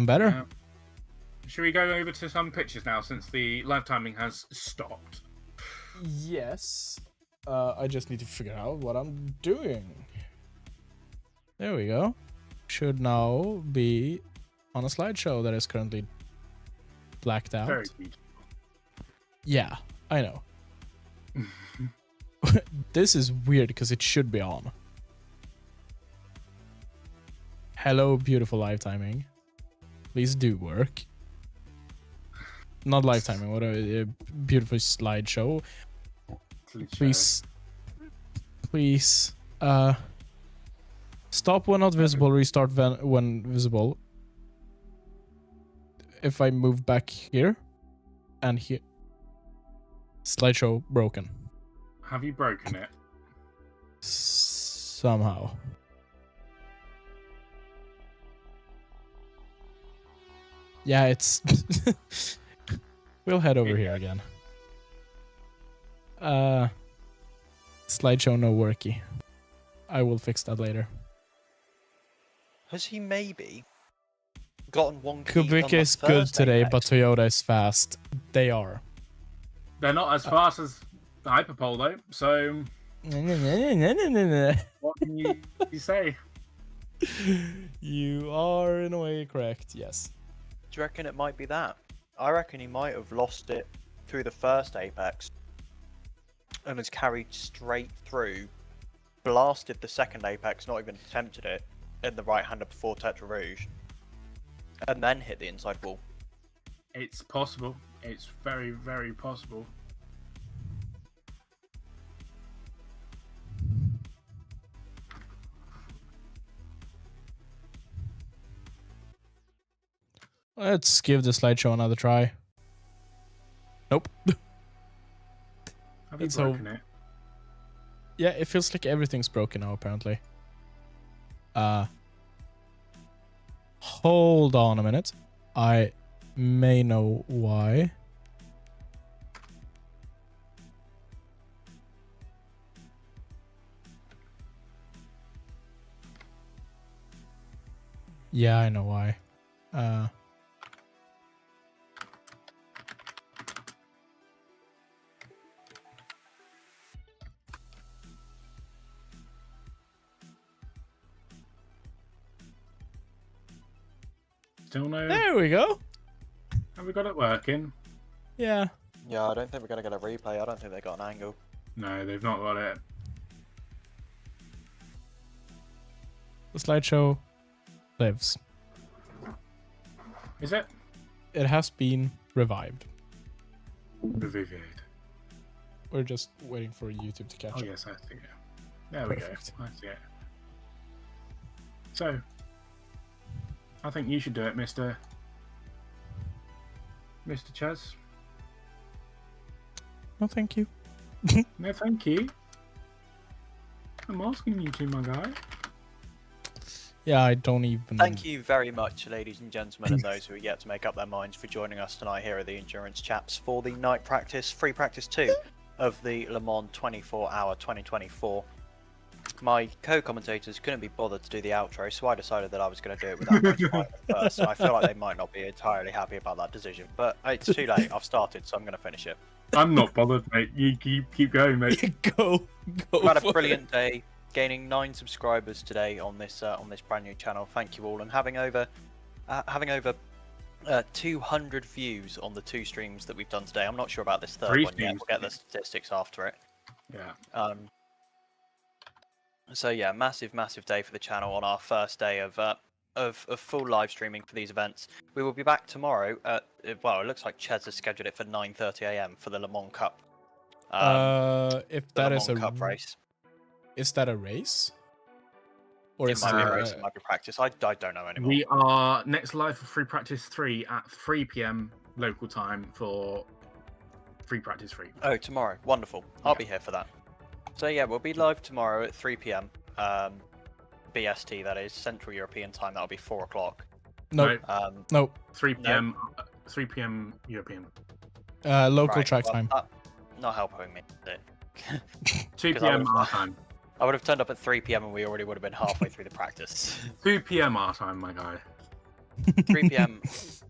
better. Yeah. Should we go over to some pictures now since the live timing has stopped? Yes. I just need to figure out what I'm doing. There we go. Should now be on a slideshow that is currently blacked out. Very good. Yeah, I know. This is weird because it should be on. Hello, beautiful live timing. Please do work. Not live timing, what a beautiful slideshow. Please, stop when not visible, restart when visible. If I move back here and here, slideshow broken. Have you broken it? Somehow. Yeah, it's... We'll head over here again. Slideshow no worky. I will fix that later. Has he maybe gotten one key Kubica is good today, but Toyota is fast. They are. They're not as fast as the Hyperpole though, so what can you say? You are in a way correct, yes. Do you reckon it might be that? I reckon he might have lost it through the first apex and has carried straight through, blasted the second apex, not even attempted it, in the right hander before Tetra Rouge, and then hit the inside wall. It's possible. It's very, very possible. Let's give the slideshow another try. Nope. Have you broken it? Yeah, it feels like everything's broken now, apparently. Hold on a minute. I may know why. Yeah, I know why. Still no. There we go. Have we got it working? Yeah. Yeah, I don't think we're going to get a replay. I don't think they got an angle. No, they've not got it. The slideshow lives. Is it? It has been revived. Revived. We're just waiting for YouTube to catch up. Oh yes, I see it. There Perfect. we go. I see it. So, I think you should do it, Mr. Chaz. No, thank you. No, thank you. I'm asking you to, my guy. Yeah, I don't even... Thank you very much, ladies and gentlemen, and those who are yet to make up their minds for joining us tonight here at the Endurance Chaps for the night practice, free practice 2 of the Le Mans 24-hour 2024. My co-commentators couldn't be bothered to do the outro, so I decided that I was going to do it without much fight at first, and I feel like they might not be entirely happy about that decision, but it's too late. I've started, so I'm going to finish it. I'm not bothered, mate. You keep going, mate. Go We've had a brilliant day, gaining 9 subscribers today on this brand new channel. Thank you all, and having over 200 views on the 2 streams that we've done today. I'm not sure about this third one yet. We'll get the statistics after it. Yeah. So yeah, massive day for the channel on our first day of full live streaming for these events. We will be back tomorrow at, well, it looks like Chez has scheduled it for 9:30 AM for the Le Mans Cup. If that is a Cup race. Is that a race? Or It is might be a race, it might be practice. I don't know anymore. We are next live for free practice 3 at 3 PM local time for free practice 3. Oh, tomorrow. Wonderful. I'll be here for that. So yeah, we'll be live tomorrow at 3 PM. BST, that is, Central European time. That'll be 4 o'clock. No. No. 3 PM. 3 PM European. Local Right, track well, time. Not helping me. 2 PM our time. I would have turned up at 3 PM and we already would have been halfway through the practice. 2 PM our time, my guy. 3 PM,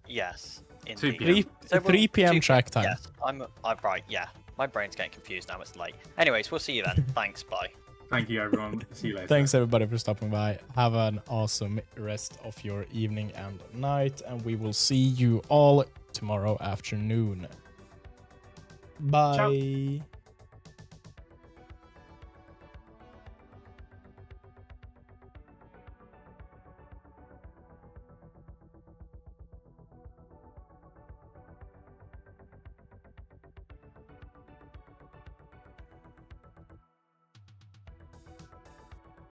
yes. 2 PM. 3 PM track time. Yes, I'm right, yeah. My brain's getting confused now, it's late. Anyways, we'll see you then. Thanks, bye. Thank you, everyone. See you later. Thanks, everybody, for stopping by. Have an awesome rest of your evening and night, and we will see you all tomorrow afternoon. Bye. Ciao.